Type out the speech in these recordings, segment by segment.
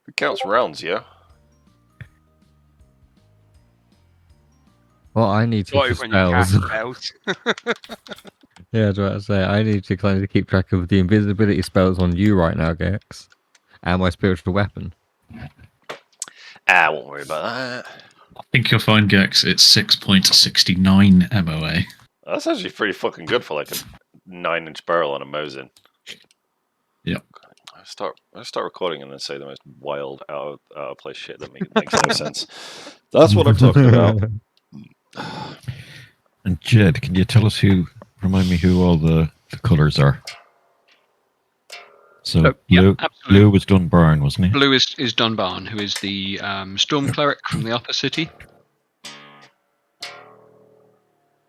It counts rounds, yeah. Well, I need to Not for when you cast spells. spells. Yeah, that's what I say. I need to kind of keep track of the invisibility spells on you right now, Gex, and my spiritual weapon. I won't worry about that. I think you'll find Gex. It's 6.69 MOA. That's actually pretty fucking good for like a 9-inch barrel on a Mosin. Yep. I start recording and then say the most wild out of place shit that makes no sense. That's what I'm talking about. And Jed, can you tell us remind me who all the colours are? So Yeah, blue was Dunbarn, wasn't he? Blue is Dunbarn, who is the storm cleric from the upper city.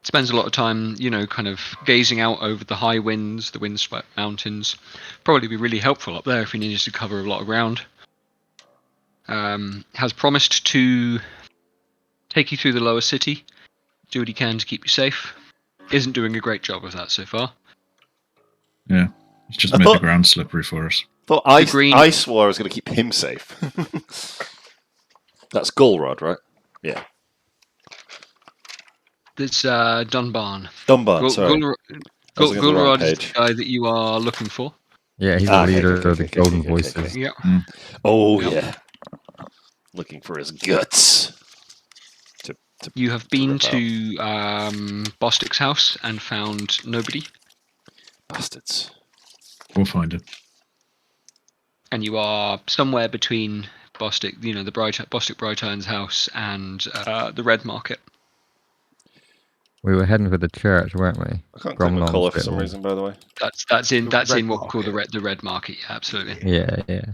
Spends a lot of time, kind of gazing out over the high winds, the windswept mountains. Probably be really helpful up there if he needed to cover a lot of ground. Has promised to take you through the lower city, do what he can to keep you safe. Isn't doing a great job of that so far. Yeah. It's just made the ground slippery for us. I swore I was going to keep him safe. That's Gullrod, right? Yeah. There's Dunbarn. Dunbarn, sorry. Gulrod is the guy that you are looking for. Yeah, he's the leader of the Golden Voices. Yeah. Oh, yeah. Looking for his guts. You have been to Bostic's house and found nobody. Bastards. We'll find it. And you are somewhere between Bostic, the Bostic Brightiron's house and the Red Market. We were heading for the church, weren't we? I can't click my colour for some reason, by the way. That's in what we call the Red Market. Yeah, absolutely. Yeah.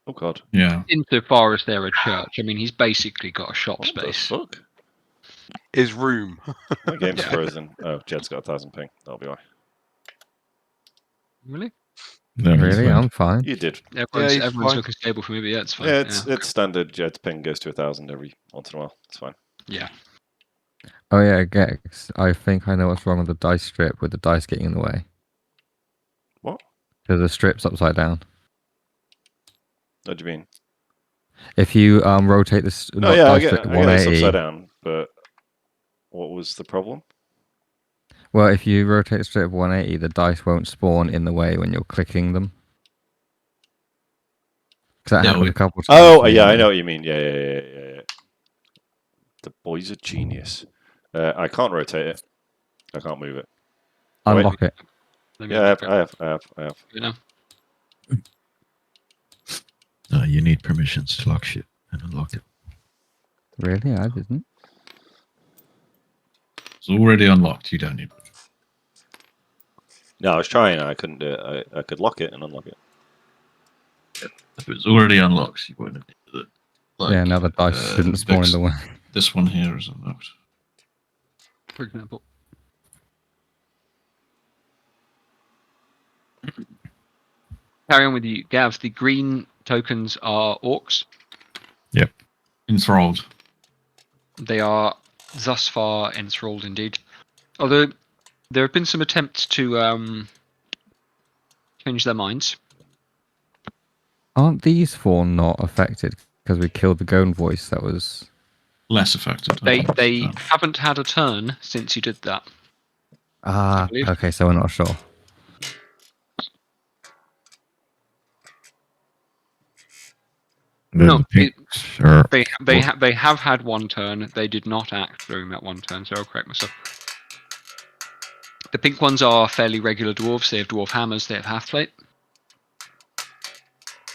Oh god. Yeah. Insofar as they're a church, I mean, he's basically got a shop space. What the fuck? His room. My game's frozen. Oh, Jed's got 1,000 ping. That'll be why. Really? No, really? I'm fine. You did. Everyone's looking stable for me, but yeah, it's fine. Yeah, it's standard. Jed's ping goes to 1,000 every once in a while. It's fine. Yeah. Oh yeah, Gex. I think I know what's wrong with the dice strip with the dice getting in the way. What? Because the strip's upside down. What do you mean? If you rotate this I get strip it's 180, upside down, but what was the problem? well, if you rotate the strip 180, the dice won't spawn in the way when you're clicking them. Because that happened a couple of times. Oh, yeah, I know what you mean. Yeah. The boy's a genius. I can't rotate it. I can't move it. Unlock it. Yeah, I have. You know? You need permissions to lock shit and unlock it. Really? I didn't. It's already unlocked. You don't need it. No, I was trying. I couldn't do it. I could lock it and unlock it. If it's already unlocked, you wouldn't need it. Yeah, now the dice shouldn't spawn in the way. This one here is unlocked. For example. Carry on with you, Gav. The green tokens are orcs. Yep. Enthralled. They are thus far enthralled indeed. Although there have been some attempts to change their minds. Aren't these four not affected because we killed the Golden Voice? That was less affected. They haven't had a turn since you did that. Okay, so we're not sure. No, they have had one turn. They did not act during that one turn, so I'll correct myself. The pink ones are fairly regular dwarves. They have dwarf hammers. They have half plate.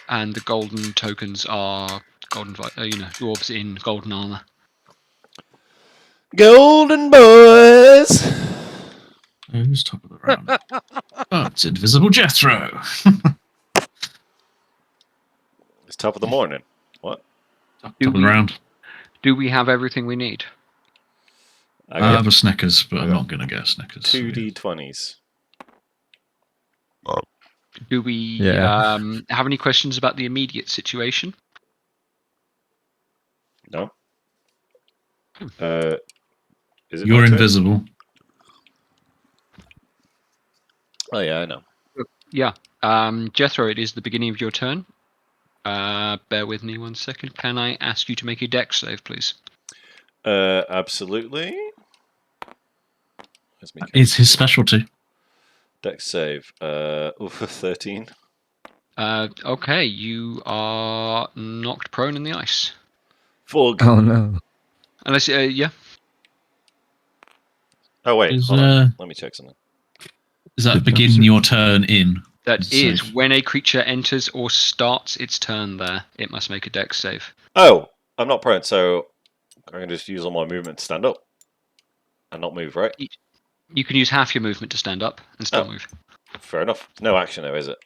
And the golden tokens are dwarves in golden armor. Golden boys. Who's top of the round? Oh, it's Invisible Jethro. It's top of the morning. What? Top of the round. Do we have everything we need? I have a Snickers, but I'm not going to get a Snickers. 2d20s. Do we have any questions about the immediate situation? No. Is it You're invisible. Oh yeah, I know. Yeah. Jethro, it is the beginning of your turn. Bear with me 1 second. Can I ask you to make a dex save, please? Absolutely. Where's my It's his character? specialty. Dex save. 13. Okay, you are knocked prone in the ice. Fug. Oh no. Unless, yeah. Oh wait, Is hold on. Let me check something. that Good begin job, your turn in? That It's is, safe. when a creature enters or starts its turn there, it must make a dex save. Oh, I'm not prone, so I can just use all my movement to stand up and not move, right? You can use half your movement to stand up and still Oh. move. Fair enough. No action though, is it?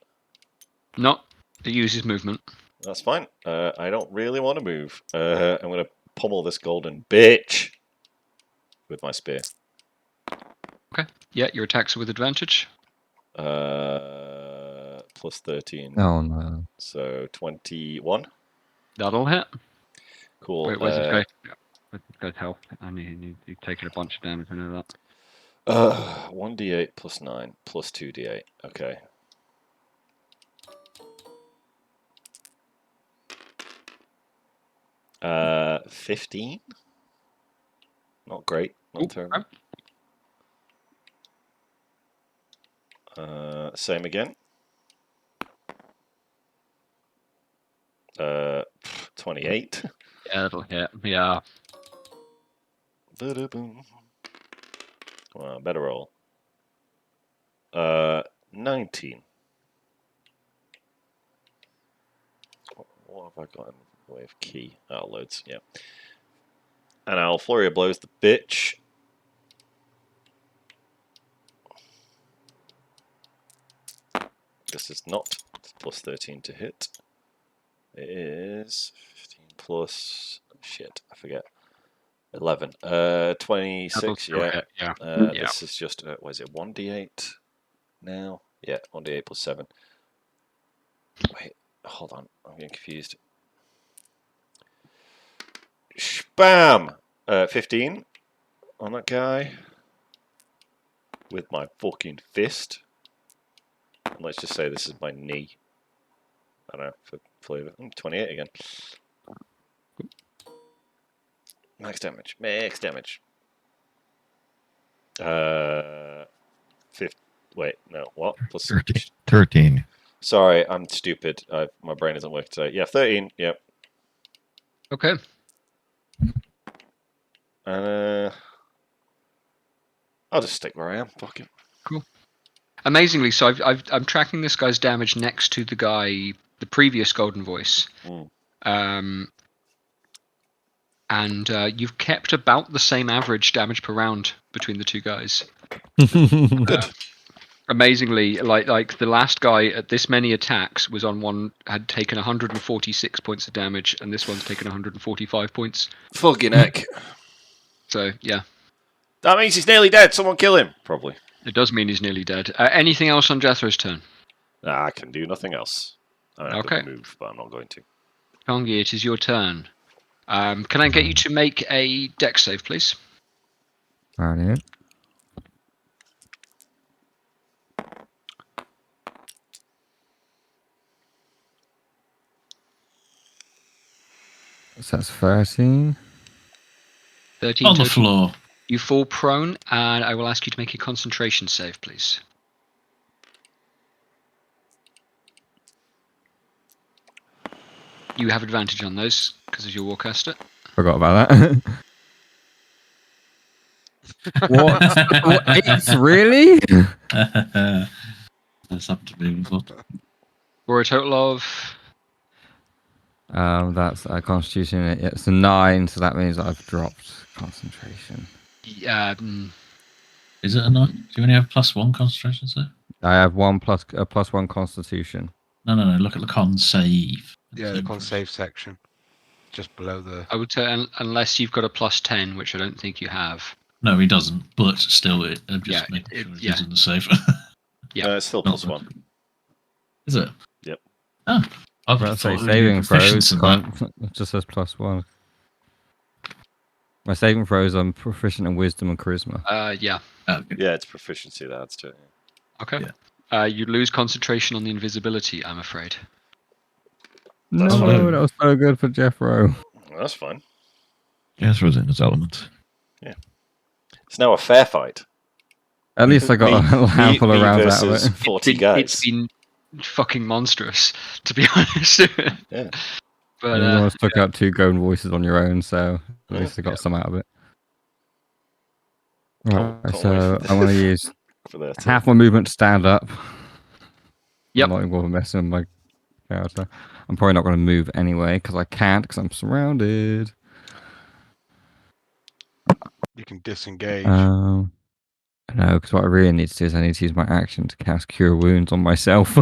No, it uses movement. That's fine. I don't really want to move. I'm going to pummel this golden bitch with my spear. Yeah, your attacks are with advantage. Plus 13. Oh no. So 21. That'll hit. Cool. Wait, where's this guy? Where's this guy's health? I need you've taken a bunch of damage, I know that. 1d8 plus 9 plus 2d8. Okay. Uh, 15. Not great. Not Ooh, terrible. Same again. 28. Yeah, that'll hit. Yeah. Ba-da-boom. Come on, better roll. 19. What have I got in the way of key? Oh, loads, yeah. And I'll flurry of blows the bitch. This is not plus 13 to hit. It is 15 plus... Shit, I forget. 11. 26, That'll yeah. hit, yeah. Yeah. This is just, what is it, 1d8 now? Yeah, 1d8 plus 7. Wait, hold on. I'm getting confused. Spam! 15 on that guy. With my fucking fist. And let's just say this is my knee. I don't know, for flavour. 28 again. Max damage. Max damage. Wait, no, what? Plus 13. Sorry, I'm stupid. My brain isn't working today. Yeah, 13. Yep. Okay. I'll just stick where I am. Fuck it. Cool. Amazingly, so I'm tracking this guy's damage next to the guy, the previous Golden Voice. And you've kept about the same average damage per round between the two guys. Good. Amazingly, like the last guy at this many attacks was on one had taken 146 points of damage, and this one's taken 145 points. Fucking heck. So yeah, That means he's nearly dead. Someone kill him. Probably. it does mean he's nearly dead. Anything else on Jethro's turn? Nah, I can do nothing else. I Okay. could move, but I'm not going to. Kongi, it is your turn. Can I get you to make a dex save, please? Alright. So that's 13. 13 On the total. floor. You fall prone, and I will ask you to make a concentration save, please. You have advantage on those because of your warcaster. Forgot about that. What? It's really? That's up to me. For a total of... That's a constitution. It's a 9, so that means I've dropped concentration. Is it a 9? Do you only have +1 concentration, sir? I have +1 constitution. No. Look at the con save. Yeah, the con save section. Just below the... I would say unless you've got a +10, which I don't think you have. No, he doesn't. But still, I'm just Yeah, making sure yeah. he's in the safe. Yeah. It's still +1. Is it? Yep. Oh. I've Let's say thought saving throws. in that. It just says +1. My saving throws, I'm proficient in wisdom and charisma. Yeah. Oh, okay. Yeah, it's proficiency that adds to it. Okay. You lose concentration on the invisibility, I'm afraid. That's No, fine. that was so good for Jeffro. That's fine. Jethro's in his element. It's now a fair fight. At least I got a handful of me rounds out of versus it. 40 guys. It's been fucking monstrous, to be honest. Yeah. But You almost took out 2 golden voices on your own, so at Yeah. least I got some out of it. Can't Right, wait so for I want to use for that. half my movement to stand up. Yep. I'm not involved in messing with my character. I'm probably not going to move anyway, because I can't, because I'm surrounded. You can disengage. No, because what I really need to do is I need to use my action to cast Cure Wounds on myself.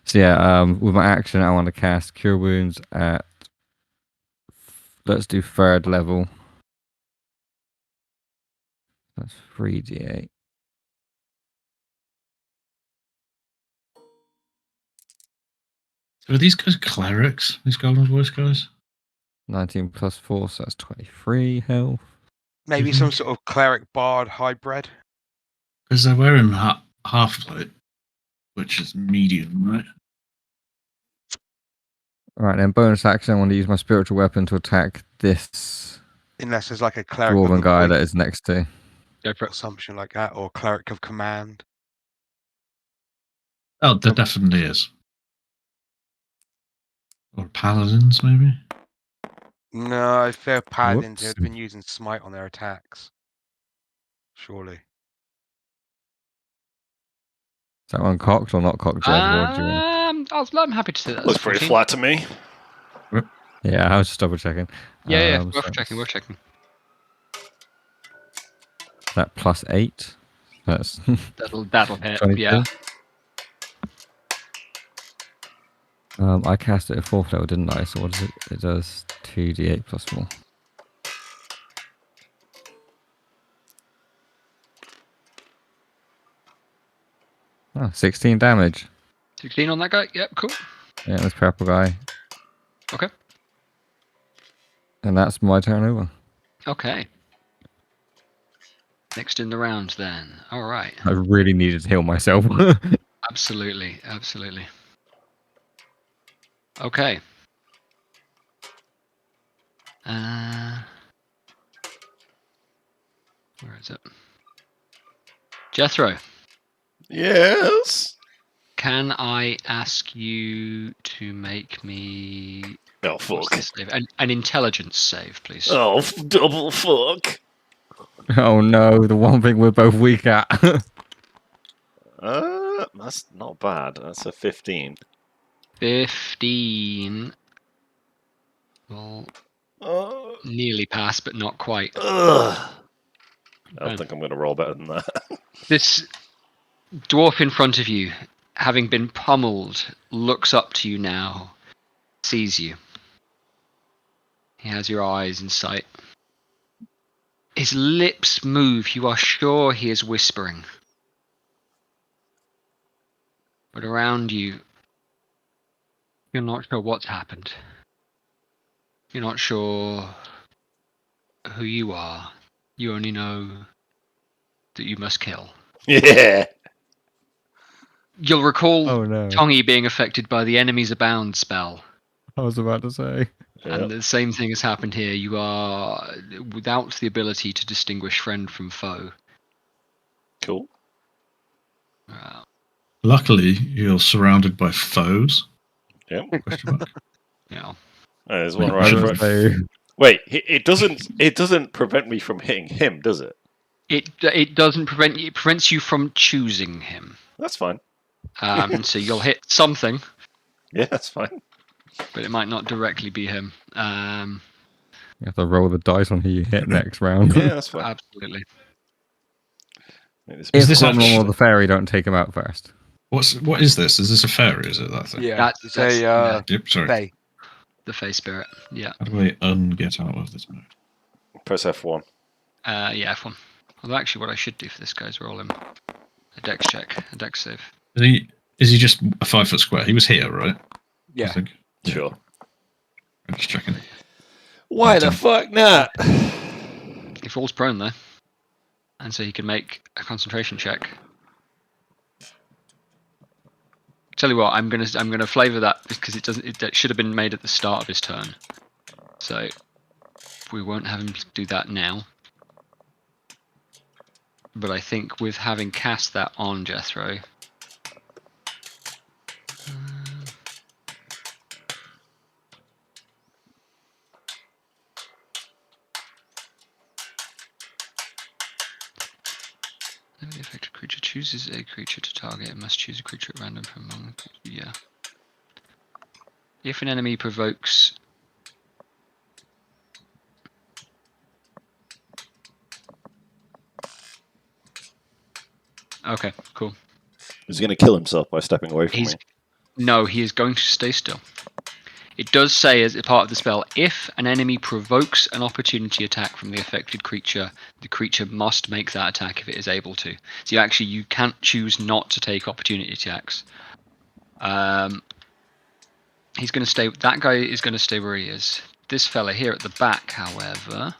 So yeah, with my action, I want to cast Cure Wounds at, let's do 3rd level. That's 3d8. So are these guys clerics? These golden voice guys? 19 plus 4, so that's 23 health. Maybe some sort of cleric bard hybrid. Because they're wearing half plate, which is medium, right? Alright, then bonus action, I want to use my spiritual weapon to attack this Unless there's like a cleric of dwarven the guy void that is next to. go for or it. something like that, or cleric of command. Oh, there definitely is. Or paladins, maybe? No, I fear paladins Whoops. have been using smite on their attacks. Surely. Is that one cocked or not cocked, Jed? What do you want? I'm happy to say that. Looks pretty flat to me. Yeah, I was just double checking. Yeah, So worth checking. Worth checking. that plus 8. That's That'll hit. 22. Yeah. I cast it at 4th level, didn't I? So what does it? It does 2d8 plus 4. Oh, 16 damage. 16 on that guy. Yep, cool. Yeah, this purple guy. Okay. And that's my turn over. Okay. Next in the round, then. All right. I really needed to heal myself. Absolutely. Okay. Where is it? Jethro, Yes. can I ask you to make me Oh, what's fuck. this save? An intelligence save, please? Oh, double fuck. Oh no, the one thing we're both weak at. That's not bad. That's a 15. 15. Well, Uh, nearly pass, but not quite. I don't Okay. think I'm going to roll better than that. This dwarf in front of you, having been pummeled, looks up to you now, sees you. He has your eyes in sight. His lips move. You are sure he is whispering. But around you, you're not sure what's happened. You're not sure who you are. You only know that you must kill. Yeah. You'll recall Oh no. Tongi being affected by the enemy's Abound spell. I was about to say. And the same thing has happened here. You are without the ability to distinguish friend from foe. Cool. Luckily, you're surrounded by foes. Yeah. Question mark. Yeah. There's one Wait, right in I front. Say, Wait, it doesn't prevent me from hitting him, does it? It doesn't prevent you. It prevents you from choosing him. That's fine. So you'll hit something, Yeah, that's fine. but it might not directly be him. you have to roll the dice on who you hit next round. Yeah, that's fine. Absolutely. Make this If this Gromnal or actually- the fairy don't take him out first. What is this? Is this a fairy? Is it that thing? Yeah, That's- it's a yeah. Yep, sorry. Fae. The Fey Spirit. Yeah. How do I get out of this mode? Press F1. Yeah, F1. Although actually what I should do for this guy is roll him a dex check, a dex save. Is he just a 5 foot square? He was here, right? I Yeah. think. Yeah. Sure. I'm just checking. Why the fuck not? He falls prone though. And so he can make a concentration check. Tell you what, I'm gonna flavour that because it should have been made at the start of his turn. So we won't have him do that now. But I think with having cast that on Jethro. Whenever the affected creature chooses a creature to target, it must choose a creature at random from among. Yeah. If an enemy provokes. Okay, cool. He's going to kill himself by stepping away from me. No, he is going to stay still. It does say as a part of the spell, if an enemy provokes an opportunity attack from the affected creature, the creature must make that attack if it is able to. So you can't choose not to take opportunity attacks. He's going to stay. That guy is going to stay where he is. This fella here at the back, however,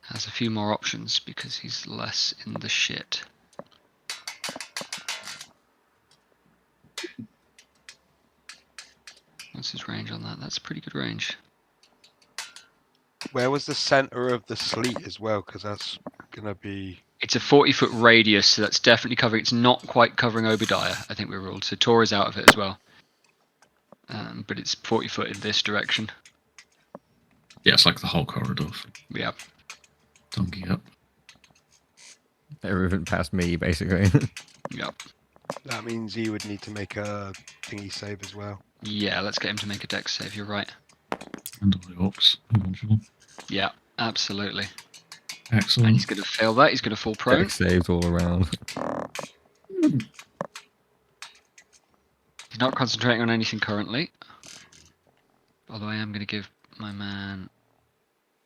has a few more options because he's less in the shit. What's his range on that? That's a pretty good range. Where was the center of the sleet as well? Because that's gonna be. It's a 40-foot radius, so that's definitely covering. It's not quite covering Obadiah, I think we ruled. So Tor is out of it as well. But it's 40 foot in this direction. Yeah, it's like the whole corridor. Yeah. Donkey up. Everything past me, basically. Yep. That means he would need to make a thingy save as well. Yeah, let's get him to make a dex save, you're right. And all the orcs, eventually. Yeah, absolutely. Excellent. And he's going to fail that, he's going to fall prone. Dex saves all around. He's not concentrating on anything currently. Although I am going to give my man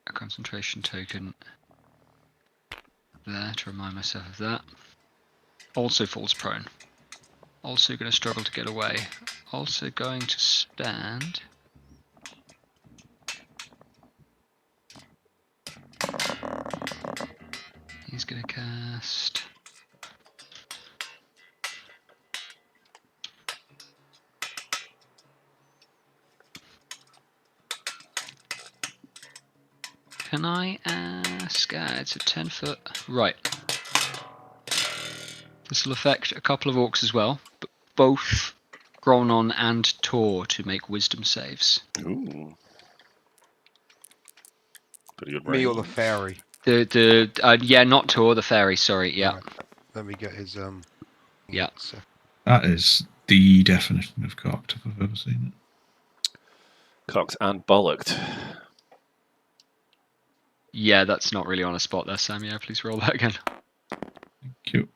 a concentration token there to remind myself of that. Also falls prone. Also going to struggle to get away. Also going to stand. He's going to cast... Can I ask? It's a 10 foot. Right. This will affect a couple of orcs as well, but both Gronon and Tor to make wisdom saves. Ooh. Pretty good Me or the range. fairy? Yeah, not Tor, the fairy. Sorry, yeah, Right. Let me get his Yeah. So That is the definition of cocked if I've ever seen it. Cocked and bollocked. yeah. That's not really on a spot there, Sam. Yeah, please roll that again. Cute.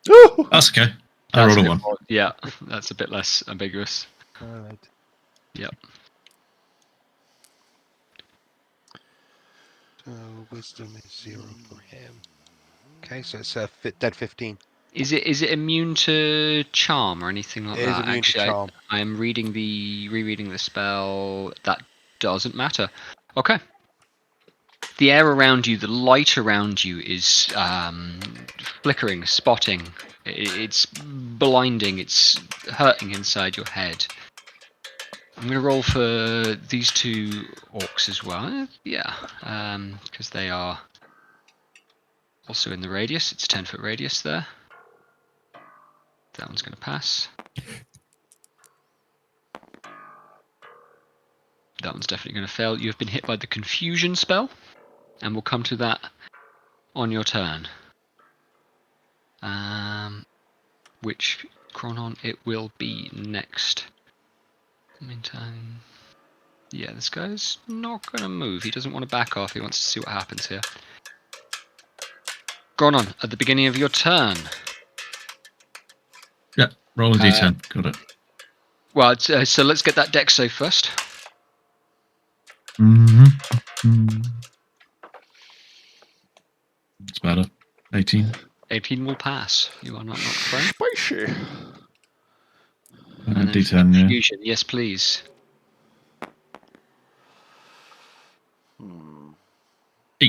Ooh! That's okay. I That's rolled a good. one. Yeah, that's a bit less ambiguous. alright. Yep. So wisdom is 0 for him. Okay, so it's dead 15. Is it immune to charm or anything like It is that? immune to Actually, charm. I am rereading the spell. That doesn't matter. Okay. The air around you, the light around you is flickering, spotting. It's blinding. It's hurting inside your head. I'm going to roll for these two orcs as well. Yeah, because they are also in the radius. It's a 10-foot radius there. That one's going to pass. That one's definitely going to fail. You have been hit by the confusion spell, and we'll come to that on your turn. Which Chronon it will be next. Meantime, yeah, this guy's not going to move. He doesn't want to back off. He wants to see what happens here. Gronon, at the beginning of your turn. Yeah, roll a d10. Got it. Well, so let's get that dex save first. Mm-hmm. It's better. 18. 18 will pass. You are not knocked prone. Spicy. And then D10, yeah. confusion, yes, please. 8.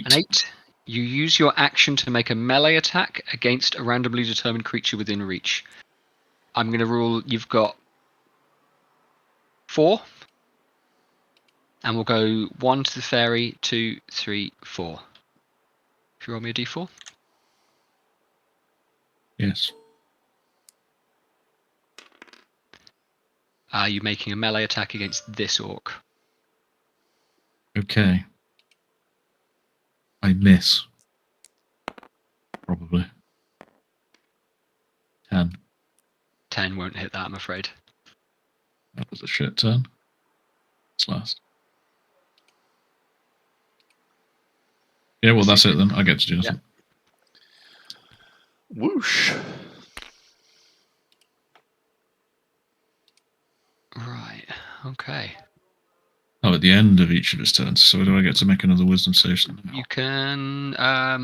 An 8. You use your action to make a melee attack against a randomly determined creature within reach. I'm going to rule you've got 4. And we'll go 1 to the fairy, 2, 3, 4. If you roll me a d4. Yes. You're making a melee attack against this orc. Okay. I miss. Probably. 10. 10 won't hit that, I'm afraid. That was a shit turn. It's last. Yeah, well, that's it then. I get to do Yeah. something. Whoosh. Right, okay. Oh, at the end of each of his turns. So do I get to make another wisdom save? You can... at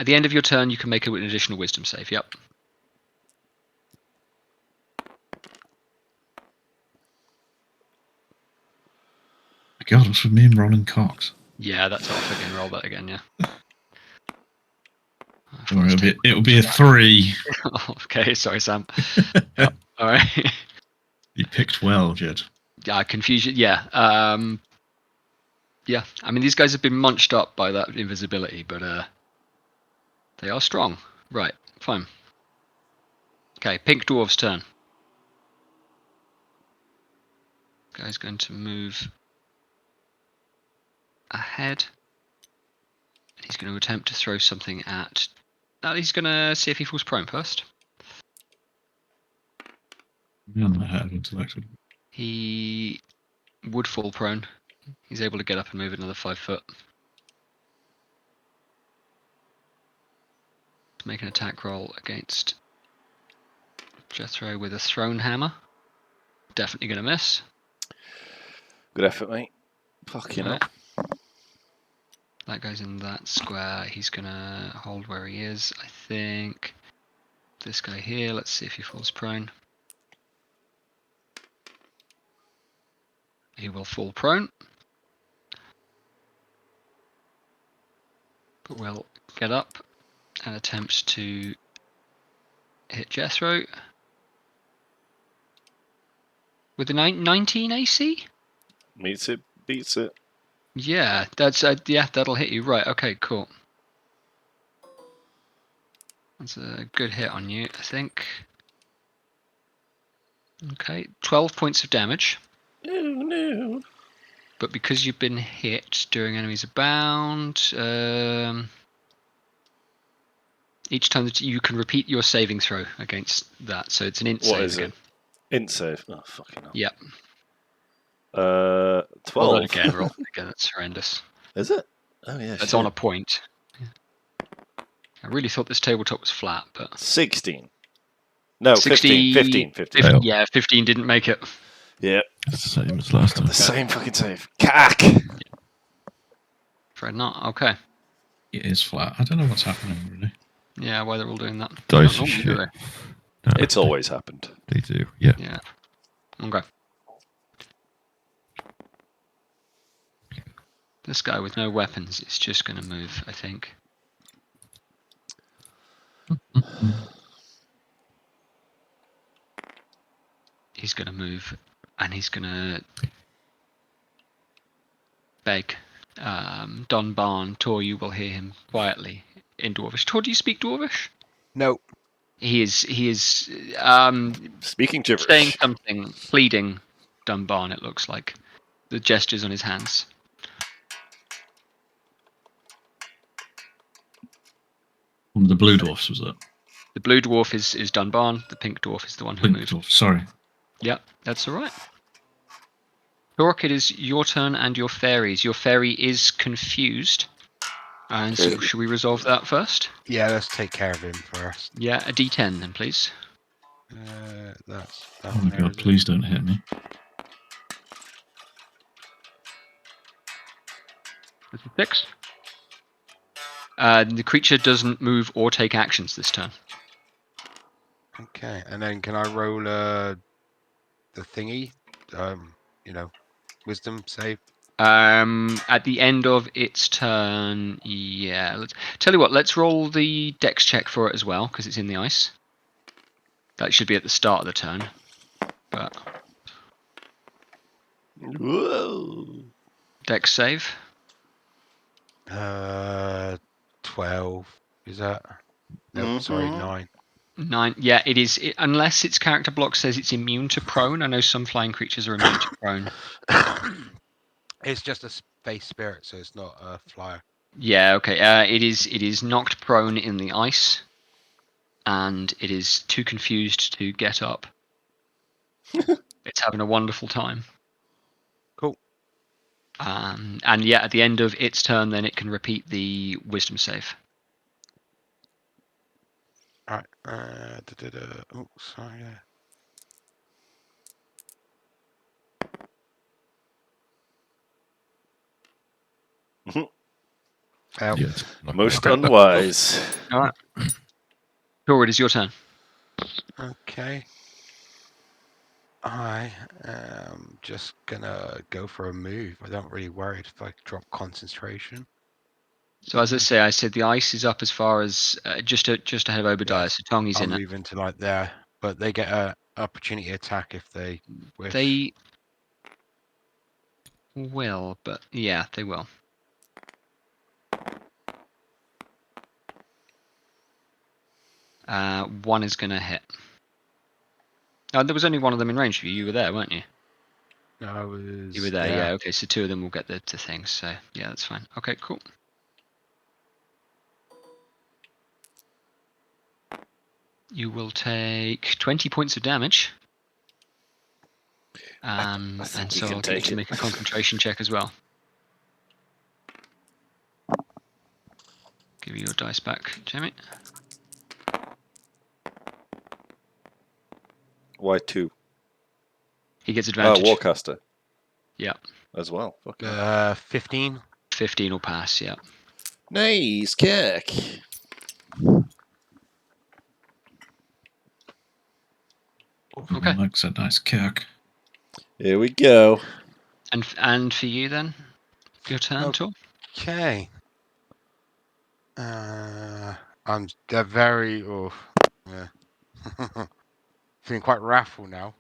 the end of your turn, you can make an additional wisdom save, yep. God, what's with me and rolling cocks? Yeah, that's off again. Roll that again, yeah. Don't worry, it'll be a 3. Okay, sorry, Sam. Yep. All right. You picked well, Jed. Yeah, confusion. Yeah. Yeah. I mean, these guys have been munched up by that invisibility, but they are strong. Right. Fine. Okay. Pink dwarf's turn. Guy's going to move ahead. He's going to attempt to throw something at. He's going to see if he falls prone first. Man, I have intellectual. He would fall prone. He's able to get up and move another 5 foot. Make an attack roll against Jethro with a thrown hammer. Definitely going to miss. Good effort, mate. Fucking hell. That goes in that square. He's going to hold where he is, I think. This guy here, let's see if he falls prone. He will fall prone. But will get up and attempt to hit Jethro. With a 19 AC? Meets it, beats it. Yeah, that's yeah, that'll hit you. Right, okay, cool. That's a good hit on you, I think. Okay, 12 points of damage. Oh no. But because you've been hit during enemies abound, each time that you can repeat your saving throw against that, so it's an int What save is again. it? Int save. Oh fucking hell. Yep. 12. Roll that again. Roll that again. That's horrendous. Is it? Oh yeah. That's shit. on a point. I really thought this tabletop was flat, but 16. No, 60, 15. 15. Fail. Yeah, 15 didn't make it. Yeah. It's the same as last time. The same fucking save. Cack. Afraid not. Okay. It is flat. I don't know what's happening, really. Yeah, why they're all doing that. Dice Don't is normally do shit. they? No, It's always happened. They do, yeah. Yeah. Okay. This guy with no weapons is just going to move, I think. He's going to move, and he's going to beg Don Barn. Tor, you will hear him quietly in Dwarvish. Tor, do you speak Dwarvish? No. He is Speaking gibberish. saying something, pleading Dunbarn, it looks like. The gestures on his hands. One of the blue dwarfs was that? The blue dwarf is Dunbarn, the pink dwarf is the one who Pink moved. dwarf. Sorry. Yep, that's alright. Torok, it is your turn and your fairies. Your fairy is confused. And so should we resolve that first? Yeah, let's take care of him first. Yeah, a d10 then, please. That's Oh my god, please don't hit me. That's a 6. The creature doesn't move or take actions this turn. Okay, and then can I roll the thingy? You know, wisdom save? At the end of its turn, yeah. Let's tell you what. Let's roll the dex check for it as well because it's in the ice. That should be at the start of the turn. But Whoa. dex save. 12. Is that? Nope, sorry, Mhm. 9. 9. Yeah, it is. Unless its character block says it's immune to prone. I know some flying creatures are immune to prone. It's just a space spirit, so it's not a flyer. Yeah. Okay. It is knocked prone in the ice, and it is too confused to get up. It's having a wonderful time. Cool. And yeah, at the end of its turn, then it can repeat the wisdom save. Alright. Oh, sorry. Yeah. Oh, Yes. Most unwise. All right. Tor, it is your turn. okay. I am just gonna go for a move. I don't really worry if I drop concentration. So as I say, I said the ice is up as far as just ahead of Obadiah. Yes, So Tongi's I'll in it. move into like there, but they get a opportunity attack if they wish. They will, but yeah, they will. One is going to hit. There was only one of them in range of you. You were there, weren't you? No, I was. You were there, yeah. Okay, so 2 of them will get the things. So yeah, that's fine. Okay, cool. You will take 20 points of damage. I And think you so can I'll get you take to it. make a concentration check as well. Give you your dice back, Jamie. Why 2? He gets Oh, advantage. Warcaster. Yeah. As well. Fuck yeah. 15. 15 will pass, yeah. Nice kick. Okay. Looks a nice kick. Here we go. And for you then? Your turn, Tor? Okay. They're very. Oh, yeah. Feeling quite wrathful now.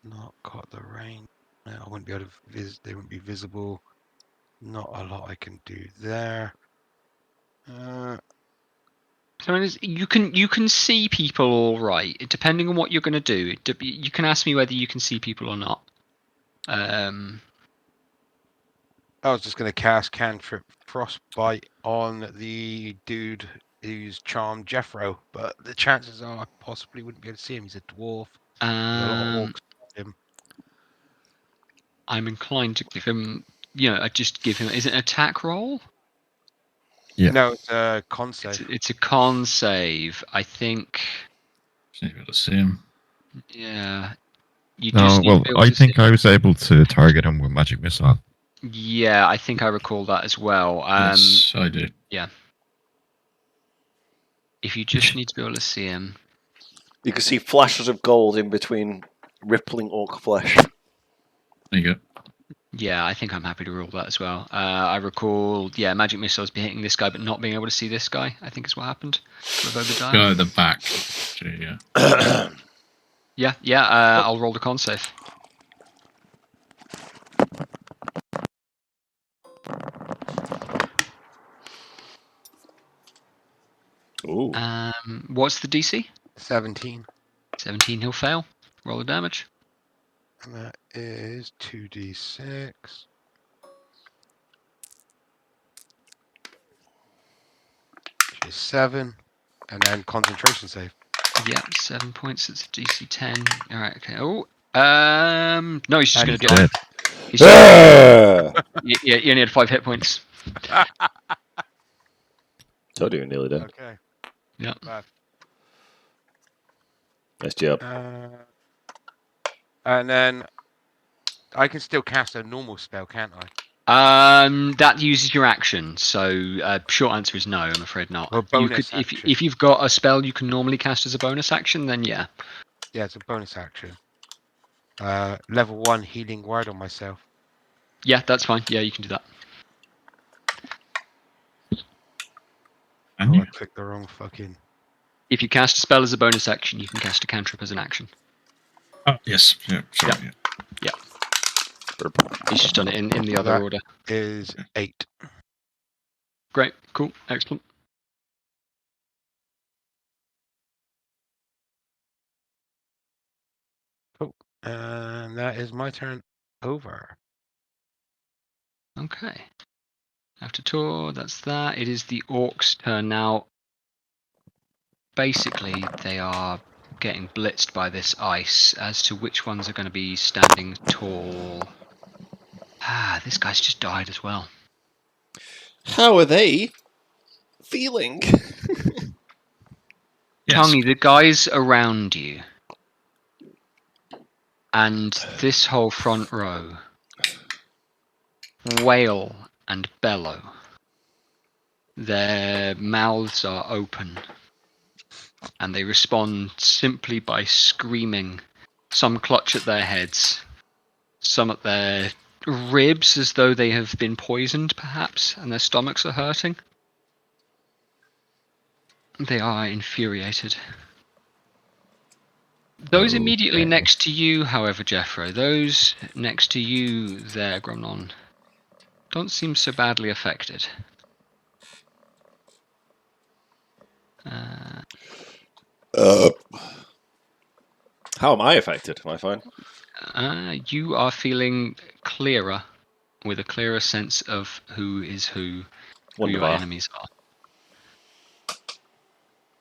Not got the range. No, I wouldn't be able to they wouldn't be visible. Not a lot I can do there. So you can see people all right, depending on what you're going to do. You can ask me whether you can see people or not. I was just going to cast Cantrip Frostbite on the dude who's charmed Jeffro, but the chances are I possibly wouldn't be able to see him. He's a dwarf. There's a lot of orcs around him. I'm inclined to give him, I just give him. Is it an attack roll? Yeah. No, it's a con save. It's a con save. I think. So you got to see him. Yeah. You No, just need well, to be able I to see. think I was able to target him with magic missile. Yeah, I think I recall that as well. Yes, I did. If you just need to be able to see him. You can see flashes of gold in between rippling orc flesh. There you go. Yeah, I think I'm happy to rule that as well. I recall, magic missiles be hitting this guy, but not being able to see this guy. I think is what happened with Obadiah. Go at the back. Yeah. Yeah. I'll roll the con save. Ooh. What's the DC? 17. 17. He'll fail. Roll the damage. And that is 2d6. Which is 7. And then concentration save. Yeah, 7 points. It's a DC 10. All right. Okay. Oh. No, he's just And going to he's die. Dead. He's just Ah! you only had 5 hit points. Told you, nearly dead. Okay. Yeah. Bad. Nice job. And then I can still cast a normal spell, can't I? That uses your action, so short answer is no. I'm afraid not. Or You could, bonus action. if you've got a spell you can normally cast as a bonus action, then yeah. Yeah, it's a bonus action. Level 1 healing word on myself. Yeah, that's fine. Yeah, you can do that. And Oh, you? I clicked the wrong fucking. If you cast a spell as a bonus action, you can cast a cantrip as an action. Oh, yes. Yeah, sorry. Yeah. Yeah. He's just done it in the other That order. is 8. Great, cool, excellent. Cool. And that is my turn over. Okay. After Tor, that's that. It is the orcs' turn now. Basically, they are getting blitzed by this ice as to which ones are going to be standing tall. Ah, this guy's just died as well. How are they feeling? Yes. Tongy, the guys around you and this whole front row wail and bellow. Their mouths are open and they respond simply by screaming. Some clutch at their heads, some at their ribs as though they have been poisoned, perhaps, and their stomachs are hurting. They are infuriated. Those immediately Okay. next to you, however, Jeffro, those next to you there, Gromnon, don't seem so badly affected. How am I affected? Am I fine? You are feeling clearer, with a clearer sense of who is who your Wonderbar. enemies are.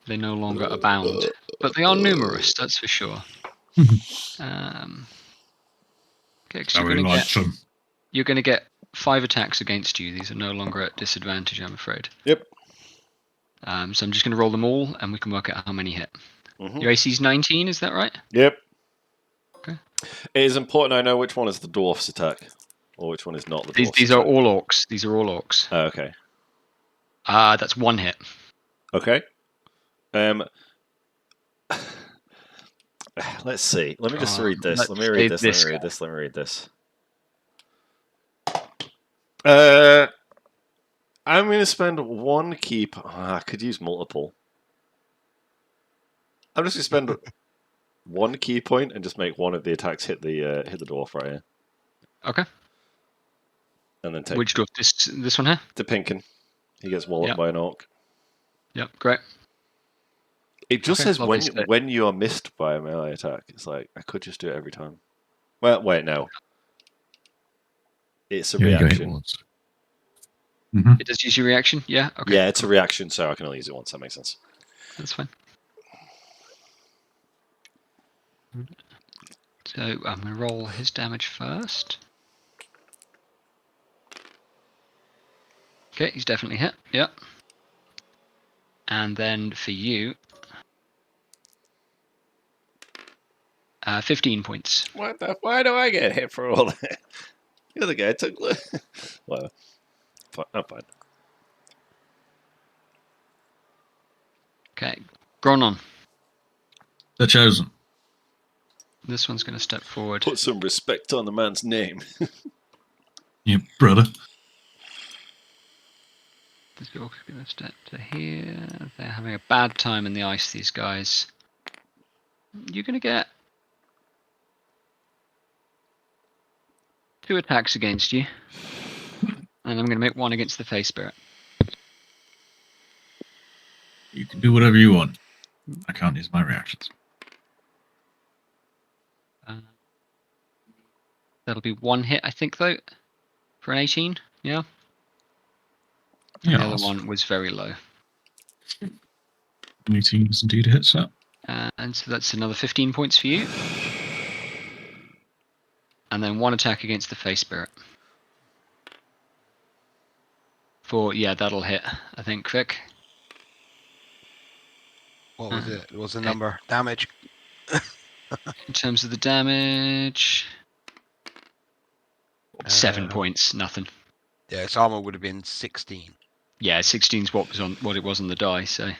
They no longer abound, but they are numerous, that's for sure. Gex, How we like them. you're going to get 5 attacks against you. These are no longer at disadvantage, I'm afraid. Yep. So I'm just going to roll them all, and we can work out how many hit. Mm-hmm. Your AC's 19, is that right? Yep. Okay. It is important I know which one is the dwarf's attack, or which one is not the dwarf's These attack. are all orcs. These are all orcs. Oh, okay. That's 1 hit. Okay. Let's see. Let me just read this. let's Let me read say this. Let me this read guy. this. Let me read this. I'm going to spend 1 key. I could use multiple. I'm just going to spend 1 key point and just make one of the attacks hit the dwarf right here, Okay. and then take Which dwarf? This one here? the Pinkin. He gets walloped Yep. by an orc. Yep, great. It just Okay, says lovely state. when you are missed by a melee attack. It's like I could just do it every time. Well, wait, no. It's a You only got hit reaction. once. It does use your reaction? Yeah? Okay. Yeah, it's a reaction, so I can only use it once. That makes sense. That's fine. So I'm going to roll his damage first. Okay, he's definitely hit. Yep. And then for you, 15 points. What the? Why do I get hit for all that? The other guy took. Well, I'm fine. Okay, Gronon. The Chosen. This one's going to step forward. Put some respect on the man's name. Yeah, brother. This orc is going to step to here. They're having a bad time in the ice, these guys. You're going to get 2 attacks against you. And I'm going to make 1 against the face spirit. You can do whatever you want. I can't use my reactions. That'll be 1 hit, I think, though, for an 18. Yeah. And Yeah, the other one was very low. 18 is indeed a hit set. And so that's another 15 points for you. And then 1 attack against the face spirit. Yeah, that'll hit, I think, Vic. What was it? What was the number? Damage. In terms of the damage, 7 points, nothing. Yeah, its armor would have been 16. Yeah, 16's what it was on the die. So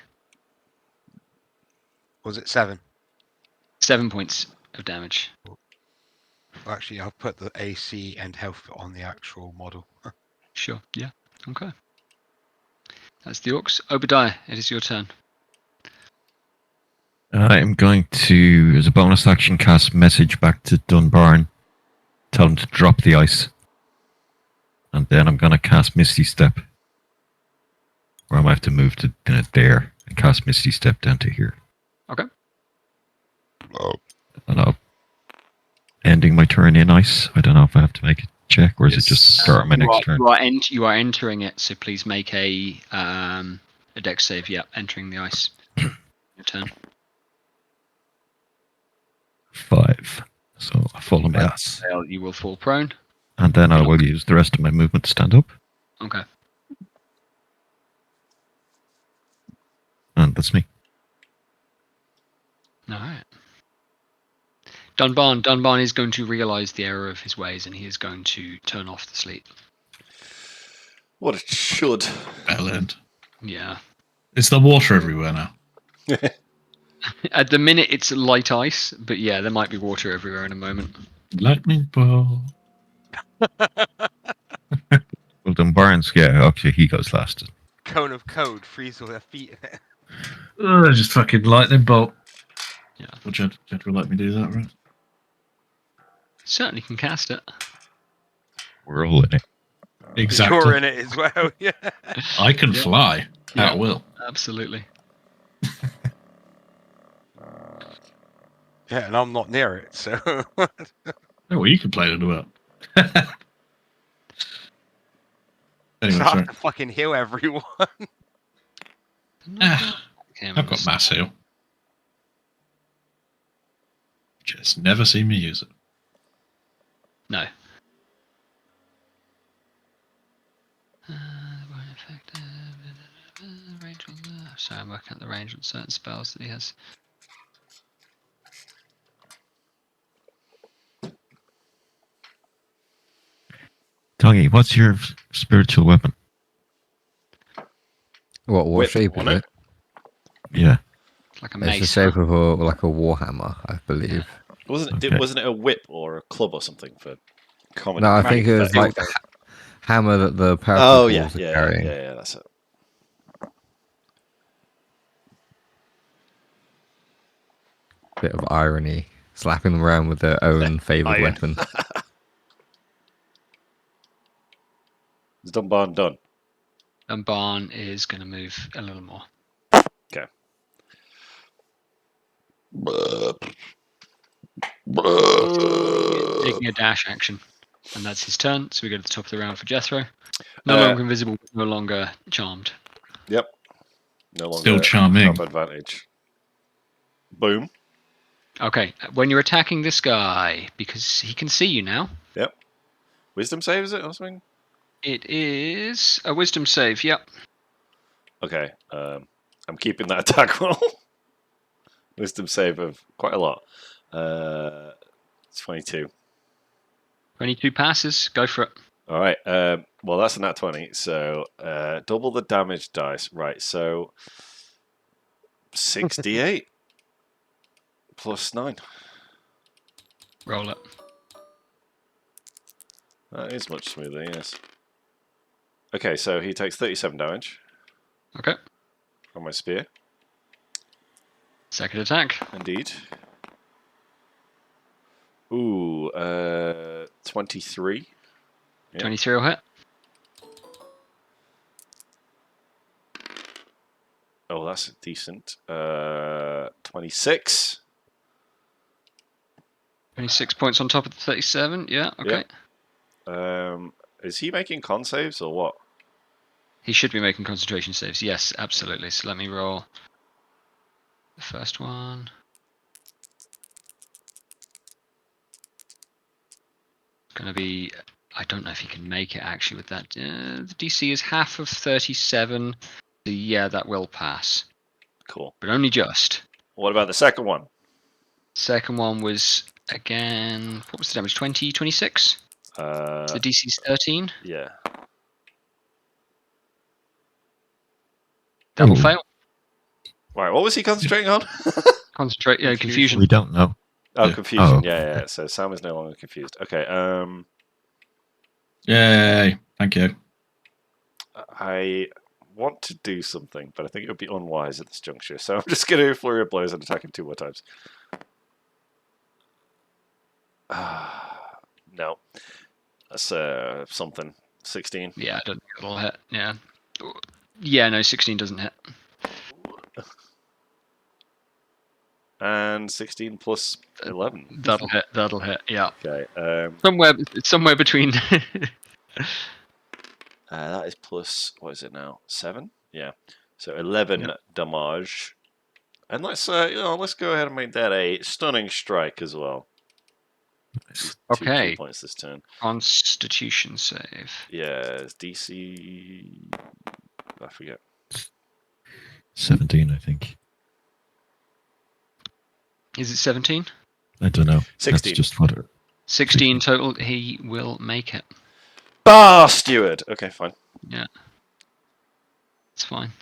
Was it 7? 7 points of damage. Well, actually, I'll put the AC and health on the actual model. Sure. Yeah. Okay. That's the orcs. Obadiah, it is your turn. I'm going to, as a bonus action, cast message back to Dunbarn. Tell him to drop the ice. And then I'm going to cast Misty Step. Or I might have to move to there and cast Misty Step down to here. Okay. And I'll ending my turn in ice. I don't know if I have to make a check or is it just start my next turn? You are entering it, so please make a dex save. Yeah, entering the ice. Your turn. 5. So I fall on my ass. Fail, you will fall prone. And then I will use the rest of my movement to stand up. Okay. And that's me. All right. Dunbarn is going to realise the error of his ways, and he is going to turn off the sleep. What it should. Bell end. Yeah. Is there water everywhere now? At the minute, it's light ice, but yeah, there might be water everywhere in a moment. Lightning bolt. Well, Dunbarn's, yeah, actually he goes last. Cone of code, freeze all their feet in it. Just fucking lightning bolt. Yeah. Well, Jed will let me do that, right? Certainly can cast it. We're all in it. Exactly. You're in it as well, yeah. I can Yeah. fly Yeah. at will. Absolutely. Yeah, and I'm not near it, so. Oh, well, you can play it as well. So Anyway, I have sorry. to fucking heal everyone. Okay, I've got mass heal. Just never seen me use it. No. Range on the... Sorry, I'm working out the range on certain spells that he has. Tongy, what's your spiritual weapon? What Whip, shape is wasn't it? Yeah. It's like a It's the mace. shape of like a warhammer, I believe. Wasn't Okay. wasn't it a whip or a club or something for common? No, I magic think it was effect? like the hammer that the power Oh yeah, are yeah, carrying. yeah, that's it. Bit of irony, slapping them around with their own favoured Iron. weapon. Is Dunbarn done? Dunbarn is going to move a little more. Okay. Taking a dash action. And that's his turn, so we go to the top of the round for Jethro. No Uh, longer invisible, no longer charmed. Yep. No longer Still charming. have advantage. Boom. Okay, when you're attacking this guy, because he can see you now, Yep. Wisdom save, is it or something? it is a wisdom save, yep. Okay. I'm keeping that attack roll. Wisdom save of quite a lot. 22. 22 passes, go for it. All right. Well, that's a nat 20. So double the damage dice. Right. So 68 plus 9. Roll it. That is much smoother, yes. Okay, so he takes 37 damage Okay, from my spear. second attack. Indeed. Ooh, 23. Yeah. 23 will hit. Oh, that's decent. 26. 26 points on top of the 37, yeah, okay. Is he making con saves or what? He should be making concentration saves, yes, absolutely. So let me roll the first one. Going to be, I don't know if he can make it actually with that. The DC is half of 37. So yeah, that will pass, Cool. but only just. What about the second one? Second one was, again, what was the damage? 20, 26? The DC's 13. Yeah. That'll Ooh. fail. Right, what was he concentrating on? Concentrate. Confusion. We don't know. Oh, Yeah. confusion. Oh. Yeah. So Sam is no longer confused. Okay. Yay! Thank you. I want to do something, but I think it would be unwise at this juncture. So I'm just going to flurry of blows and attack him 2 more times. No, that's something. 16. Yeah, I don't think it'll hit. Yeah. Yeah, no, 16 doesn't hit. And 16 plus 11. That'll hit. That'll hit. Yeah. Okay. Somewhere between. That is plus, what is it now? 7? Yeah. So 11 Yep. damage. And let's go ahead and make that a stunning strike as well. He's 2 key Okay. points this turn. Constitution save. Yeah, it's DC. I forget. 17, I think. Is it 17? I don't know. 16. That's just what it... 16 total. He will make it. Bah, steward. Okay, fine. Yeah. It's fine.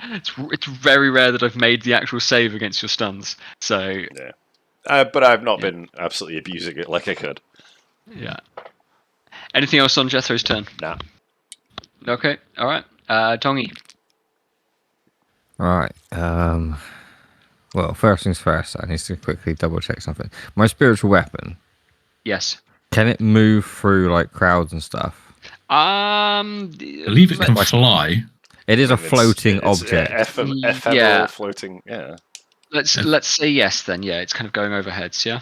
It's very rare that I've made the actual save against your stuns. So But I've not Yeah. been absolutely abusing it like I could. yeah. Anything else on Jethro's turn? Nah. Okay. All right. Tongi. All right. Well, first things first. I need to quickly double check something. My spiritual weapon. Yes. Can it move through like crowds and stuff? I believe it can fly. It is a It's- floating it's object. Ephemeral Yeah. floating. Yeah. Let's say yes then. Yeah, it's kind of going over heads. Yeah.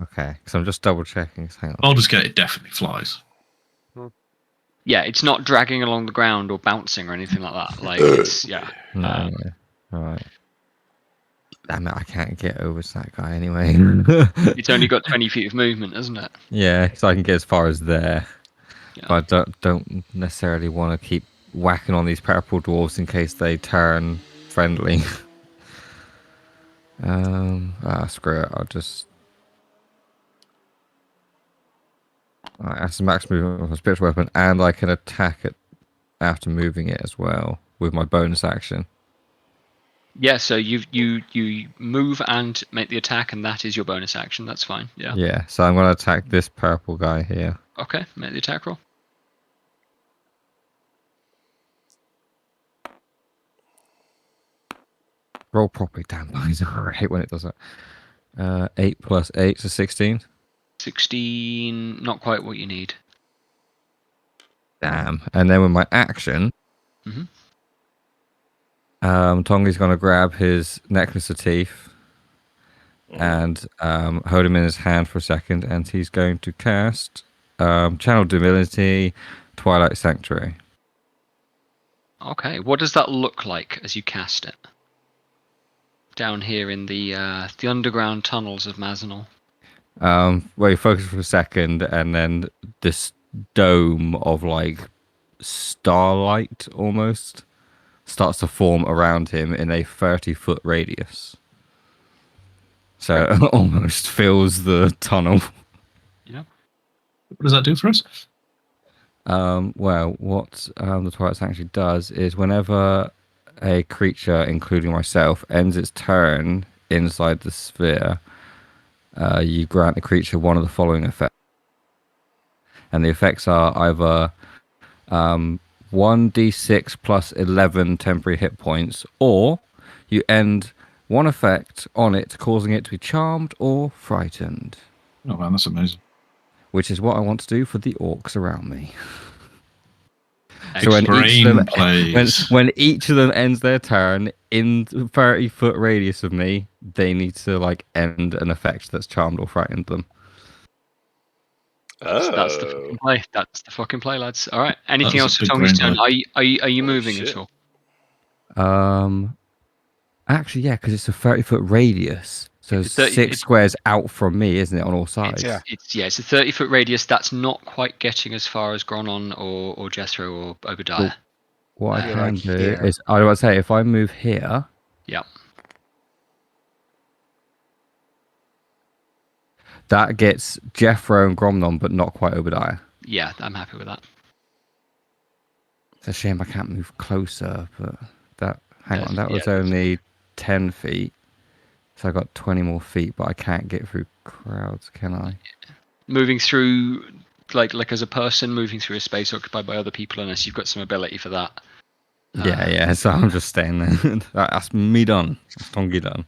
Okay, because I'm just double checking. Hang on. I'll just get it definitely flies. Yeah, it's not dragging along the ground or bouncing or anything like that. Like it's yeah. No, no. All right. Damn it! I can't get over to that guy anyway. It's only got 20 feet of movement, isn't it? Yeah, so I can get as far as there. Yeah. But I don't necessarily want to keep whacking on these purple dwarves in case they turn friendly. Screw it. I'll just. Alright, that's the max movement of a spiritual weapon, and I can attack it after moving it as well with my bonus action. Yeah, so you move and make the attack, and that is your bonus action. That's fine. Yeah. Yeah, so I'm going to attack this purple guy here. Okay, make the attack roll. Roll properly, damn. I hate when it does that. 8 plus 8, so 16. 16, not quite what you need. Damn. And then with my action, Mhm. Tongi's going to grab his necklace of teeth and hold him in his hand for a second, and he's going to cast Channel Divinity, Twilight Sanctuary. Okay, what does that look like as you cast it? Down here in the underground tunnels of Mazenol. Well, you focus for a second, and then this dome of like starlight almost starts to form around him in a 30-foot radius. So it almost fills the tunnel. Yeah. What does that do for us? Well, what the Twilight Sanctuary does is whenever a creature, including myself, ends its turn inside the sphere, you grant the creature one of the following effects. And the effects are either 1d6 plus 11 temporary hit points, or you end one effect on it, causing it to be charmed or frightened. Oh man, that's amazing. Which is what I want to do for the orcs around me. Excellent. When each of them ends their turn in 30-foot radius of me, they need to like end an effect that's charmed or frightened them. That's the fucking play. That's the fucking play, lads. All right. Anything That's else a for big Tongi's brain turn? Are you Holy moving shit. at all? Actually, yeah, because it's a 30-foot radius, so It's a 30 six squares out from me, isn't it, on all sides? It's a 30-foot radius. That's not quite getting as far as Gronon or Jethro or Obadiah. What I You're can like do here. is, I would say, if I move here, Yeah. that gets Jethro and Gromnon, but not quite Obadiah. Yeah, I'm happy with that. It's a shame I can't move closer, but that... Hang Yes, on, that yeah, was only 10 feet. So I got 20 more feet, but I can't get through crowds, can I? moving through, like as a person, moving through a space occupied by other people, unless you've got some ability for that. Yeah, so I'm just staying there. That's me done. That's Tongi done.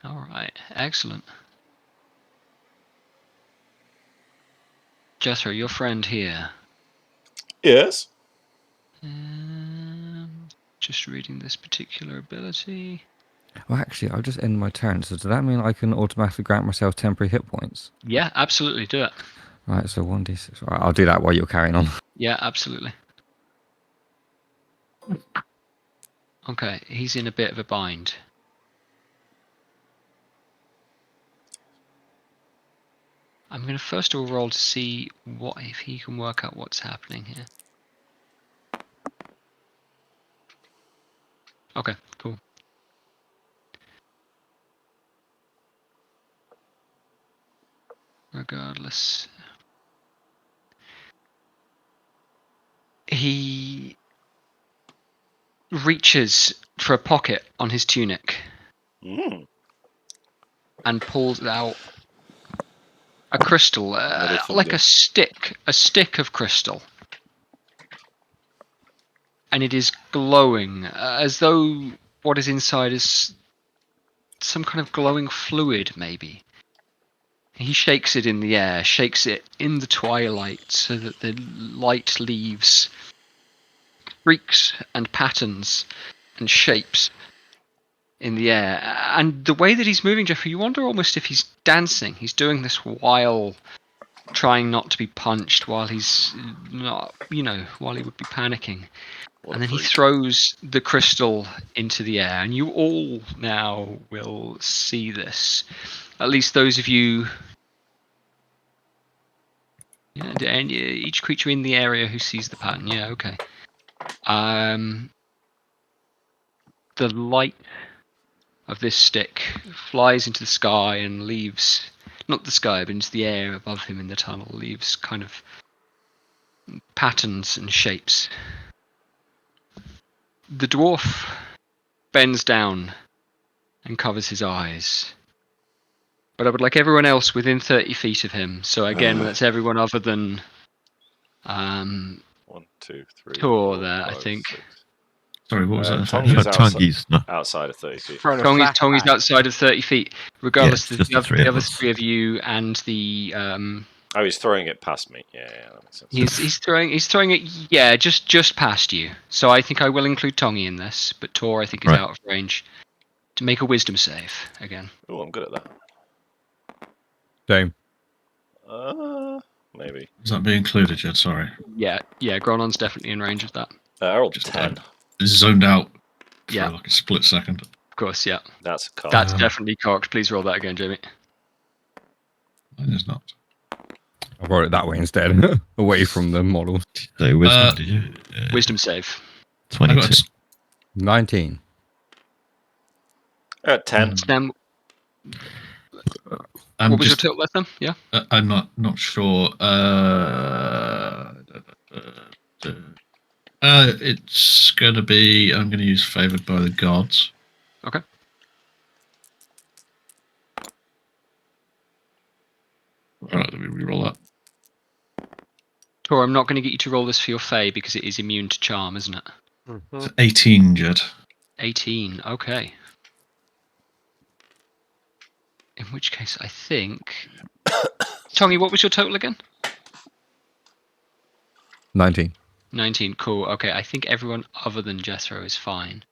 All right, excellent. Jethro, your friend here. Yes. Just reading this particular ability. Well, actually, I'll just end my turn. So does that mean I can automatically grant myself temporary hit points? Yeah, absolutely, do it. Right, so 1d6. Right, I'll do that while you're carrying on. Yeah, absolutely. Okay, he's in a bit of a bind. I'm going to first of all roll to see if he can work out what's happening here. Okay, cool. Regardless, he reaches for a pocket on his tunic Mm. and pulls out a crystal, like a stick of crystal. And it is glowing, as though what is inside is some kind of glowing fluid, maybe. He shakes it in the air, shakes it in the twilight, so that the light leaves streaks and patterns and shapes in the air. And the way that he's moving, Jeffrey, you wonder almost if he's dancing. He's doing this while trying not to be punched, while he's not, while he would be panicking. And then he throws the crystal into the air, and you all now will see this. At least those of you, and each creature in the area who sees the pattern. Yeah, okay. The light of this stick flies into the sky and leaves, not the sky, but into the air above him in the tunnel, leaves kind of patterns and shapes. The dwarf bends down and covers his eyes. But I would like everyone else within 30 feet of him. So again, that's everyone other than 1, 2, 3, Tor 4, there, 5, I think. 6. Sorry, what was that? Tongi's Tongi's not. outside of 30 feet. Throwing a Tongi's flashbang. outside of 30 feet. Regardless, Yeah, it's just the the three of other us. three of you and the Oh, he's throwing it past me. Yeah, that makes sense. he's throwing it. Yeah, just past you. So I think I will include Tongi in this, but Tor I think is Right. out of range. To make a wisdom save again. Oh, I'm good at that. Same. Maybe. Is that being included yet? Sorry. Yeah, Gronon's definitely in range of that. I rolled Just 10. Zoned out for Yeah. like a split second. Of course, yeah. That's a card. That's definitely cocked. Please roll that again, Jamie. Mine is not. I wrote it that way instead, away from the models. So wisdom, did you? Wisdom save. I got 22. 19. 10. Snem, I'm what was just, your total left then? Yeah. I'm not sure. It's gonna be. I'm gonna use favored by the gods. Okay. All right, let me reroll that. Tor, I'm not going to get you to roll this for your Fae because it is immune to charm, isn't it? Mm-hmm. It's 18, Jed. 18. Okay. In which case, I think. Tongi, what was your total again? 19. 19. Cool. Okay, I think everyone other than Jethro is fine.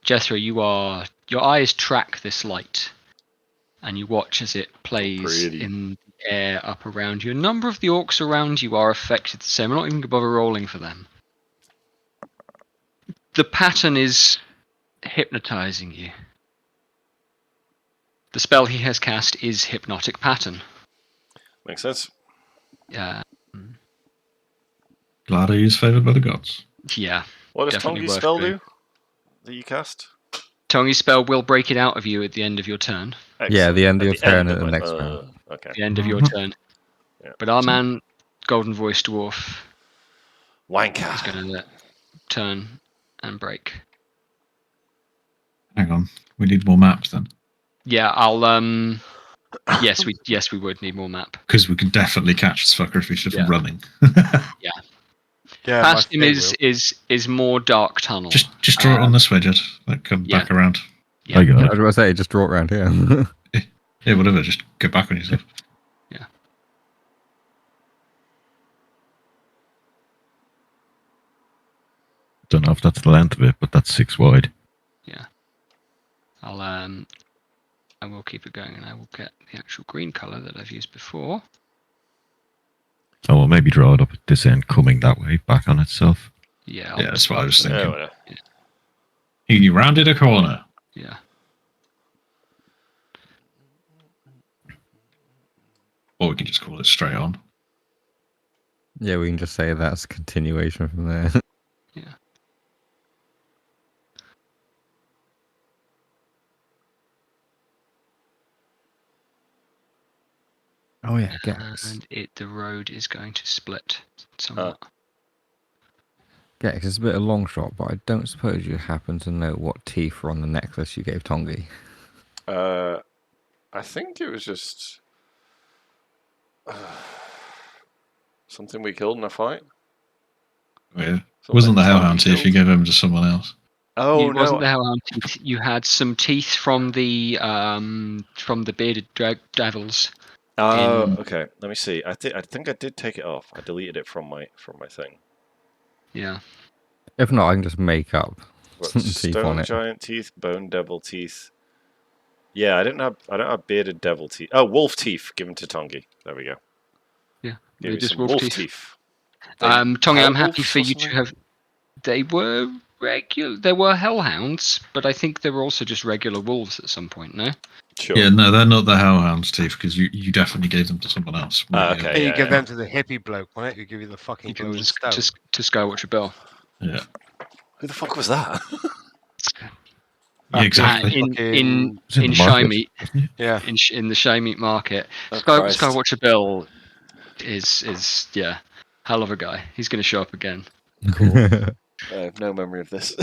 Jethro, your eyes track this light, and you watch as it plays pretty. in the air up around you. A number of the orcs around you are affected the same. I'm not even going to bother rolling for them. The pattern is hypnotizing you. The spell he has cast is Hypnotic Pattern. Makes sense. Yeah. Glad I used favored by the gods. Yeah. What does Definitely Tongi's worth spell doing. do? That you cast? Tongi's spell will break it out of you at the end of your turn. Yeah, the end of At your turn end at the my- next round. Okay. The end of your Mhm. turn. Yeah. But our man golden voice dwarf is Wanker. going to turn and break. Hang on. We need more maps then. Yeah, I'll yes we would need more map. Because we can definitely catch this fucker if he's just Yeah. running. Yeah, Past him they is more dark tunnel. just draw it on this way, Jed. Like come yeah. back around. Yeah. I got I it. was about to say, just draw it around here. Yeah, whatever. Just go back on yourself. Don't know if that's the length of it, but that's 6 wide. Yeah. I will keep it going, and I will get the actual green color that I've used before. Oh, well, maybe draw it up at this end, coming that way, back on itself. Yeah. Yeah, that's what I was thinking. Oh, whatever. You rounded a corner. Yeah. Or we can just call it straight on. Yeah, we can just say that's a continuation from there. Yeah. Oh yeah, Gex. And the road is going to split somewhat. Gex, it's a bit of a long shot, but I don't suppose you happen to know what teeth were on the necklace you gave Tongi. I think it was just something we killed in a fight. Yeah. Something Wasn't the Tongi hellhound teeth? killed. You gave him to someone else. Oh It wasn't no! the hellhound teeth. You had some teeth from the bearded devils. Oh, in- okay. Let me see. I think I did take it off. I deleted it from my thing. Yeah. If not, I can just make up What, some teeth on stone it. giant teeth, bone devil teeth. Yeah, I don't have bearded devil teeth. Oh, wolf teeth given to Tongi. There we go. Yeah. Give They're me just some wolf teeth. They Tongi, I'm happy hellwolves for or you to something? have. They were regular. There were hellhounds, but I think they were also just regular wolves at some point. No. Sure. Yeah, no, they're not the hellhound's teeth because you definitely gave them to someone else. Okay. And you Yeah, give yeah. them to the hippie bloke, won't it? You give you the fucking You can glowing just stone. to Skywatcher Bill. Yeah. Who the fuck was that? Yeah, exactly. In Fucking- It's in the Shy market, Meat, wasn't it? Yeah. in the Shy Meat market, Oh, Christ. Skywatcher Bill is yeah, hell of a guy. He's going to show up again. I have no memory of this.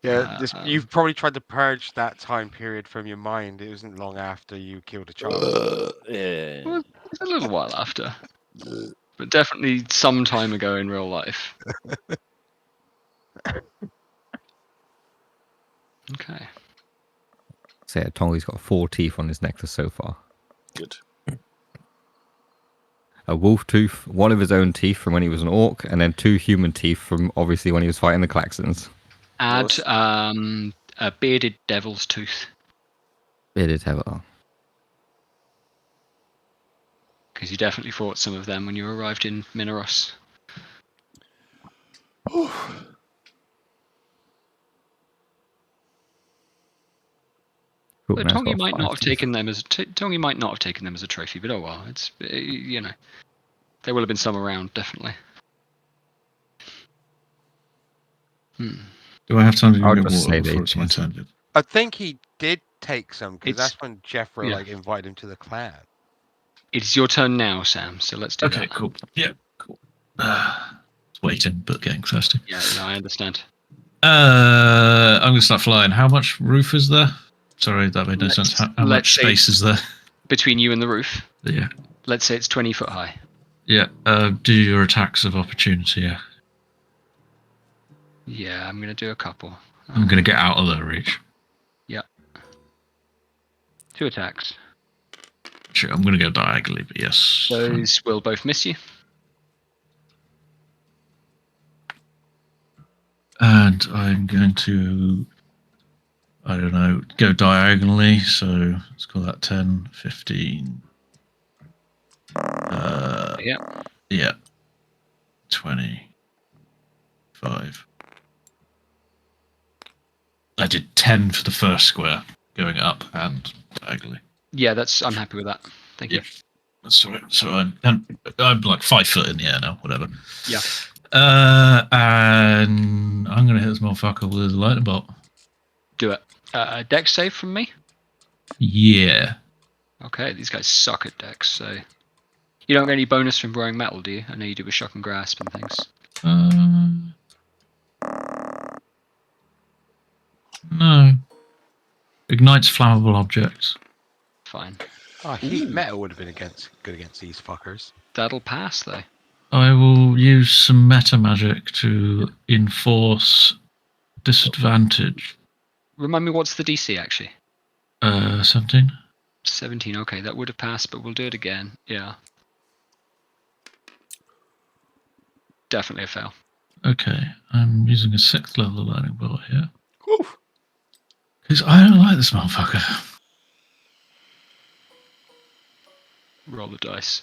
Yeah, Um, you've probably tried to purge that time period from your mind. It wasn't long after you killed a child. Yeah. Well, it's a little while after, but definitely some time ago in real life. Okay. So yeah, Tongi's got 4 teeth on his necklace so far. Good. A wolf tooth, 1 of his own teeth from when he was an orc, and then 2 human teeth from obviously when he was fighting the Klaxons. Add Nice. a bearded devil's tooth, Bearded ever. because you definitely fought some of them when you arrived in Mineros. Cool, But now it's Tongi got might 5 not have teeth. taken them as Tongi might not have taken them as a trophy, but oh well. It's you know, there will have been some around definitely. Do I have time to I'll get just water say they before it's my did. turn? Jed? I think he did take some because It's- that's when Jeffro yeah. like invited him to the clan. It's your turn now, Sam. So let's do Okay, that. cool. Yeah, cool. Waiting, but getting thirsty. Yeah, no, I understand. I'm gonna start flying. How much roof is there? Sorry, that made no Let's- sense. How let's much say- space is there? Between you and the roof, Yeah, let's say it's 20 foot high. yeah. Do your attacks of opportunity. Yeah, Yeah, I'm gonna do a couple. I'm gonna get out of their reach. 2 attacks. Sure, I'm gonna go diagonally, but yes. Those will both miss you. And I'm going to, I don't know, go diagonally. So let's call that 10, 15. Yeah. Yeah. 25. I did 10 for the first square, going up and diagonally. Yeah, I'm happy with that. Thank you. Yeah. That's all right. So I'm like 5 foot in the air now, whatever. Yeah. And I'm going to hit this motherfucker with a lightning bolt. Do it. Dex save from me. Yeah. Okay, these guys suck at Dex, so You don't get any bonus from wearing metal, do you? I know you do with shock and grasp and things. No. Ignites flammable objects. Fine. Oh, heat metal would have been good against these fuckers. That'll pass, though. I will use some meta magic to enforce disadvantage. Remind me, what's the DC, actually? 17. 17, okay, that would have passed, but we'll do it again. Yeah. Definitely a fail. Okay, I'm using a 6th level learning bar here. Woo. Because I don't like this motherfucker. Roll the dice.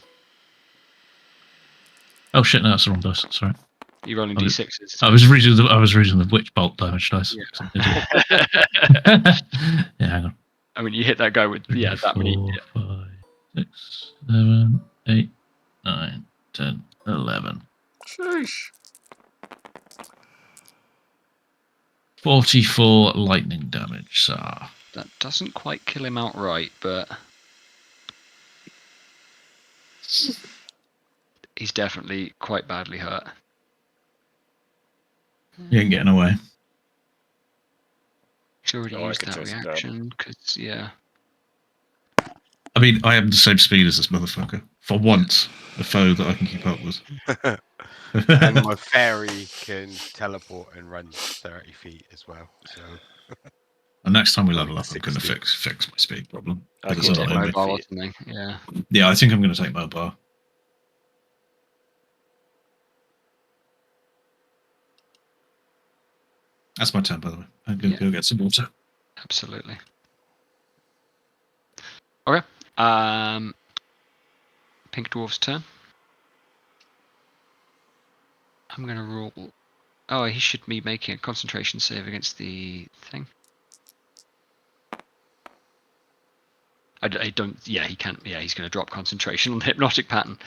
Oh shit, no, that's the wrong dice. Sorry. You're rolling I was- d6s. I was reading the witch bolt damage dice. Yeah. 'Cause I'm an idiot. Yeah, hang on. I mean, you hit that guy with, Three, that many. 4, 5, 6, 7, 8, 9, 10, 11. Sheesh. 44 lightning damage, sir. That doesn't quite kill him outright, but he's definitely quite badly hurt. You ain't getting away. He's already Oh, I used could that chase him down. reaction, because, yeah. I mean, I am the same speed as this motherfucker. For once, a foe that I can keep up with. And my fairy can teleport and run 30 feet as well. So And next time we level up, I'm going to 60. fix my speed problem. I Because can I Take take don't my know. mobile or feet. something, yeah. Yeah, I think I'm going to take mobile. That's my turn, by the way. I'm going to go get some water. Absolutely. Okay. Pink Dwarf's turn. I'm going to roll. Oh, he should be making a concentration save against the thing. I don't. Yeah, he can't. Yeah, he's going to drop concentration on the hypnotic pattern.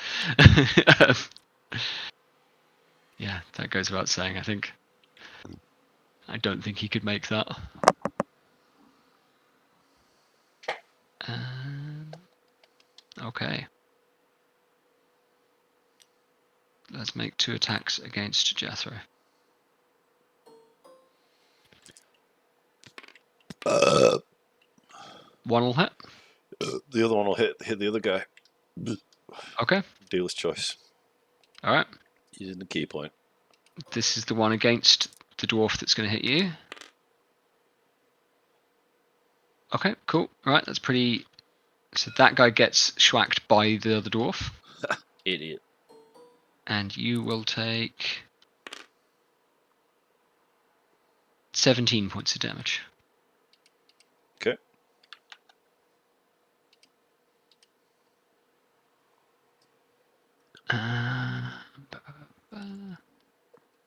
Yeah, that goes without saying, I think. I don't think he could make that. Okay. Let's make 2 attacks against Jethro. One will hit. The other one will hit the other guy. Okay. Dealer's choice. All right. Using the key point. This is the one against the dwarf that's going to hit you. Okay, cool. All right, that's pretty. So that guy gets schwacked by the other dwarf. Idiot. And you will take 17 points of damage. Okay.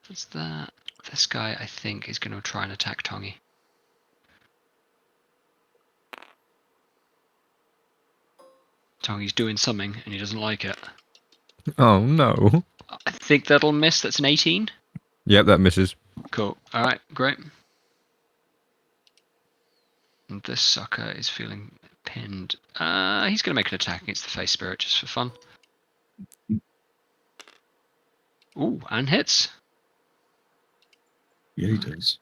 What's that? This guy, I think, is going to try and attack Tongi. Tongi's doing something, and he doesn't like it. Oh no. I think that'll miss. That's an 18. Yep, that misses. Cool. All right, great. And this sucker is feeling pinned. He's going to make an attack against the face spirit just for fun. Ooh, and hits. Yeah, he does.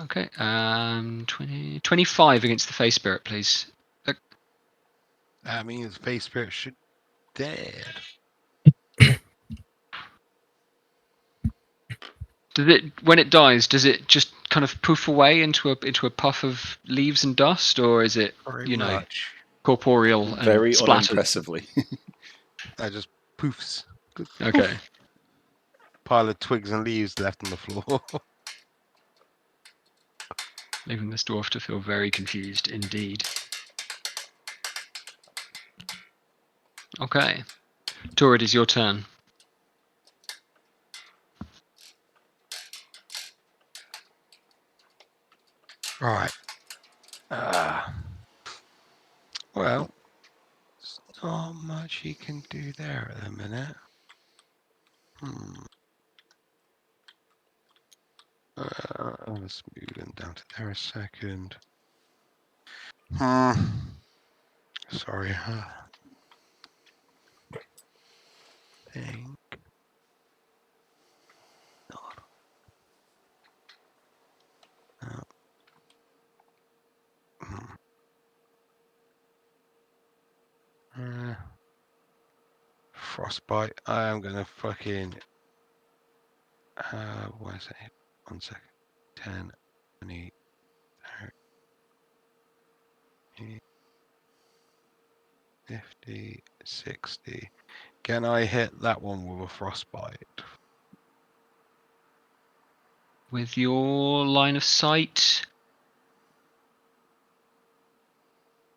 Okay, 25 against the face spirit, please. that means face spirit should dead. Does it, when it dies, does it just kind of poof away into a puff of leaves and dust, or is it, Very you know, much. corporeal and Very splattered? unimpressively. That just poofs. Okay. Pile of twigs and leaves left on the floor. Leaving this dwarf to feel very confused indeed. Okay. Tor, it is your turn. Right. Well, there's not much he can do there at the minute. Let's move him down to there a second. Sorry. Think. Frostbite. I am gonna fucking. What is it? 1 second. 10, 20, 30, 50, 60. Can I hit that one with a frostbite? With your line of sight.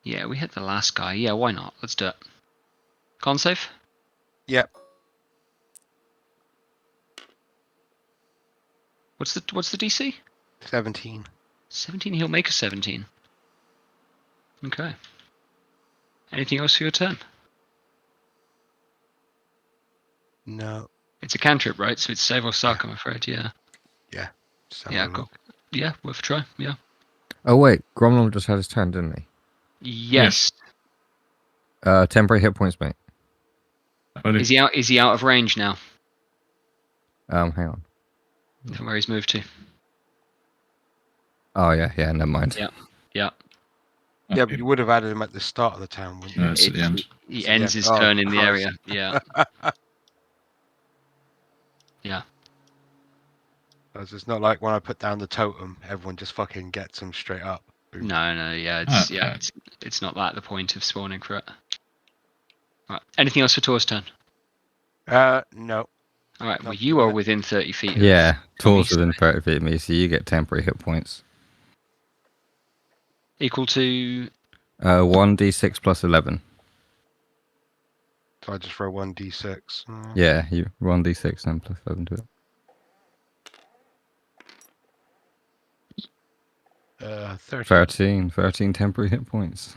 Yeah, we hit the last guy. Yeah, why not? Let's do it. Con save? Yep. What's the DC? 17. 17. He'll make a 17. Okay. Anything else for your turn? No. It's a cantrip, right? So it's save or suck, I'm afraid. Yeah. Yeah. Just have Yeah. a Cool. look. Yeah, worth a try. Yeah. Oh wait, Gromlin just had his turn, didn't he? Yes. Temporary hit points, mate. Is he out? Is he out of range now? Hang on. From where he's moved to? Oh yeah, never mind. Yeah. Yeah. Yeah, but you would have added him at the start of the town, wouldn't you? No, it's at the end. He It's at the ends end. his Oh, turn in the Christ. area. Yeah. Yeah. It's not like when I put down the totem, everyone just fucking gets him straight up. No. Yeah. Okay. It's not that the point of spawning for it. Right. Anything else for Tor's turn? No. All right. Well, Not you are yet. within 30 feet. Of Yeah, Tommy, Tor's within 30 feet of me, so you get temporary hit points. equal to 1d6 plus 11. So I just throw 1d6. Yeah, you 1d6 and plus 11 to it. 13. 13 temporary hit points.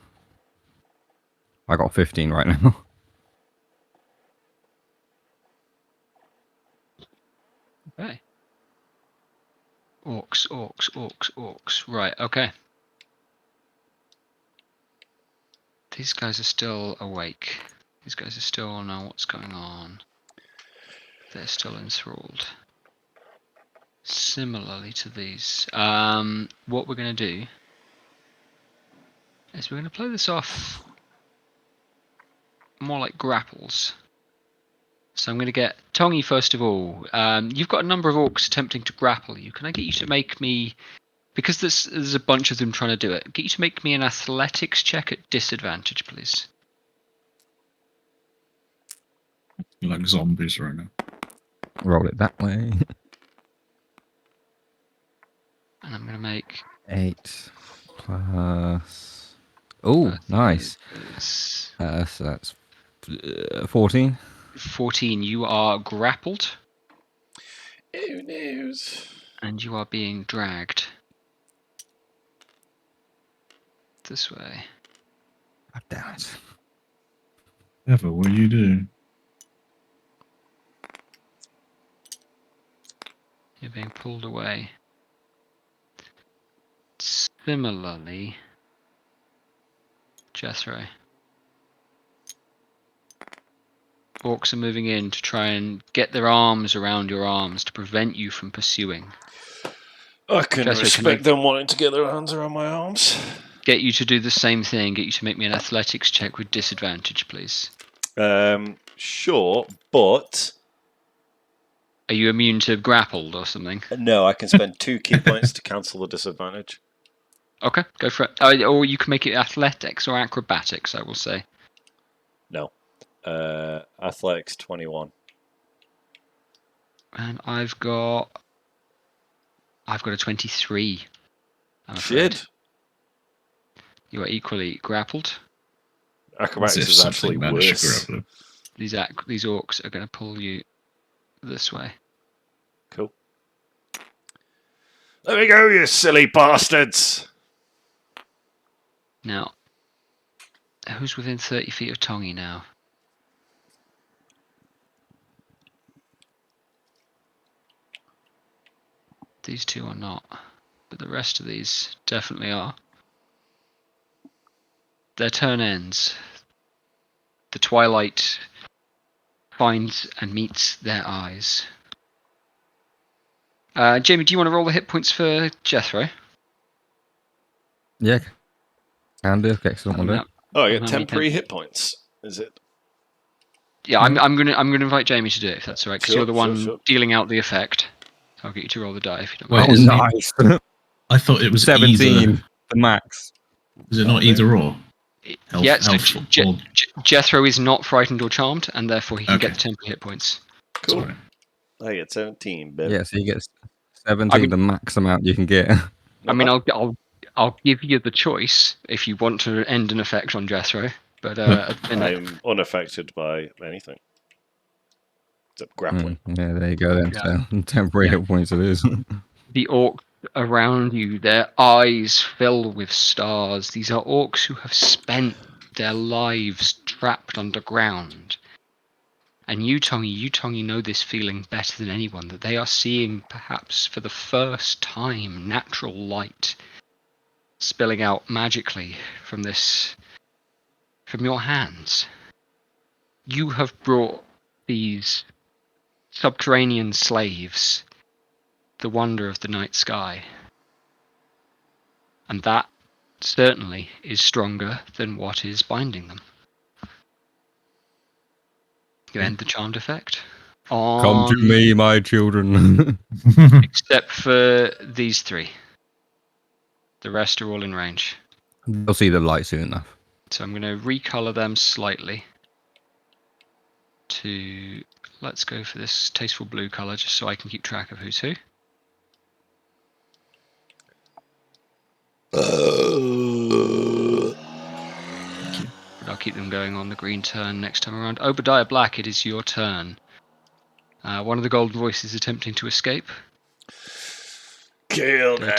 I got 15 right now. Okay. Orcs. Right, okay. These guys are still awake. These guys are still know what's going on. They're still enthralled. Similarly to these. What we're going to do is we're going to play this off more like grapples. So I'm going to get Tongi first of all. You've got a number of orcs attempting to grapple you. Can I get you to make me, because there's a bunch of them trying to do it, get you to make me an athletics check at disadvantage, please. You're like zombies right now. Roll it that way. And I'm going to make 8 plus. Oh, nice. So that's 14. 14. You are grappled. Oh, news. And you are being dragged this way. God damn it. Ever, what you do? You're being pulled away. Similarly, Jethro. Orcs are moving in to try and get their arms around your arms to prevent you from pursuing. I can Jethro, respect them wanting to get their hands around my arms. Get you to do the same thing. Get you to make me an athletics check with disadvantage, please. Sure, but Are you immune to grappled or something? no, I can spend 2 key points to cancel the disadvantage. Okay, go for it. Or you can make it athletics or acrobatics, I will say. No. Athletics 21. And I've got a 23. I'm afraid. Shit. You are equally grappled. Acrobatics As if is something actually managed to worse. grapple him. These orcs are going to pull you this way. Cool. There we go, you silly bastards! Now, who's within 30 feet of Tongi now? These two are not, but the rest of these definitely are. their turn ends. The twilight finds and meets their eyes. Jamie, do you want to roll the hit points for Jethro? Yeah, can do. Excellent one, do. Oh, I How get many temporary hit points. Is it? Yeah, I'm gonna invite Jamie to do it if that's alright, because Sure, you're the sure, one sure. dealing out the effect. So I'll get you to roll the die if you don't Wait, mind. isn't it- nice. I thought it was 17, either. the max. Is it not either or? Health, Yeah, so health, or... Jethro is not frightened or charmed, and therefore he can get Okay. the temporary hit points. Cool. Sorry. I get 17, baby. Yeah, so you get 17, I mean- the max amount you can get. I mean, I'll give you the choice if you want to end an effect on Jethro, but I'm unaffected by anything. Except grappling. Yeah, there you go then. Yeah. So temporary Yeah. hit points it is. the orcs around you, their eyes fill with stars. These are orcs who have spent their lives trapped underground. And you, Tongi, know this feeling better than anyone, that they are seeing, perhaps for the first time, natural light spilling out magically from your hands. You have brought these subterranean slaves the wonder of the night sky. And that certainly is stronger than what is binding them. You end the charmed effect. Come to me, my children. Except for these three. The rest are all in range. They'll see the light soon enough. So I'm going to recolor them slightly to, let's go for this tasteful blue color just so I can keep track of who's who. But I'll keep them going on the green turn next time around. Obadiah Black, it is your turn. One of the golden voices attempting to escape. Kill There are that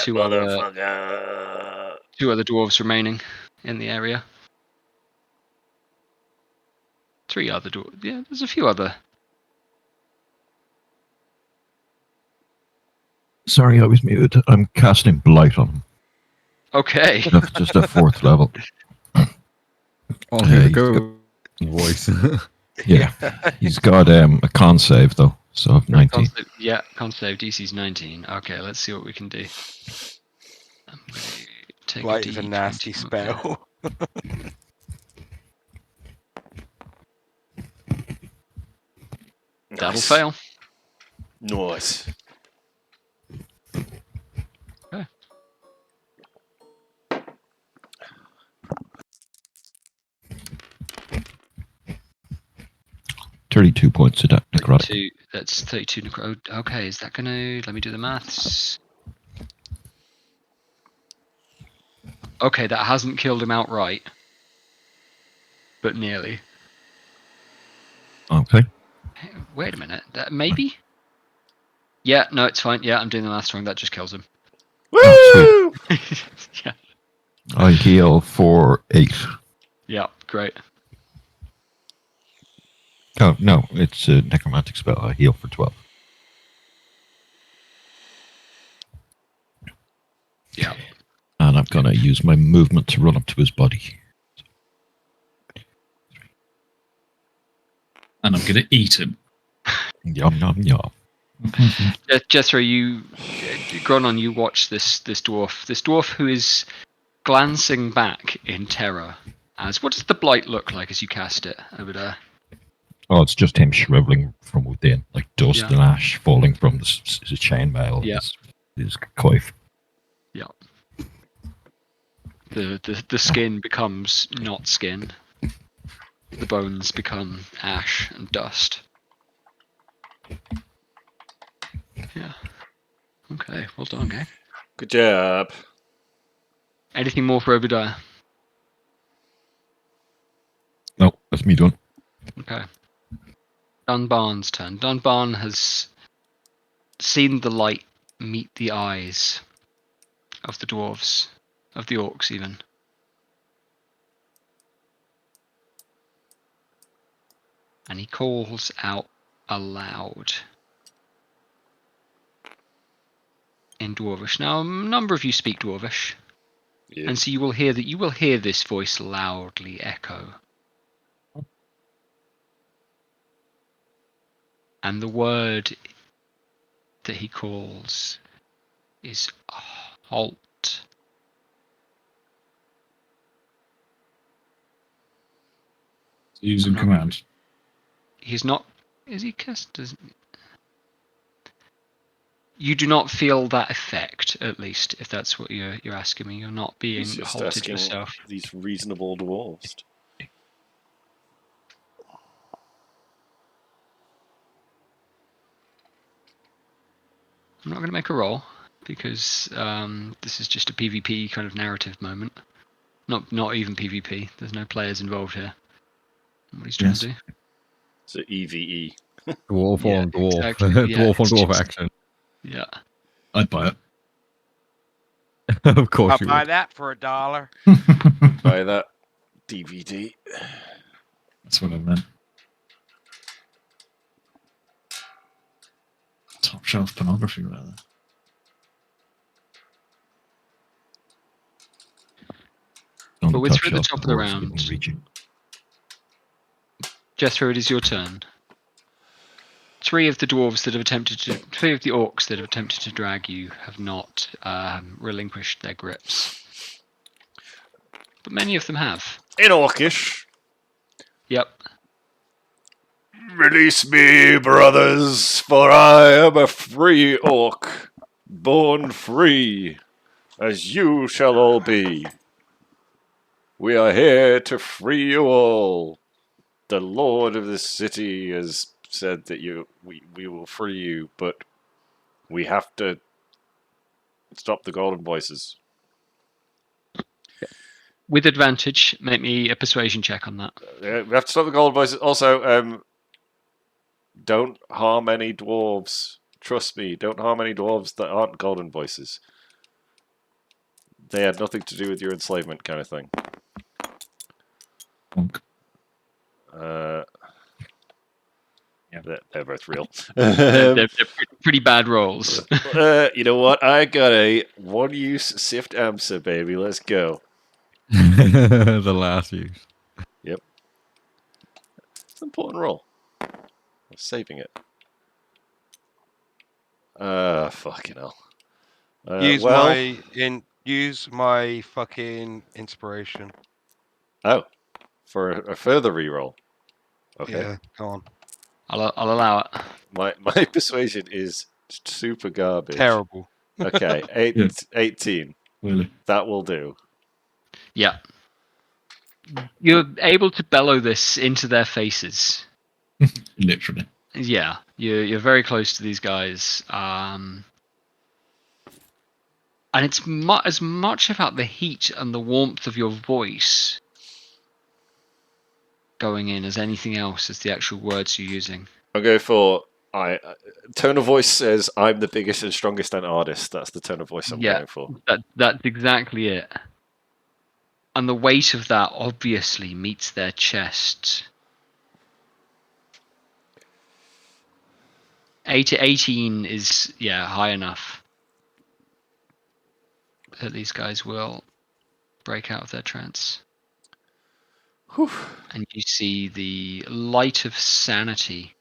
two other dwarves remaining in the area. 3 other dwarves. Yeah, there's a few other. Sorry, I was muted. I'm casting Blight on him. Okay. Just a 4th level. Oh, Yeah, the he's go voice. Yeah. He's got a con save, though, so I've 19. Con save DC's 19. Okay, let's see what we can do. I'm going to take Blight a is a D20. nasty Okay. spell. That'll Nice. fail. Nice. Okay. 32 points of necrotic. That's 32 necro. Okay, is that going to... Let me do the maths. Okay, that hasn't killed him outright. But nearly. Okay. Hey, wait a minute. Maybe? Yeah, no, it's fine. Yeah, I'm doing the maths wrong. That just kills him. Woo! Yeah. I heal for 8. Yeah, great. Oh, no, it's a necromantic spell. I heal for 12. Yeah. And I'm going to use my movement to run up to his body. And I'm going to eat him. Yum, yum, yum. Jethro, Gronon, you watch this dwarf who is glancing back in terror. What does the blight look like as you cast it over there? Oh, it's just him shriveling from within, like dust Yeah. and ash falling from his chainmail, Yeah. his coif. Yeah. The skin becomes not skin. The bones become ash and dust. Yeah. Okay, well done, gang. Good job. Anything more for Obadiah? No, that's me done. Okay. Dunbarn's turn. Dunbarn has seen the light meet the eyes of the dwarves, of the orcs even. And he calls out aloud in Dwarvish. Now, a number of you speak Dwarvish. Yeah. And so you will hear this voice loudly echo. And the word that he calls is halt. Using I'm not- command. He's not. Is he cast? You do not feel that effect, at least, if that's what you're asking me. You're not being He's just halted asking yourself. these reasonable dwarves. I'm not going to make a roll because this is just a PvP kind of narrative moment. Not even PvP. There's no players involved here. What he's trying to do. It's an EVE. Dwarf Yeah, on dwarf. exactly, yeah, Dwarf on it's dwarf just- action. Yeah. I'd buy it. Of course I'll you buy would. that for $1. Buy that DVD. That's what I meant. Top shelf pornography, rather. On But we're top through the shelf, top of the dwarves round. couldn't reach it. Jethro, it is your turn. Three of the orcs that have attempted to drag you have not relinquished their grips. But many of them have. In Orcish. Yep. Release me, brothers, for I am a free orc, born free, as you shall all be. We are here to free you all. The lord of this city has said that we will free you, but we have to stop the golden voices. With advantage, make me a persuasion check on that. We have to stop the golden voices. Also, don't harm any dwarves. Trust me, don't harm any dwarves that aren't golden voices. They had nothing to do with your enslavement, kind of thing. Bonk. They're both real. They're pretty bad rolls. You know what? I got a one-use sift answer, baby. Let's go. The last use. It's an important roll. I'm saving it. Fucking hell. Use my fucking inspiration. Oh, for a further reroll. Okay. Yeah, go on. I'll allow it. My persuasion is super garbage. Terrible. Okay, 18. Really? That will do. Yeah. You're able to bellow this into their faces. Literally. Yeah, you're very close to these guys, and it's as much about the heat and the warmth of your voice going in as anything else as the actual words you're using. I'll go for tone of voice says I'm the biggest and strongest and artist. That's the tone of voice I'm going for. That's exactly it. And the weight of that obviously meets their chest. 18 is high enough that these guys will break out of their trance. Whew. And you see the light of sanity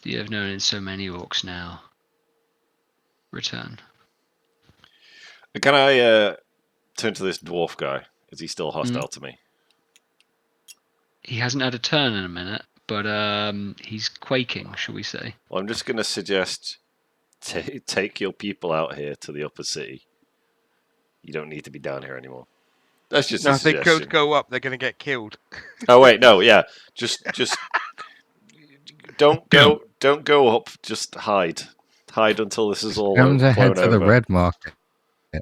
that you have known in so many orcs now return. Can I turn to this dwarf guy? Is he still hostile to me? He hasn't had a turn in a minute, but he's quaking, shall we say. Well, I'm just going to suggest take your people out here to the upper city. You don't need to be down here anymore. That's just a No, if they suggestion. go up, they're going to get killed. Oh wait, no, yeah, just don't go up. Just hide until this is all Come to head blown to the over. red market.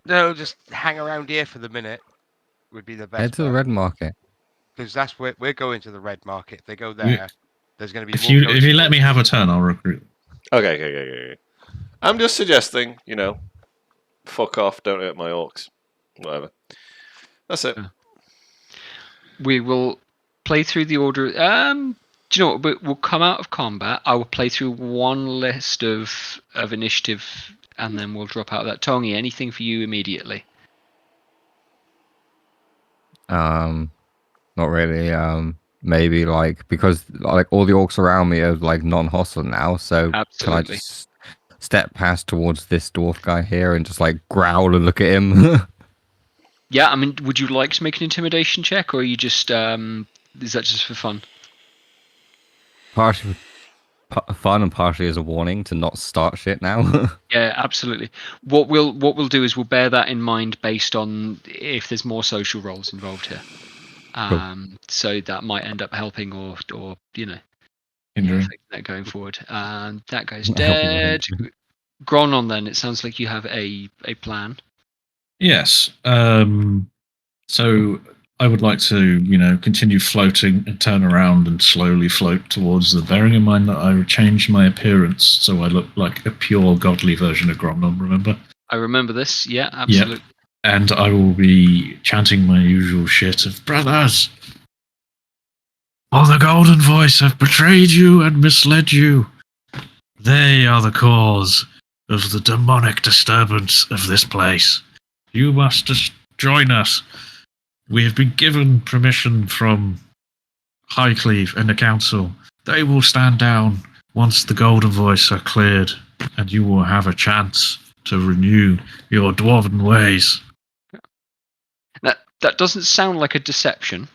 No, just hang around here for the minute. Would be the best. Head to the red market. Because that's where we're going to the red market. If they go there, there's going to be. If more you let me have a turn, I'll recruit. Okay. I'm just suggesting, fuck off. Don't hurt my orcs. Whatever. That's it. We will play through the order. Do you know what? We'll come out of combat. I will play through one list of initiative, and then we'll drop out of that. Tongi, anything for you immediately? Not really. Maybe like because like all the orcs around me are like non-hostile now. So can I Absolutely. just step past towards this dwarf guy here and just like growl and look at him? Yeah, I mean, would you like to make an intimidation check, or are you just is that just for fun? Partially fun and partially as a warning to not start shit now. Yeah, absolutely. What we'll do is we'll bear that in mind based on if there's more social roles involved here. So that might end up helping or Hindering. affecting that going forward. That guy's Not helping or dead. hindering. Gronon, then it sounds like you have a plan. Yes. So I would like to, continue floating and turn around and slowly float towards them, bearing in mind that I changed my appearance so I look like a pure godly version of Gromnon, remember? I remember this. Yeah, absolutely. Yep. And I will be chanting my usual shit of, brothers, all the Golden Voice have betrayed you and misled you. They are the cause of the demonic disturbance of this place. You must just join us. We have been given permission from Highcleve and the council. They will stand down once the Golden Voice are cleared, and you will have a chance to renew your dwarven ways. That doesn't sound like a deception.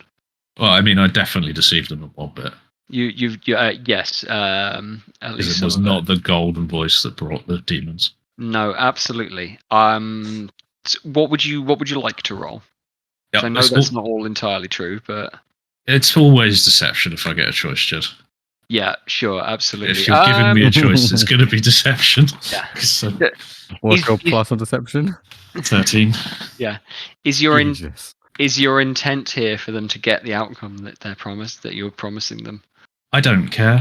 Well, I mean, I definitely deceived them at one bit. Yes. At Because least it was some of not the Golden Voice that brought the demons. No, absolutely. What would you like to roll? 'Cause Yep, I know that's not all entirely true, but it's always deception if I get a choice, Jed. yeah, sure, absolutely. If you're giving me a choice, it's going to be deception. Yeah. So, What's your plus on deception? 13. Yeah. Is your Jesus. is your intent here for them to get the outcome that you're promising them? I don't care.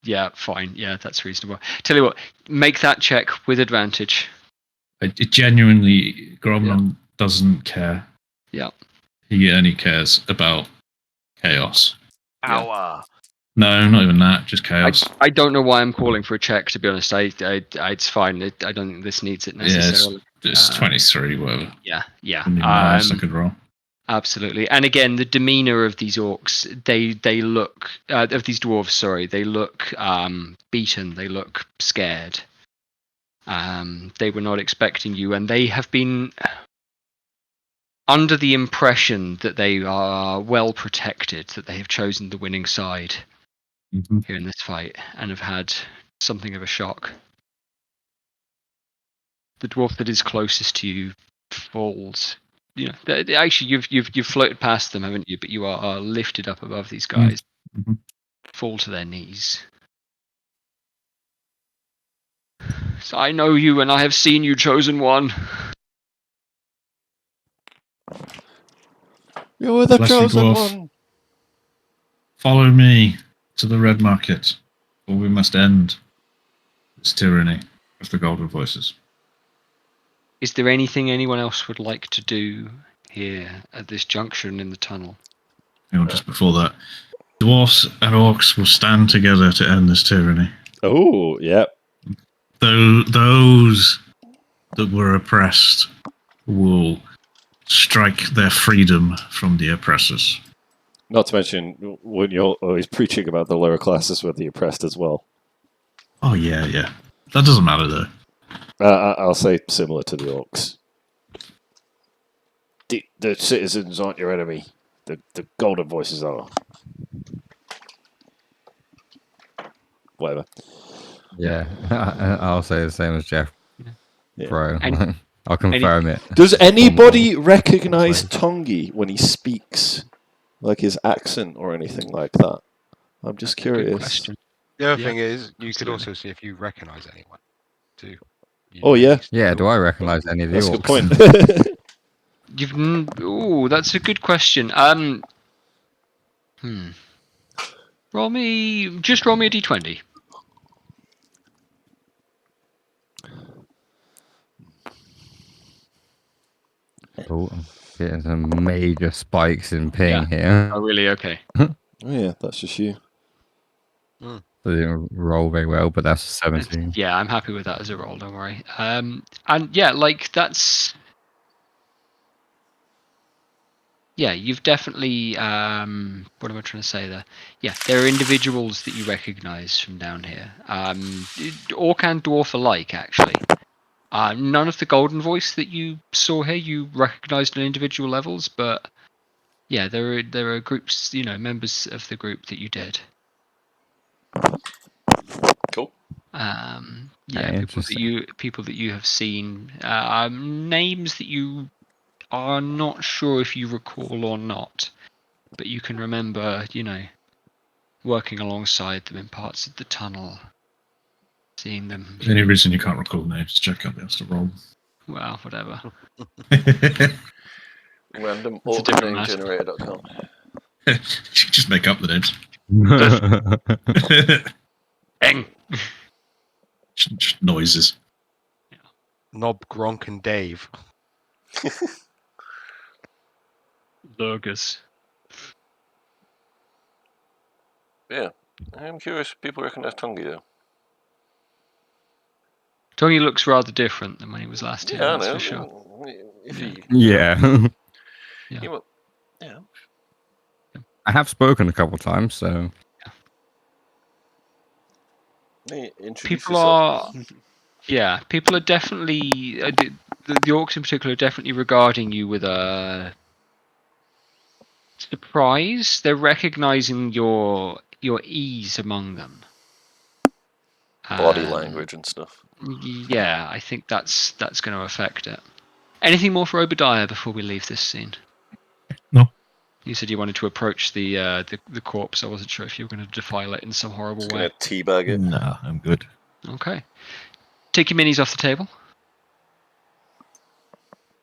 Yeah, fine. Yeah, that's reasonable. Tell you what, make that check with advantage. It genuinely, Gromlin doesn't care. Yeah. He only cares about chaos. Power. No, not even that, just chaos. I don't know why I'm calling for a check, to be honest. It's fine. I don't think this needs it necessarily. It's 23, whatever. Yeah. And the highest I could roll. Absolutely. And again, the demeanor of these orcs, they look of these dwarves, sorry, they look beaten, they look scared. They were not expecting you, and they have been under the impression that they are well protected, that they have chosen the winning side here in this fight, and have had something of a shock. The dwarf that is closest to you falls. You know, actually, you've floated past them, haven't you? But you are lifted up above these guys, fall to their knees. So I know you, and I have seen you, chosen one. You're the Bless you, chosen dwarf. one. Follow me to the Red Market, or we must end this tyranny of the Golden Voices. Is there anything anyone else would like to do here at this junction in the tunnel? Hang on, just before that. Dwarfs and orcs will stand together to end this tyranny. Oh, yeah. Those that were oppressed will strike their freedom from the oppressors. Not to mention when you're always preaching about the lower classes were the oppressed as well. Oh, yeah. That doesn't matter, though. I'll say similar to the orcs. The citizens aren't your enemy. The Golden Voices are. Whatever. Yeah, I'll say the same as Jeff. Yeah. Bro, I'll confirm it. Does anybody recognize Tongi when he speaks? Like his accent or anything like that? I'm just Good curious. question. The other Yeah, thing is, you could absolutely. also see if you recognise anyone, too. Oh, yeah. Yeah, do I recognise any of the That's a orcs? good point. Ooh, that's a good question. Roll me a d20. Oh, I'm getting some major spikes in ping Yeah. here. Oh, really? Okay. Oh, yeah, that's just you. They didn't roll very well, but that's 17. Yeah, I'm happy with that as a roll. Don't worry. And yeah, like that's Yeah, you've definitely. What am I trying to say there? Yeah, there are individuals that you recognise from down here. Orc and dwarf alike, actually. None of the golden voice that you saw here you recognised on individual levels, but yeah, there are groups, members of the group that you did. Cool. Yeah, Interesting. people that you have seen, names that you are not sure if you recall or not, but you can remember, working alongside them in parts of the tunnel, seeing them. The only reason you can't recall names, Jeff can't be asked to roll. Well, whatever. Random It's a different matter. orcnamegenerator.com. You just make up the names. Bang! Just noises. Nob, Gronk, and Dave. Lurgers. Yeah. I'm curious if people recognise Tongi though. Tony looks rather different than when he was last here, Yeah, I that's know. for sure. If Yeah. he, Yeah. he will, yeah. I have spoken a couple times, so Hey, introduce People yourself. people are definitely the orcs in particular are definitely regarding you with a surprise. They're recognizing your ease among them. Body language and stuff. Yeah, I think that's going to affect it. Anything more for Obadiah before we leave this scene? No. You said you wanted to approach the corpse. I wasn't sure if you were going to defile it in some horrible Just way. gonna teabag it. Nah, I'm good. Okay. Take your minis off the table.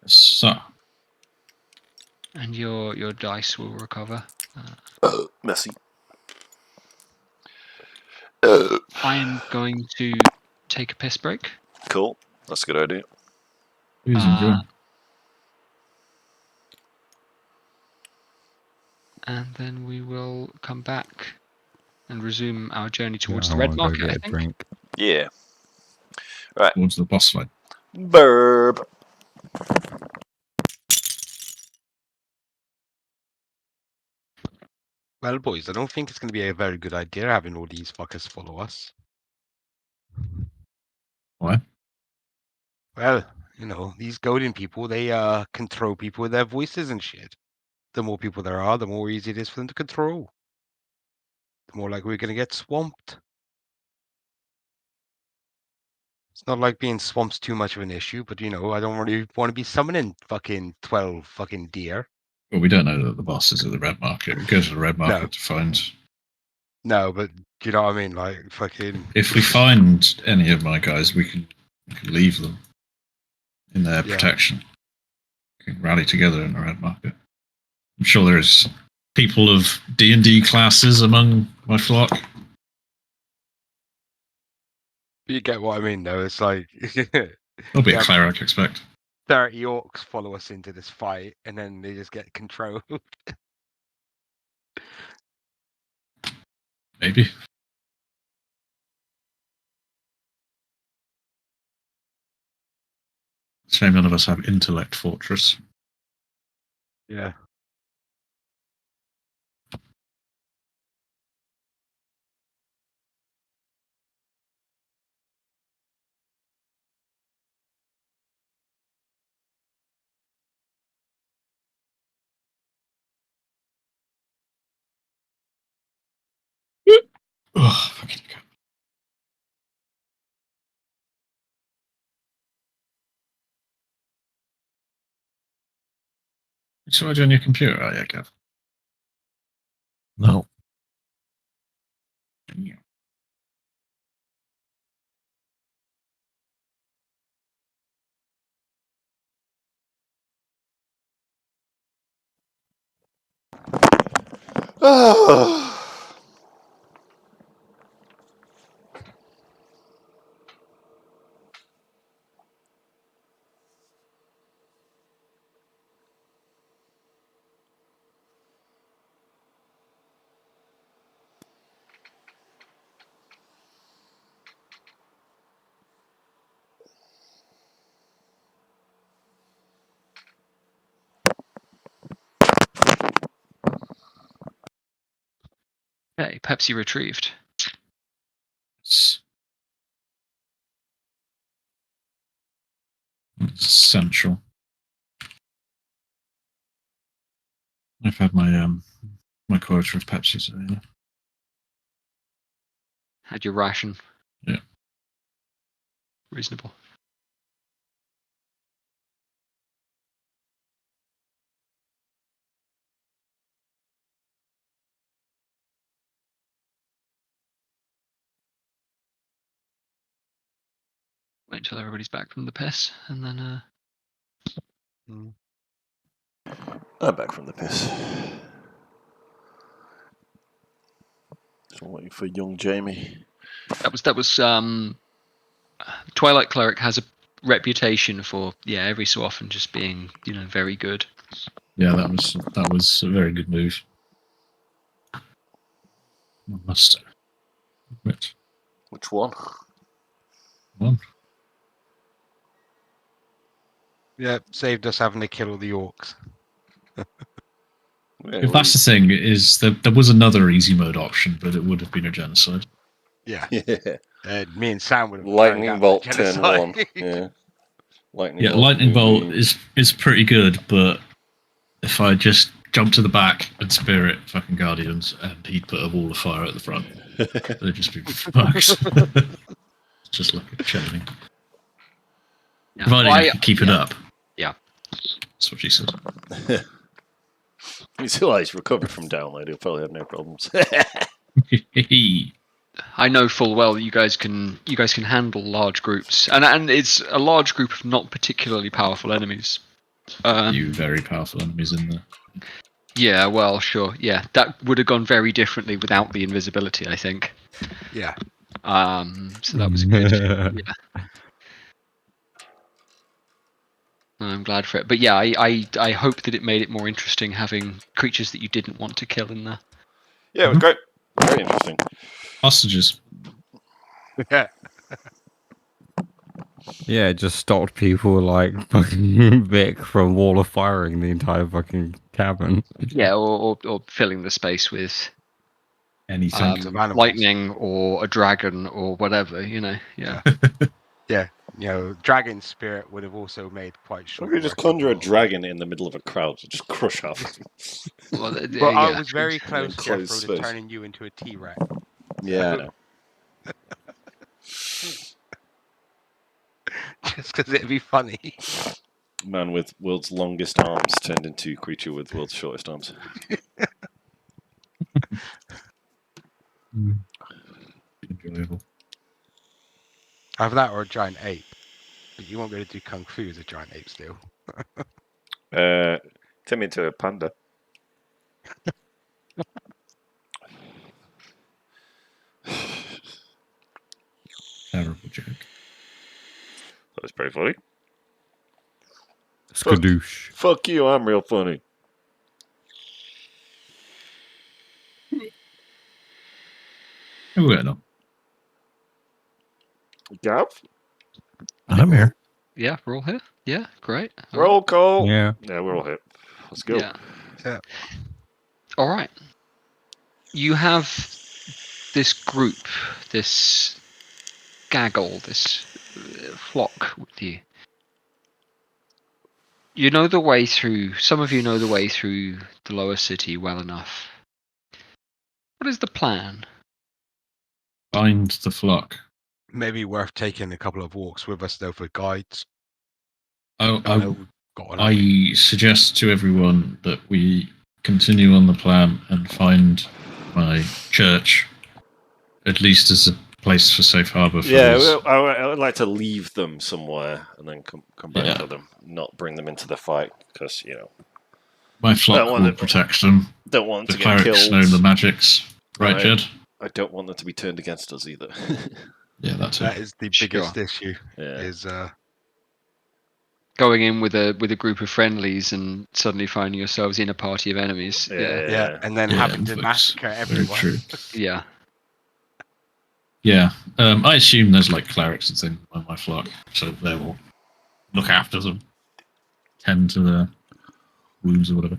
So, And your dice will recover. Messy. I'm going to take a piss break. Cool. That's a good idea. please enjoy. And then we will come back and resume our journey towards I the Red want to go Market, get I a think. drink. Yeah. Right. Towards the boss fight. Burb. Well, boys, I don't think it's going to be a very good idea having all these fuckers follow us. Why? Well, these golden people, they control people with their voices and shit. The more people there are, the more easy it is for them to control. The more likely we're going to get swamped. It's not like being swamped's too much of an issue, but I don't really want to be summoning fucking 12 fucking deer. Well, we don't know that the boss is at the red market. We go to the red market No. to find. No, but you know what I mean? Like, fucking. If we find any of my guys, we can leave them in their Yeah. protection. We can rally together in the red market. I'm sure there's people of D&D classes among my flock. You get what I mean, though. It's like. There'll be a Yeah. cleric, I expect. 30 orcs follow us into this fight, and then they just get controlled. Maybe. Shame none of us have intellect fortress. Yeah. Oh, fucking God. So I do on your computer? Oh, yeah, Gav. No. Yeah. Okay, Pepsi retrieved. It's essential. I've had my my quota of Pepsi, so yeah. Had your ration. Yeah. Reasonable. Wait until everybody's back from the piss, and then I'm back from the piss. So I'm waiting for young Jamie. that was Twilight Cleric has a reputation for every so often just being very good. Yeah, that was a very good move. I must admit. Which one? One. Yeah, saved us having to kill all the orcs. If that's the thing, is there was another easy mode option, but it would have been a genocide. Yeah. Yeah. Me and Sam would have Lightning bolt turn genocide. 1. Yeah. Lightning bolt is pretty good, but if I just jump to the back and spirit fucking guardians, and he'd put a wall of fire at the front, they'd just be fucked. It's just like a chimney. Yeah. Providing I can keep it up. Yeah. That's what she said. He's recovered from download. He'll probably have no problems. I know full well that you guys can handle large groups, and it's a large group of not particularly powerful enemies. You very powerful enemies in there. Yeah, well, sure. Yeah, that would have gone very differently without the invisibility, I think. Yeah. So that was good. Yeah. I'm glad for it. But yeah, I hope that it made it more interesting having creatures that you didn't want to kill in there. Yeah, it was great. Very interesting. Hostages. Yeah. Yeah, it just stopped people like fucking Vic from wall of firing the entire fucking cabin. Yeah, or filling the space with Anything. Of animals. lightning or a dragon or whatever, Yeah. Yeah. Dragon spirit would have also made quite Or short. if you just work of conjure a all. dragon in the middle of a crowd to just crush half of them. Well, Well, I yeah. was very close, Enclosed Jeffro, to space. turning you into a T-Rex. Yeah, I know. Just because it'd be funny. Man with world's longest arms turned into creature with world's shortest arms. Enjoyable. Either that or a giant ape. But you won't be able to do kung fu as a giant ape still. Turn me into a panda. Terrible joke. That was pretty funny. Skadoosh. Fuck you, I'm real funny. Oh, we're not. Gav? I'm here. Yeah, we're all here. Yeah, great. All Roll call. Yeah. Yeah, we're all hit. Let's go. Yeah. All right. You have this group, this gaggle, this flock with you. You know the way through. Some of you know the way through the lower city well enough. What is the plan? Find the flock. Maybe worth taking a couple of walks with us though for guides. Oh, I know we've got an I suggest to everyone that we continue on the plan and find my church, at least as a place for safe harbour. Yeah, I would like to leave them somewhere and then come back Yeah. to them, not bring them into the fight, because, my flock Don't want will it. protect them. don't want The them to get clerics killed. know the magics, right, Right. Jed? I don't want them to be turned against us either. Yeah, that's That it. is the Sure. biggest issue. Yeah. Is Going in with a group of friendlies and suddenly finding yourselves in a party of enemies. yeah, and then Yeah, having to that's massacre very everyone. true. Yeah. Yeah, I assume there's like clerics and things on my flock, so they will look after them, tend to their wounds or whatever.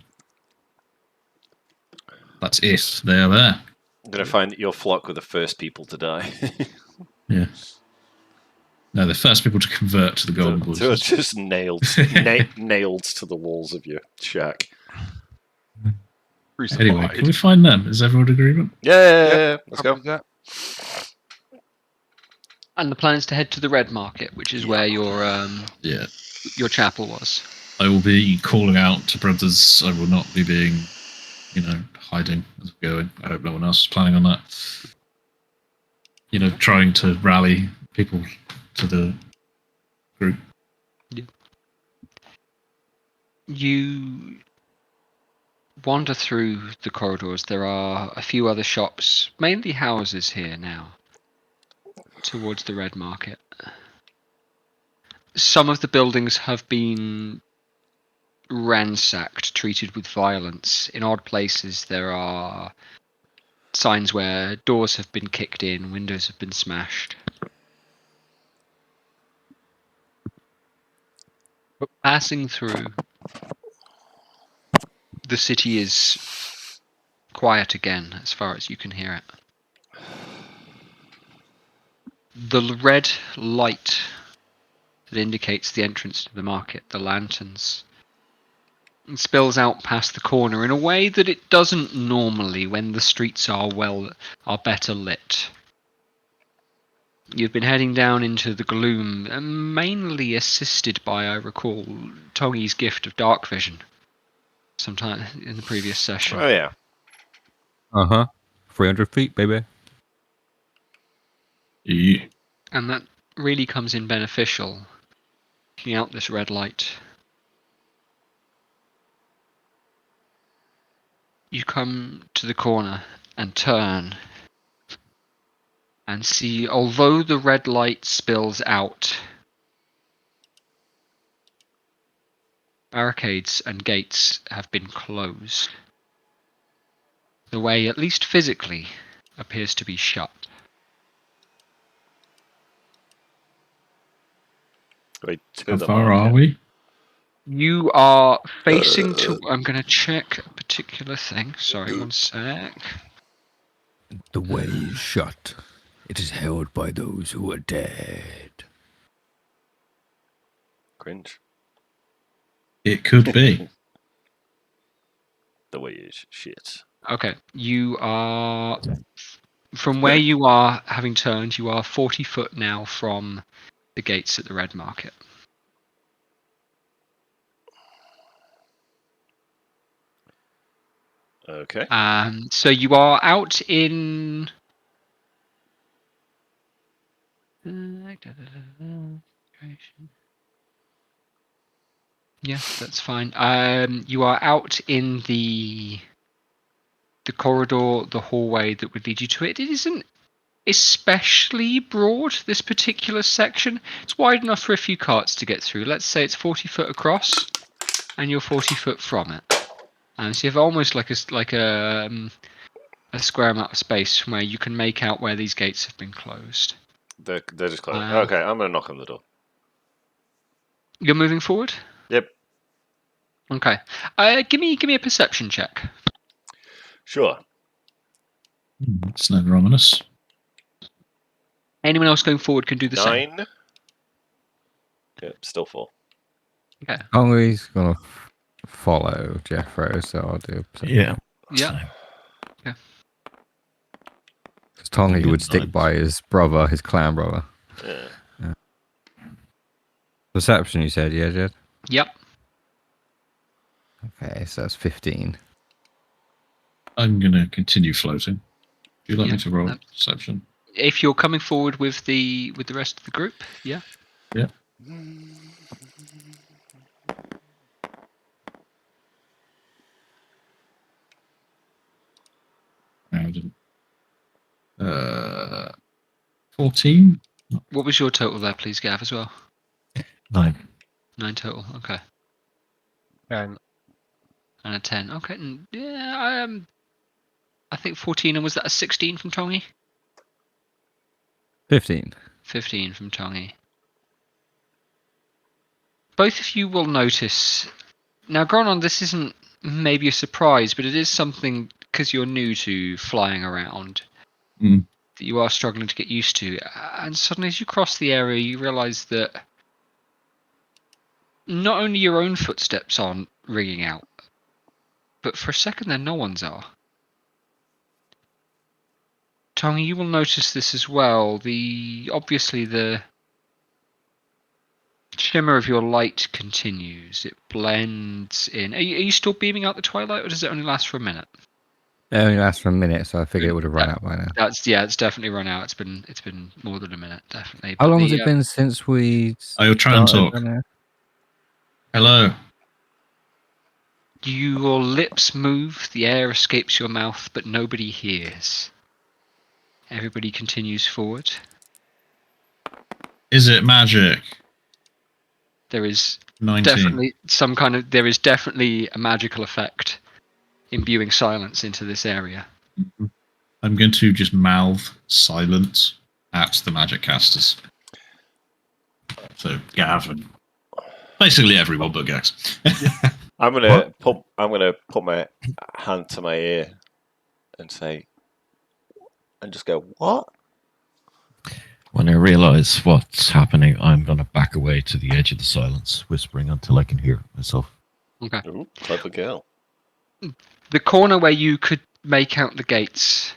That's if they are there. going to find that your flock were the first people to die. Yeah. No, the first people to convert to the golden They were voices. just nailed to the walls of your shack. Anyway, can we find them? Is everyone in agreement? Yeah, let's go. That. And the plan is to head to the Red Market, which is where Yeah. your chapel was. I will be calling out to brothers. I will not be being, hiding as we're going. I hope no one else is planning on that. Trying to rally people to the group. Yeah. You wander through the corridors. There are a few other shops, mainly houses here now, towards the Red Market. Some of the buildings have been ransacked, treated with violence. In odd places, there are signs where doors have been kicked in, windows have been smashed. But passing through, the city is quiet again, as far as you can hear it. The red light that indicates the entrance to the market, the lanterns, spills out past the corner in a way that it doesn't normally when the streets are better lit. You've been heading down into the gloom, mainly assisted by, I recall, Tongi's gift of dark vision, sometime in the previous session. Oh yeah. 300 feet, baby. Yeah. And that really comes in beneficial, looking out this red light. You come to the corner and turn and see, although the red light spills out, barricades and gates have been closed. The way, at least physically, appears to be shut. Wait, How far are we? You are facing to... I'm going to check a particular thing. Sorry, one sec. The way is shut. It is held by those who are dead. Cringe. It could be. The way is shit. Okay, you are... From where you are, having turned, you are 40 foot now from the gates at the Red Market. Okay. So you are out in... Yeah, that's fine. You are out in the corridor, the hallway that would lead you to it. It isn't especially broad, this particular section. It's wide enough for a few carts to get through. Let's say it's 40 foot across, and you're 40 foot from it. So you have almost like a square amount of space from where you can make out where these gates have been closed. They're just closed. Okay, I'm going to knock on the door. You're moving forward? Yep. Okay. Give me a perception check. Sure. It's never ominous. Anyone else going forward can do the same. 9. Yep, still 4. Okay. Tongi's gonna follow Jeffro, so I'll do. Yeah. Yeah. Because Tongi would stick Nice. by his brother, his clan brother. Yeah. Perception, you said, yeah, Jed? Yep. Okay, so that's 15. I'm going to continue floating. Do you like Yeah, me to roll no. perception? If you're coming forward with the rest of the group, yeah. Yeah. No, I didn't. 14? What was your total there, please, Gav, as well? 9. 9 total. Okay. And And a 10. Okay. Yeah. I think 14. And was that a 16 from Tongi? 15. 15 from Tongi. Both of you will notice. Now, Gronon, this isn't maybe a surprise, but it is something because you're new to flying around Mm. that you are struggling to get used to. And suddenly, as you cross the area, you realise that not only your own footsteps aren't ringing out, but for a second there, no one's are. Tongi, you will notice this as well. Obviously the shimmer of your light continues. It blends in. Are you still beaming out the twilight, or does it only last for a minute? It only lasts for a minute, so I figured it would have run out by now. It's definitely run out. It's been more than a minute, definitely. How But long has it been since we I will try and started talk. on it? Hello. Your lips move, the air escapes your mouth, but nobody hears. Everybody continues forward. Is it magic? There is 19. there is definitely a magical effect imbuing silence into this area. I'm going to just mouth silence at the magic casters. So Gavin. Basically everyone but Gax. I'm gonna put my hand to my ear and just go, what? When I realise what's happening, I'm going to back away to the edge of the silence, whispering until I can hear myself. Okay. Ooh, clever girl. The corner where you could make out the gates,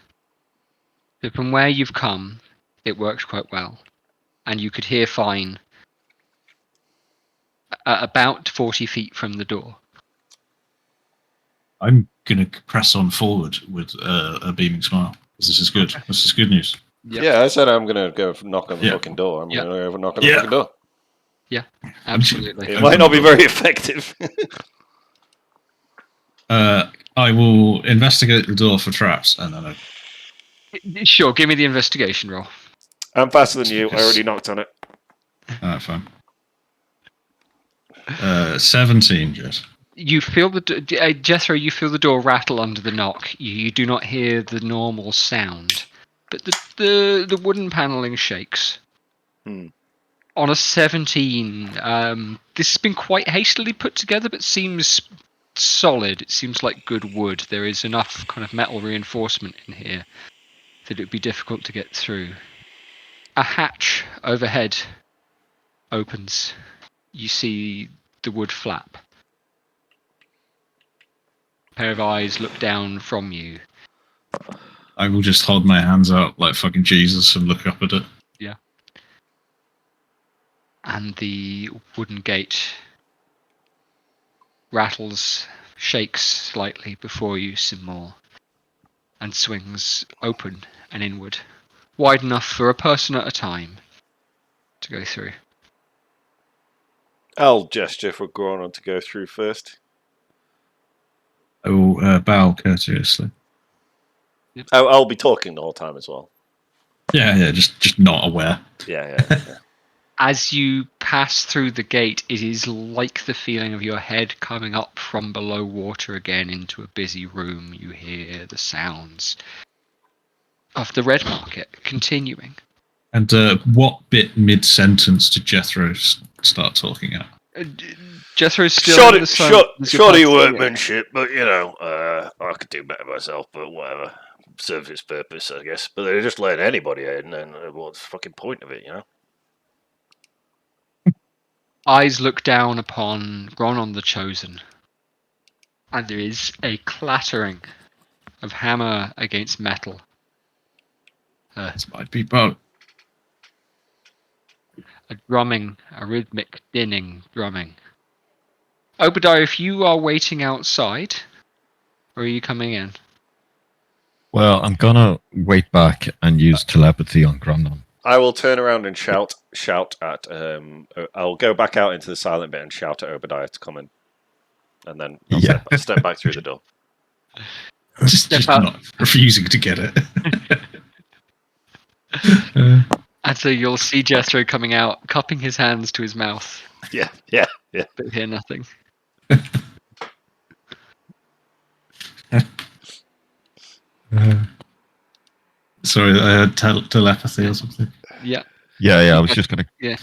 so from where you've come, it works quite well. And you could hear fine about 40 feet from the door. I'm going to press on forward with a beaming smile. This is good. Okay. This is good news. Yep. Yeah, I said I'm gonna go knock on the Yeah. fucking door. I'm Yeah. gonna go knock on the fucking door. Absolutely. It might not be very effective. I will investigate the door for traps, and then Sure, give me the investigation roll. I'm faster than you. I already knocked on it. fine. 17, Jess. You feel Jethro, you feel the door rattle under the knock. You do not hear the normal sound, but the wooden paneling shakes. Hmm. On a 17, this has been quite hastily put together, but seems solid. It seems like good wood. There is enough kind of metal reinforcement in here that it would be difficult to get through. A hatch overhead opens. You see the wood flap. A pair of eyes look down from you. I will just hold my hands out like fucking Jesus and look up at it. And the wooden gate rattles, shakes slightly before you some more, and swings open and inward, wide enough for a person at a time to go through. I'll gesture for Gronon to go through first. I will bow courteously. I'll be talking the whole time as well. Yeah, just not aware. Yeah. As you pass through the gate, it is like the feeling of your head coming up from below water again into a busy room. You hear the sounds of the Red Market continuing. And what bit mid-sentence did Jethro start talking at? Jethro's still Shoddy workmanship, but I could do better myself, but whatever. Serves its purpose, I guess. But they just let anybody in, and what's the fucking point of it, Eyes look down upon Gronon the Chosen, and there is a clattering of hammer against metal. This might be both. A drumming, a rhythmic, dinning drumming. Obadiah, if you are waiting outside, or are you coming in? Well, I'm going to wait back and use telepathy on Gromnon. I will turn around and shout at. I'll go back out into the silent bit and shout at Obadiah to come in, and then I'll step back through the door. Just not refusing to get it. And so you'll see Jethro coming out, cupping his hands to his mouth, Yeah. but hear nothing. Sorry, I had telepathy or something. Yeah. Yeah, I was just going to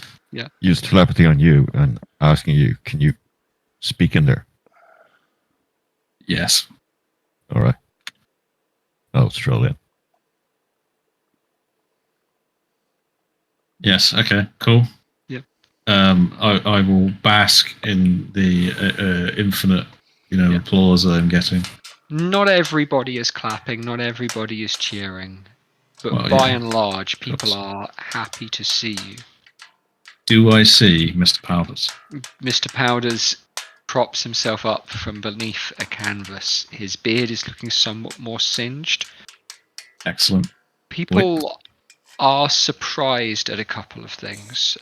use telepathy on you and asking you, can you speak in there? Yes. All right. Oh, Australia. Yes. Okay. Cool. Yep. I will bask in the infinite, Yeah. applause that I'm getting. Not everybody is clapping, not everybody is cheering, but Well, by yeah, and large, people course. are happy to see you. Do I see Mr. Powders? Mr. Powders props himself up from beneath a canvas. His beard is looking somewhat more singed. Excellent. People are surprised at a couple of things.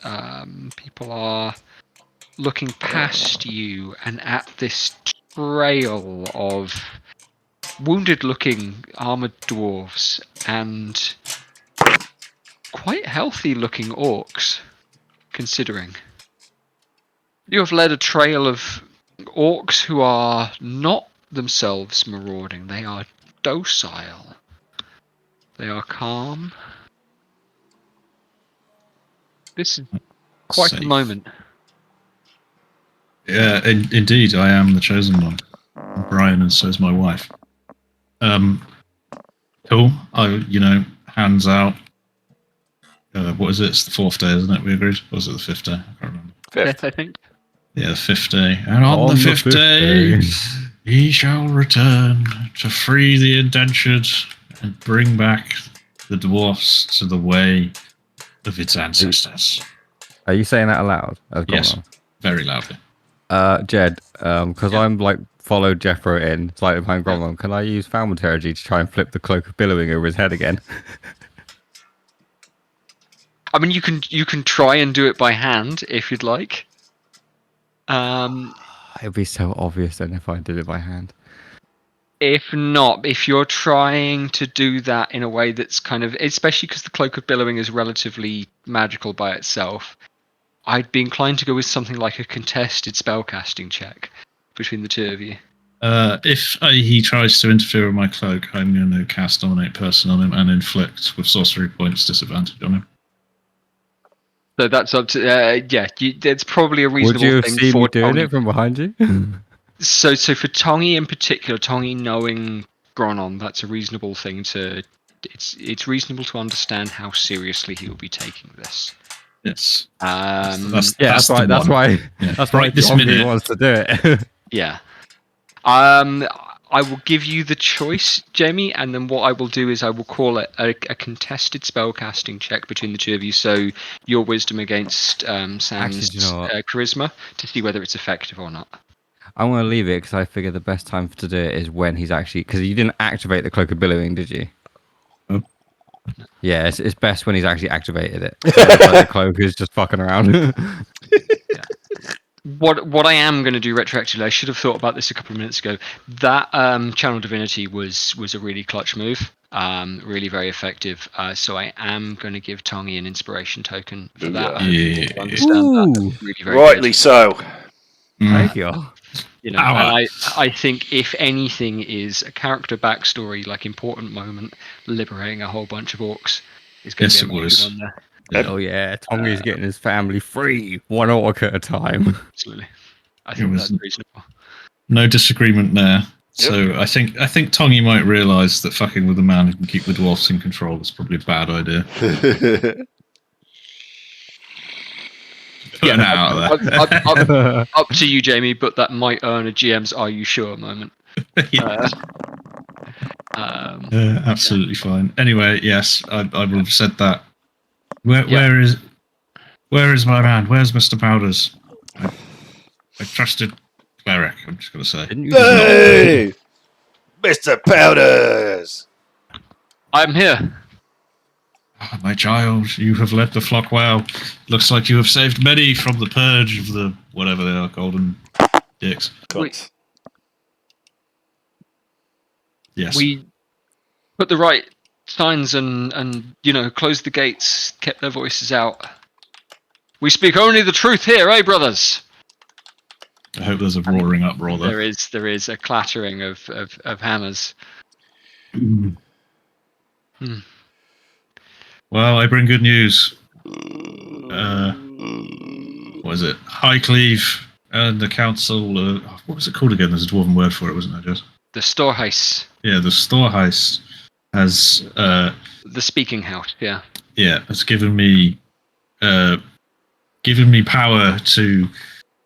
People are looking past you and at this trail of wounded-looking armored dwarves and quite healthy-looking orcs, considering. You have led a trail of orcs who are not themselves marauding. They are docile. They are calm. This is quite a Safe. moment. Yeah, indeed, I am the chosen one, Brian, and so is my wife. Cool. Hands out. What is it? It's the 4th day, isn't it? We agreed. Or was it the 5th day? I can't remember. Fifth, I think. Yeah, the 5th day. And on the 5th day, he shall return to free the indentured and bring back the dwarfs to the way of its ancestors. Are you saying that aloud? Yes, very loudly. Jed, because I'm like followed Jeffro in slightly behind Gromlin, can I use thaumaturgy to try and flip the cloak of billowing over his head again? I mean, you can try and do it by hand if you'd like. It'd be so obvious then if I did it by hand. If not, if you're trying to do that in a way that's kind of, especially because the cloak of billowing is relatively magical by itself, I'd be inclined to go with something like a contested spellcasting check between the two of you. If he tries to interfere with my cloak, I'm going to cast Dominate Person on him and inflict with sorcery points disadvantage on him. So that's up to it's probably a reasonable Would you have thing seen for me doing Tongi. it from behind you? So for Tongi in particular, Tongi knowing Gronon, that's a reasonable thing to. It's reasonable to understand how seriously he will be taking this. Yes. That's why Right this Tongi minute. wants to do it. Yeah. I will give you the choice, Jamie, and then what I will do is I will call it a contested spellcasting check between the two of you. So your wisdom against Sam's Actually, do you know what? charisma to see whether it's effective or not. I'm going to leave it because I figure the best time to do it is when he's actually... Because you didn't activate the Cloak of Billowing, did you? Oh. Yeah, it's best when he's actually activated it. So the cloak is just fucking around. Yeah. What I am going to do retroactively, I should have thought about this a couple of minutes ago. That Channel Divinity was a really clutch move, really very effective. So I am going to give Tongi an inspiration token for that. Yeah. I understand that. Really very Rightly good. so. Thank you. You know, and I think if anything is a character backstory, like important moment, liberating a whole bunch of orcs is going to be a major one there. Yeah. Oh yeah, Tongi's getting his family free, one orc at a time. Absolutely, I think that's reasonable. No disagreement there. Yep. So I think Tongi might realise that fucking with a man who can keep the dwarfs in control is probably a bad idea. Put out there. Up to you, Jamie, but that might earn a GM's "Are you sure?" moment. Absolutely fine. Anyway, yes, I would have said that. Where is my man? Where's Mr. Powders? I trusted cleric. I'm just gonna say. Hey, Mr. Powders. I'm here. Ah, my child, you have led the flock well. Looks like you have saved many from the purge of the whatever they are, golden dicks. Yes. We put the right signs and closed the gates, kept their voices out. We speak only the truth here, eh, brothers? I hope there's a roaring uproar there. There is a clattering of hammers. Well, I bring good news. What is it? Highcleve and the council. What was it called again? There's a dwarven word for it, wasn't there, Jess? The Storehouse. Yeah, the Storehouse has The speaking house, yeah. has given me power to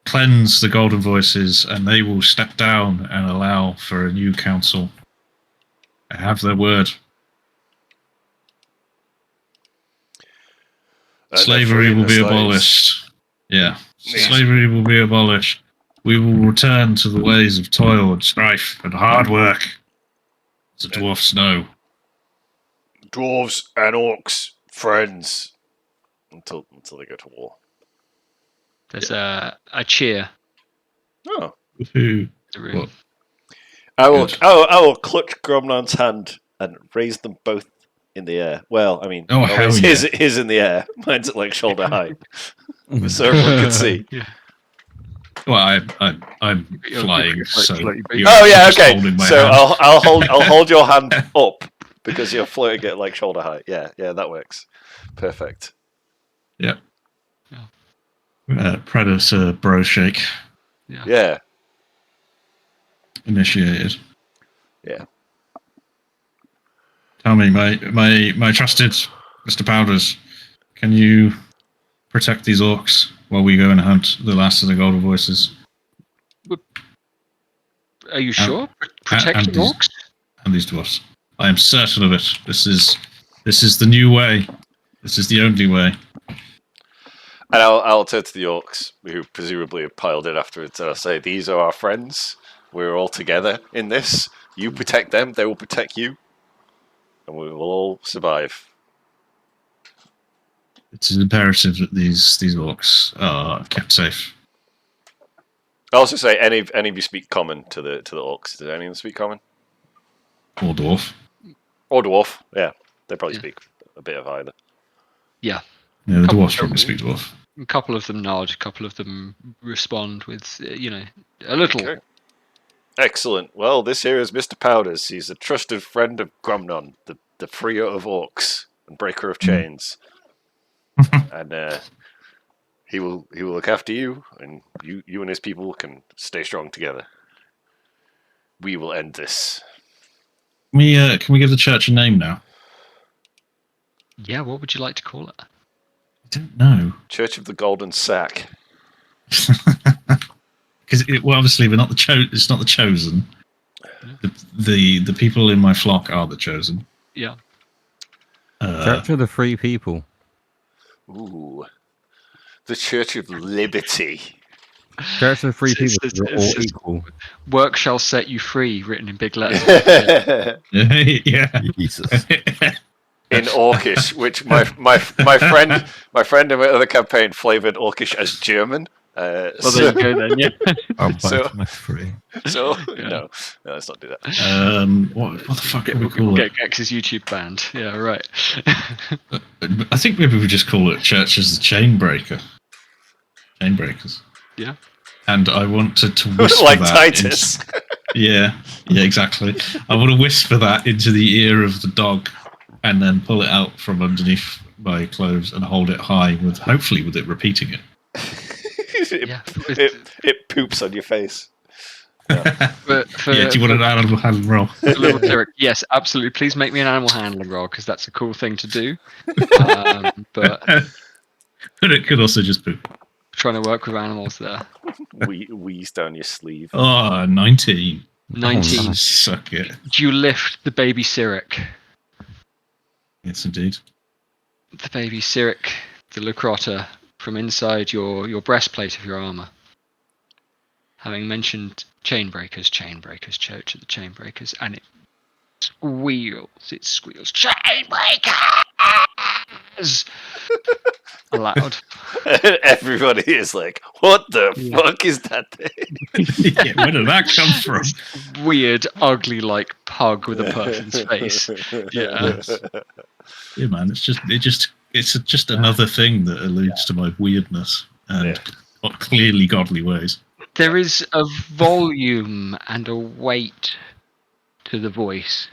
cleanse the golden voices, and they will step down and allow for a new council. I have their word. Slavery will be abolished. Yeah, slavery will be abolished. We will return to the ways of toil and strife and hard work, as the dwarfs know. Dwarves and orcs, friends. Until they go to war. There's a cheer. Oh. Who? The room. What? I will Good. I will clutch Gromnon's hand and raise them both in the air. Well, I mean, his in the air. Mine's at like shoulder height. So everyone can see. Yeah. Well, I'm flying, so. You're Oh yeah, just okay. holding my So hand. I'll hold your hand up because you're floating at like shoulder height. Yeah, that works. Perfect. Yeah. Predator bro shake Yeah. initiated. Yeah. Tell me, my trusted Mr. Powders, can you protect these orcs while we go and hunt the last of the golden voices? Are you sure? Protect and the these- orcs? And these dwarfs. I am certain of it. This is the new way. This is the only way. And I'll turn to the orcs, who presumably have piled in afterwards, and I'll say, these are our friends. We're all together in this. You protect them, they will protect you. And we will all survive. It is imperative that these orcs are kept safe. I'll also say, any of you speak common to the orcs. Does any of them speak common? Or dwarf. Or dwarf, yeah. They probably speak a bit of either. Yeah. Yeah, the Couple dwarfs of probably them. speak dwarf. A couple of them nod, a couple of them respond with, a little. Okay. Excellent. Well, this here is Mr. Powders. He's a trusted friend of Gromnon, the freer of orcs and breaker of chains. And he will look after you, and you and his people can stay strong together. We will end this. Can we give the church a name now? Yeah, what would you like to call it? I don't know. Church of the Golden Sack. Because obviously we're not it's not the chosen. The people in my flock are the chosen. Yeah. Church of the Free People. Ooh. The Church of Liberty. Church of the Free People. You're all it's- equal. Work shall set you free, written in big letters. Yeah. Jesus. In Orcish, which my friend in my other campaign flavoured Orcish as German. Well, there you go then, yeah. I'm So- back my free. So Yeah. no, let's not do that. What the fuck can we call We'll it? get Gex's YouTube banned. Yeah, right. I think maybe we just call it Church as the Chainbreaker. Chainbreakers. Yeah. And I wanted to whisper Like that Titus. Yeah, exactly. I want to whisper that into the ear of the dog, and then pull it out from underneath my clothes and hold it high, hopefully with it repeating it. Yeah. It poops on your face. For, Yeah, do you want an animal handling roll? a little lyric? Yes, absolutely. Please make me an animal handling roll because that's a cool thing to do. But But it could also just poop. trying to work with animals there. Wheeze down your sleeve. Oh, 19. 19. Suck it. Do you lift the baby Cyric? Yes, indeed. The baby Cyric, the Lucrota, from inside your breastplate of your armor. Having mentioned chainbreakers, Church of the Chainbreakers, and it squeals, Chainbreakers! Aloud. Everybody is like, what the fuck is that thing? Yeah, where did that come from? Weird, ugly, like pug with a person's face. Yeah. Yeah, man, it's just another thing that alludes to my weirdness and clearly godly ways. There is a volume and a weight to the voice.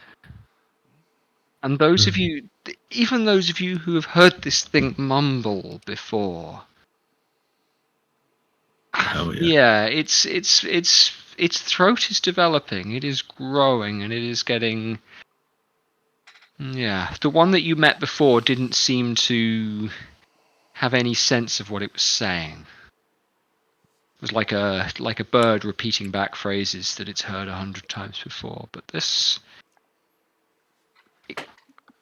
And those of you, even those of you who have heard this thing mumble before, Oh yeah. its throat is developing. It is growing, and it is getting Yeah, the one that you met before didn't seem to have any sense of what it was saying. It was like a bird repeating back phrases that it's heard 100 times before. But this it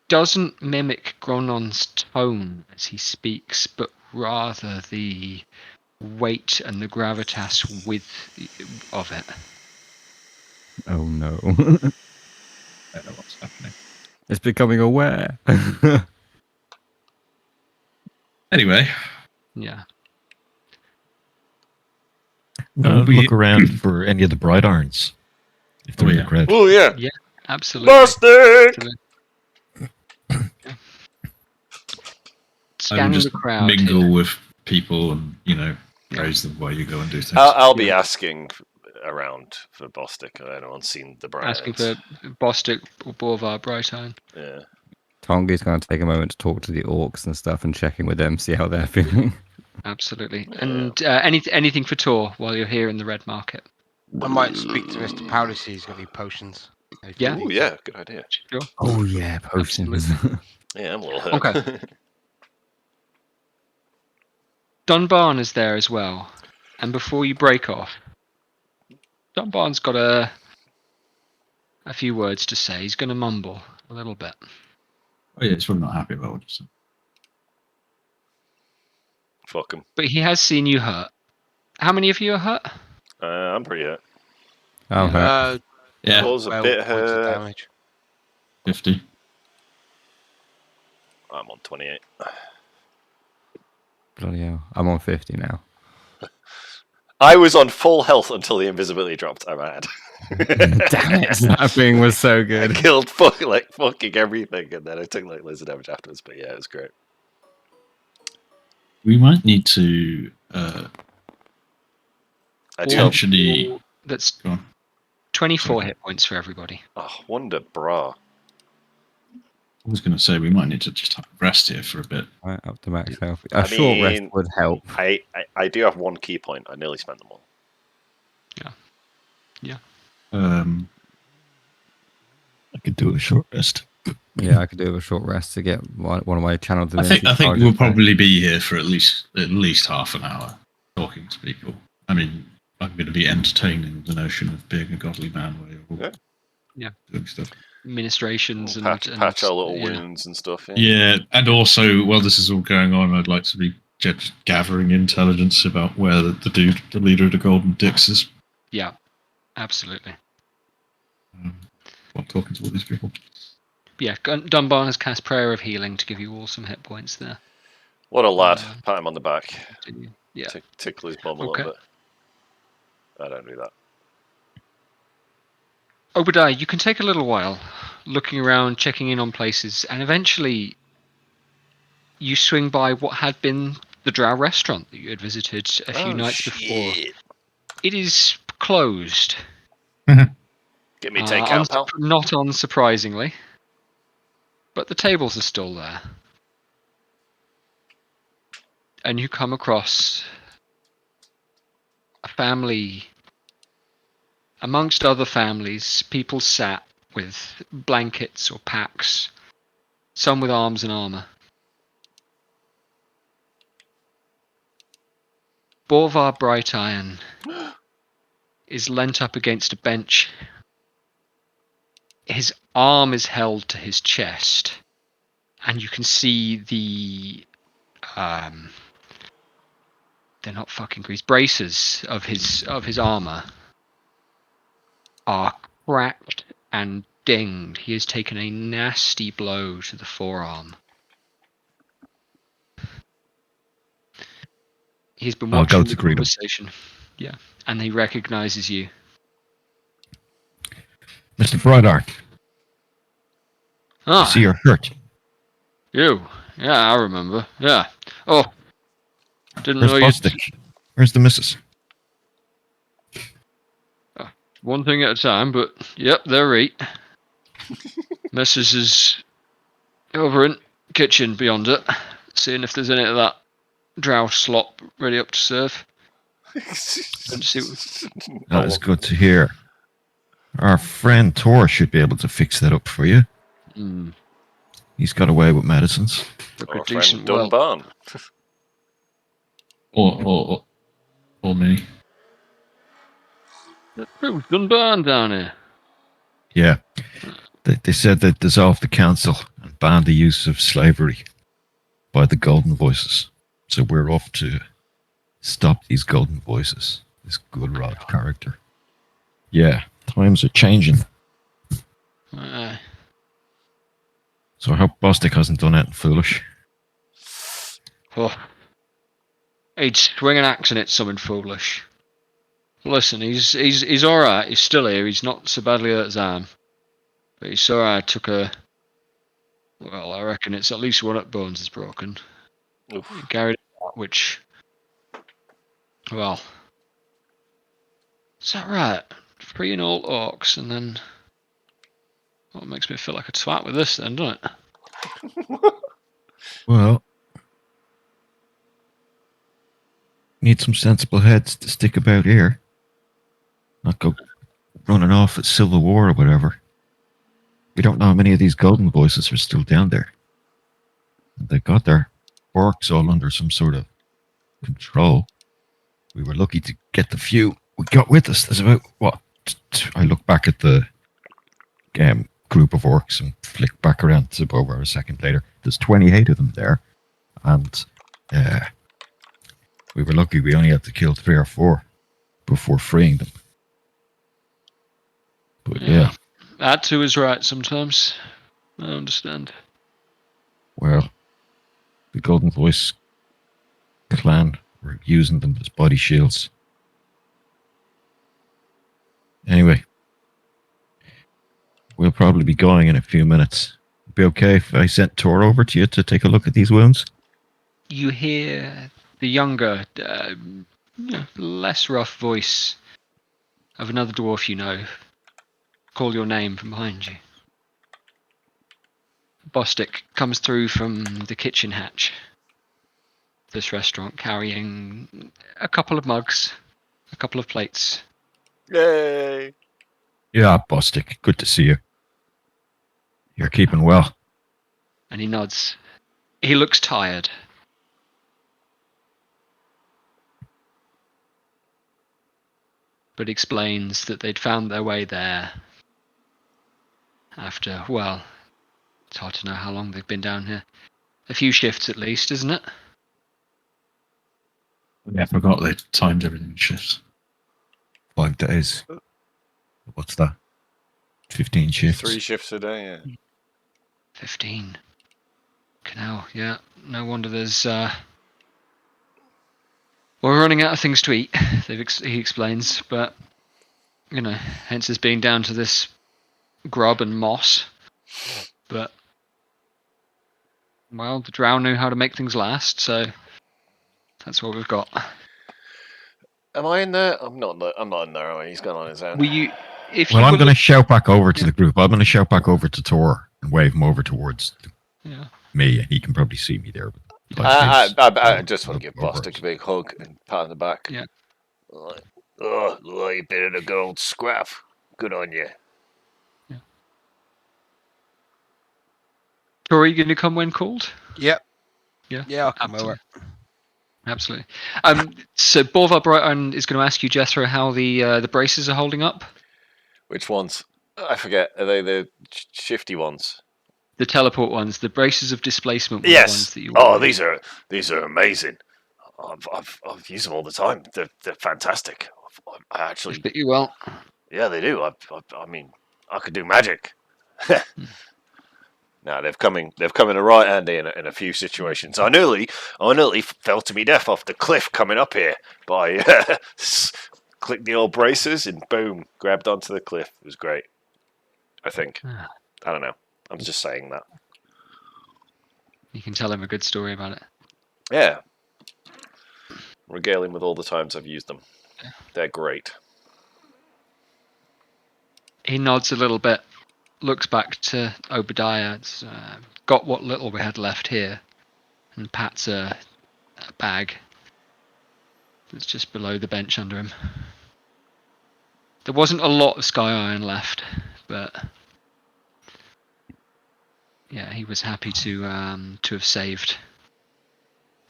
doesn't mimic Gronon's tone as he speaks, but rather the weight and the gravitas of it. Oh no. I don't know what's happening. It's becoming aware. Anyway, Yeah. I'm gonna look around for any of the bright irons. If they're in the crowd. Oh yeah. Absolutely. Plastic. Yeah. I would Scanning just the crowd. mingle here. with people and, Yeah. praise them while you go and do things. I'll be Yeah. asking around for Bostic. Anyone's seen the bright Asking irons? for Bostic or Boulevard Bright Iron. Yeah. Tongi's going to take a moment to talk to the orcs and stuff and check in with them, see how they're feeling. Absolutely. Yeah. And anything for Tor while you're here in the Red Market? I might speak to Mr. Powder, see he's got any potions. If he Yeah. needs Oh it. yeah, good idea. Sure. Oh yeah, potions. Yeah, I'm a little hurt. Okay. Dunbarn is there as well. And before you break off, Dunbarn's got a few words to say. He's going to mumble a little bit. Oh yeah, it's probably not happy about what you said. Fuck him. But he has seen you hurt. How many of you are hurt? I'm pretty hurt. I'm hurt. Yeah, Paul's a 12 bit points of hurt. damage. 50. I'm on 28. Bloody hell. I'm on 50 now. I was on full health until the invisibility dropped. I'm mad. Damn it. That thing was so I good. killed fucking everything, and then I took like loads of damage afterwards. But yeah, it was great. We might need to I Or- do have, actually. That's Go on. 24 Sorry. hit points for everybody. oh, wonder bra. I was going to say we might need to just have a rest here for a bit. Right, up to max health. I A short rest mean, would help. I do have one key point. I nearly spent them all. I could do a short rest. Yeah, I could do a short rest to get one of my channel I divinity think charges we'll back. probably be here for at least half an hour talking to people. I mean, I'm going to be entertaining the notion of being a godly man where you're Yeah. doing stuff. Ministrations and Patch our little yeah. wounds and stuff. Yeah. Yeah, and also while this is all going on, I'd like to be just gathering intelligence about where the leader of the Golden Dicks is. Yeah, absolutely. While talking to all these people. Yeah, Dunbar has cast Prayer of Healing to give you all some hit points there. What a lad. Pat him on the back. Yeah. Tickle his bum a Okay. little bit. I don't do that. Obadiah, you can take a little while looking around, checking in on places, and eventually you swing by what had been the Drow restaurant that you had visited a few nights before. It is closed. Get me takeout, pal. Not unsurprisingly. But the tables are still there. And you come across a family. Amongst other families, people sat with blankets or packs, some with arms and armour. Borvar Bright Iron is leant up against a bench. His arm is held to his chest, and you can see the they're not fucking grease, braces of his armor are cracked and dinged. He has taken a nasty blow to the forearm. He's been I'll go watching to the greet him. conversation. Yeah, and he recognizes you. Mr. Brydart, I Ah, see you're hurt. you. Yeah, I remember. Yeah. Oh, didn't Where's know you. Bostic? Where's the missus? One thing at a time, but yep, they're right. Mrs. is over in kitchen beyond it, seeing if there's any of that drow slop ready up to serve. And see, That is good to hear. Our friend Tor should be able to fix that up for you. He's got away with medicines. Look Our a friend decent well. Dunbarn. Or me. Who's Dunbarn down here? Yeah. They said they'd dissolve the council and ban the use of slavery by the Golden Voices. So we're off to stop these Golden Voices. This good Rod character. Yeah, times are changing. So I hope Bostic hasn't done anything foolish. Oh. He'd swing an axe and it's something foolish. Listen, he's alright. He's still here. He's not so badly hurt as I am. But he's alright. Took a... Well, I reckon it's at least one of the bones is broken. Oof. He carried it out, which... Well... Is that right? 3 in all orcs, and then... Well, it makes me feel like a twat with this then, doesn't it? Well, need some sensible heads to stick about here. Not go running off at Civil War or whatever. We don't know how many of these Golden Voices are still down there. They've got their orcs all under some sort of control. We were lucky to get the few we got with us. There's about, what? I look back at the group of orcs and flick back around to over a second later. There's 28 of them there. And we were lucky we only had to kill 3 or 4 before freeing them. But yeah. That too is right sometimes. I understand. Well, the Golden Voice clan were using them as body shields. Anyway, we'll probably be going in a few minutes. Be okay if I sent Tor over to you to take a look at these wounds? You hear the younger, less rough voice of another dwarf you know call your name from behind you. Bostic comes through from the kitchen hatch of this restaurant carrying a couple of mugs, a couple of plates. Yay! Yeah, Bostic. Good to see you. You're keeping well. And he nods. He looks tired. But explains that they'd found their way there after, well, it's hard to know how long they've been down here. A few shifts at least, isn't it? Yeah, I forgot they timed everything in shifts. 5 days. What's that? 15 shifts. 3 shifts a day, yeah. 15. Canal, yeah. No wonder there's... We're running out of things to eat, he explains, but, hence it's being down to this grub and moss. But, well, the drow knew how to make things last, so that's what we've got. Am I in there? I'm not in there. He's gone on his own. I'm going to shout back over to the group. I'm going to shout back over to Tor and wave him over towards me, and he can probably see me there. I just want to give Bostic a big hug and pat on the back. Yeah. Like, you've been in a good old scrap. Good on you. Yeah. Tor, are you going to come when called? Yep. Yeah. Yeah, I'll come over. Absolutely. So Borvar Brighton is going to ask you, Jethro, how the braces are holding up. Which ones? I forget. Are they the shifty ones? The teleport ones, the braces of displacement. Yes. The ones that you these are amazing. I've used them all the time. They're fantastic. I actually fit you well. Yeah, they do. I mean, I could do magic. No, they've come in a right handy in a few situations. I nearly fell to me death off the cliff coming up here, but I clicked the old braces and boom, grabbed onto the cliff. It was great. I think. I don't know. I'm just saying that. You can tell him a good story about it. Yeah. Regale him with all the times I've used them. Yeah. They're great. He nods a little bit, looks back to Obadiah. It's got what little we had left here, and pats a bag that's just below the bench under him. There wasn't a lot of sky iron left, but Yeah, he was happy to have saved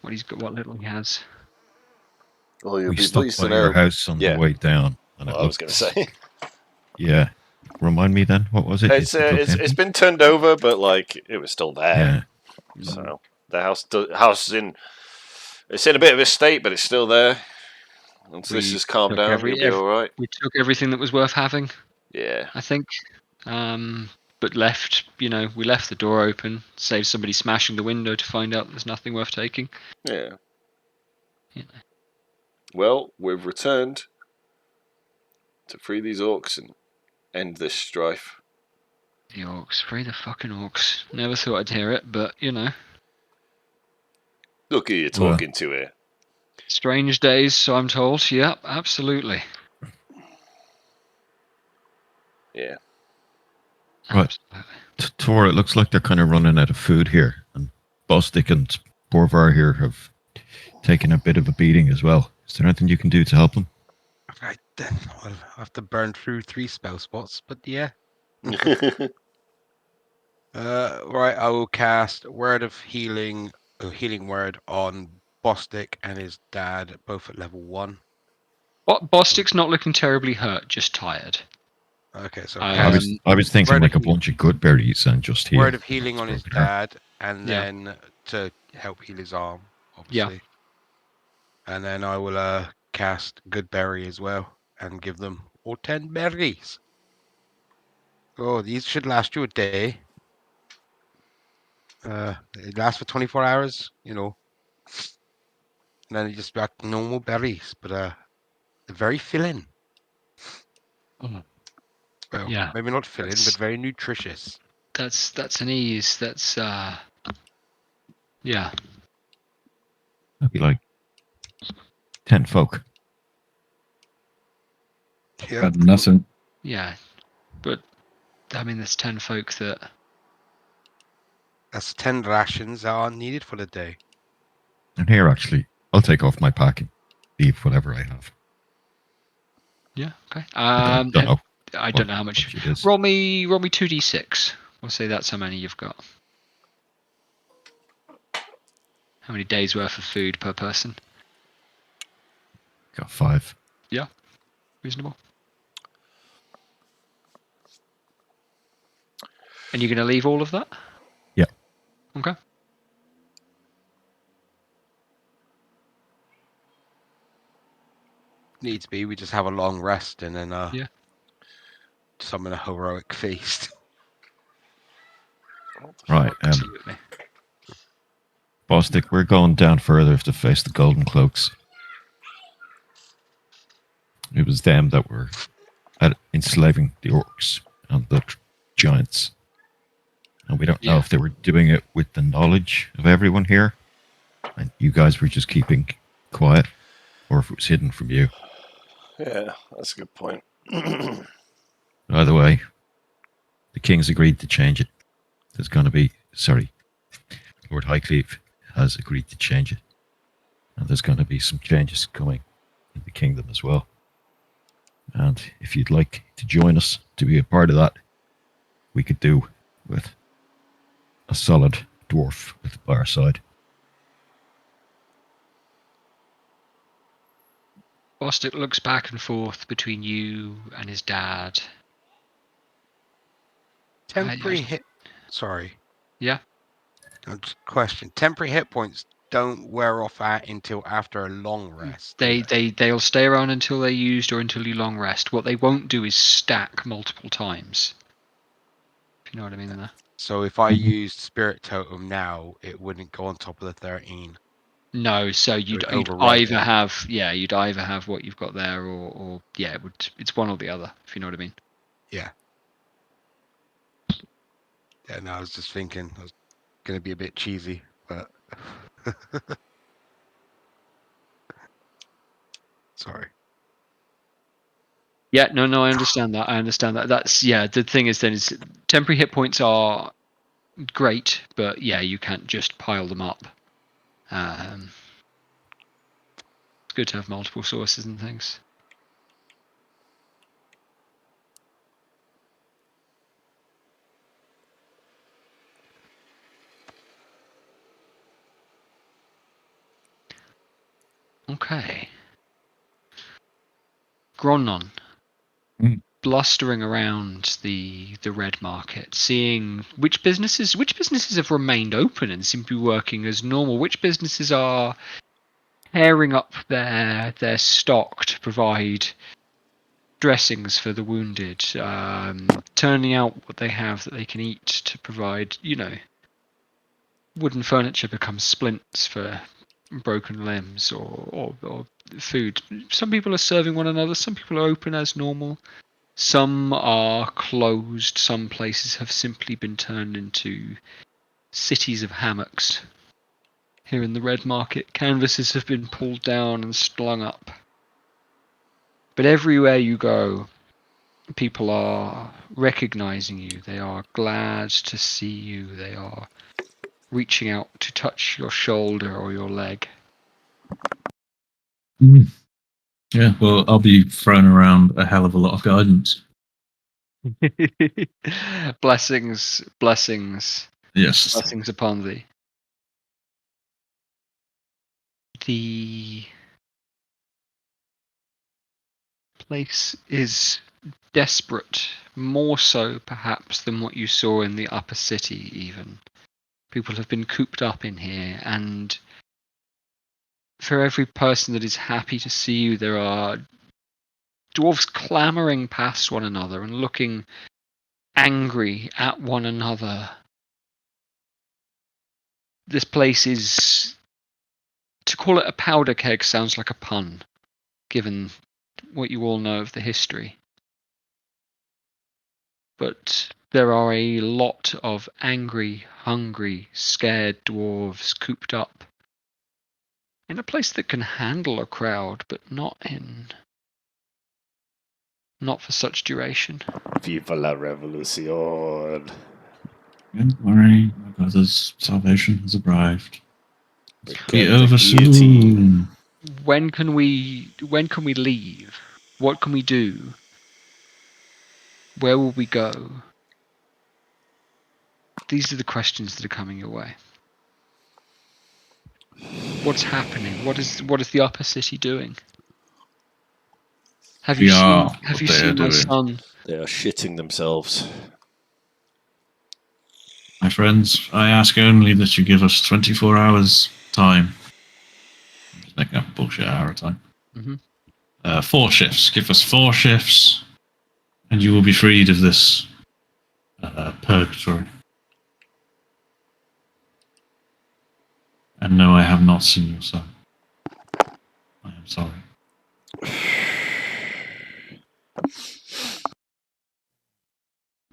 what he's got, what little he has. Well, you'll We be stopped pleased by to your know. house on Yeah. the way down, and Well, it I was going to looked. say. Yeah. Remind me then, what was it? It's It looked it's empty? been turned over, but like it was still there. Yeah. So the house is in it's in a bit of a state, but it's still there. Once this We has calmed took down, you'll be all right. we took everything that was worth having, Yeah. I think. But left, we left the door open, saved somebody smashing the window to find out there's nothing worth taking. Yeah. Yeah. Well, we've returned to free these orcs and end this strife. The orcs, free the fucking orcs. Never thought I'd hear it, but Look who you're Well. talking to here. strange days, so I'm told. Yep, absolutely. Yeah. Right. Absolutely. Tor, it looks like they're kind of running out of food here, and Bostic and Borvar here have taken a bit of a beating as well. Is there anything you can do to help them? Right then, I'll have to burn through 3 spell spots, but yeah. Right, I will cast Word of Healing, Healing Word on Bostic and his dad, both at level 1. Bostic's not looking terribly hurt, just tired. Okay, so I, I was thinking Word like a of bunch of good berries and just heal. Word of Healing on his dad, and Yeah. then to help heal his arm, Yeah. obviously. And then I will cast Good Berry as well and give them all 10 berries. Oh, these should last you a day. It lasts for 24 hours, and then you just got normal berries, but they're very filling. Oh. Well, Yeah, maybe not filling, that's- but very nutritious. that's an ease. That's yeah. That'd be like 10 folk. Yeah. Got nothing. Yeah, but I mean, there's 10 folk that. That's 10 rations that are needed for the day. And here, actually, I'll take off my pack and leave whatever I have. Yeah. Okay. I don't know. I don't know how much. it is. Roll me 2d6. We'll say that's how many you've got. How many days worth of food per person? Got 5. Reasonable. And you're going to leave all of that? Yeah. Okay. Needs be. We just have a long rest and then Yeah. summon a heroic feast. Right. Absolutely. Bostic, we're going down further to face the Golden Cloaks. It was them that were enslaving the orcs and the giants. And we don't know Yeah. if they were doing it with the knowledge of everyone here, and you guys were just keeping quiet, or if it was hidden from you. Yeah, that's a good point. Either way, the king's agreed to change it. There's going to be, Lord Highcleve has agreed to change it. And there's going to be some changes coming in the kingdom as well. And if you'd like to join us to be a part of that, we could do with a solid dwarf by our side. Bostic looks back and forth between you and his dad. Temporary hit. Sorry. Yeah. Just question. Temporary hit points don't wear off until after a long rest. They'll stay around until they're used or until you long rest. What they won't do is stack multiple times. If you know what I mean there. So if I used Spirit Totem now, it wouldn't go on top of the 13. No, so you'd override either it. have what you've got there, or it's one or the other. If you know what I mean. Yeah. Yeah. No, I was just thinking I was going to be a bit cheesy, but sorry. Yeah, no, I understand that. That's the thing is then is temporary hit points are great, but yeah, you can't just pile them up. It's good to have multiple sources and things. Okay. Gronnon. Mm. Blustering around the red market, seeing which businesses have remained open and seem to be working as normal, which businesses are tearing up their stock to provide dressings for the wounded, turning out what they have that they can eat to provide, wooden furniture becomes splints for broken limbs or food. Some people are serving one another, some people are open as normal. Some are closed. Some places have simply been turned into cities of hammocks. Here in the red market, canvases have been pulled down and slung up. But everywhere you go, people are recognizing you. They are glad to see you. They are reaching out to touch your shoulder or your leg. Mm. Yeah, well, I'll be throwing around a hell of a lot of guidance. Blessings, blessings, Yes. blessings upon thee. The place is desperate, more so perhaps than what you saw in the upper city even. People have been cooped up in here, and for every person that is happy to see you, there are dwarves clamoring past one another and looking angry at one another. This place is... to call it a powder keg sounds like a pun, given what you all know of the history. But there are a lot of angry, hungry, scared dwarves cooped up in a place that can handle a crowd, but not for such duration. Viva la revolución. Don't worry, my brother's salvation has arrived. Be Return to over guillotine. soon. When can we leave? What can we do? Where will we go? These are the questions that are coming your way. What's happening? What is the upper city doing? Have you We seen are what they are my doing. son? They are shitting themselves. My friends, I ask only that you give us 24 hours time. Just making up bullshit hour time. Mhm. 4 shifts. Give us 4 shifts, and you will be freed of this purgatory. And no, I have not seen your son. I am sorry.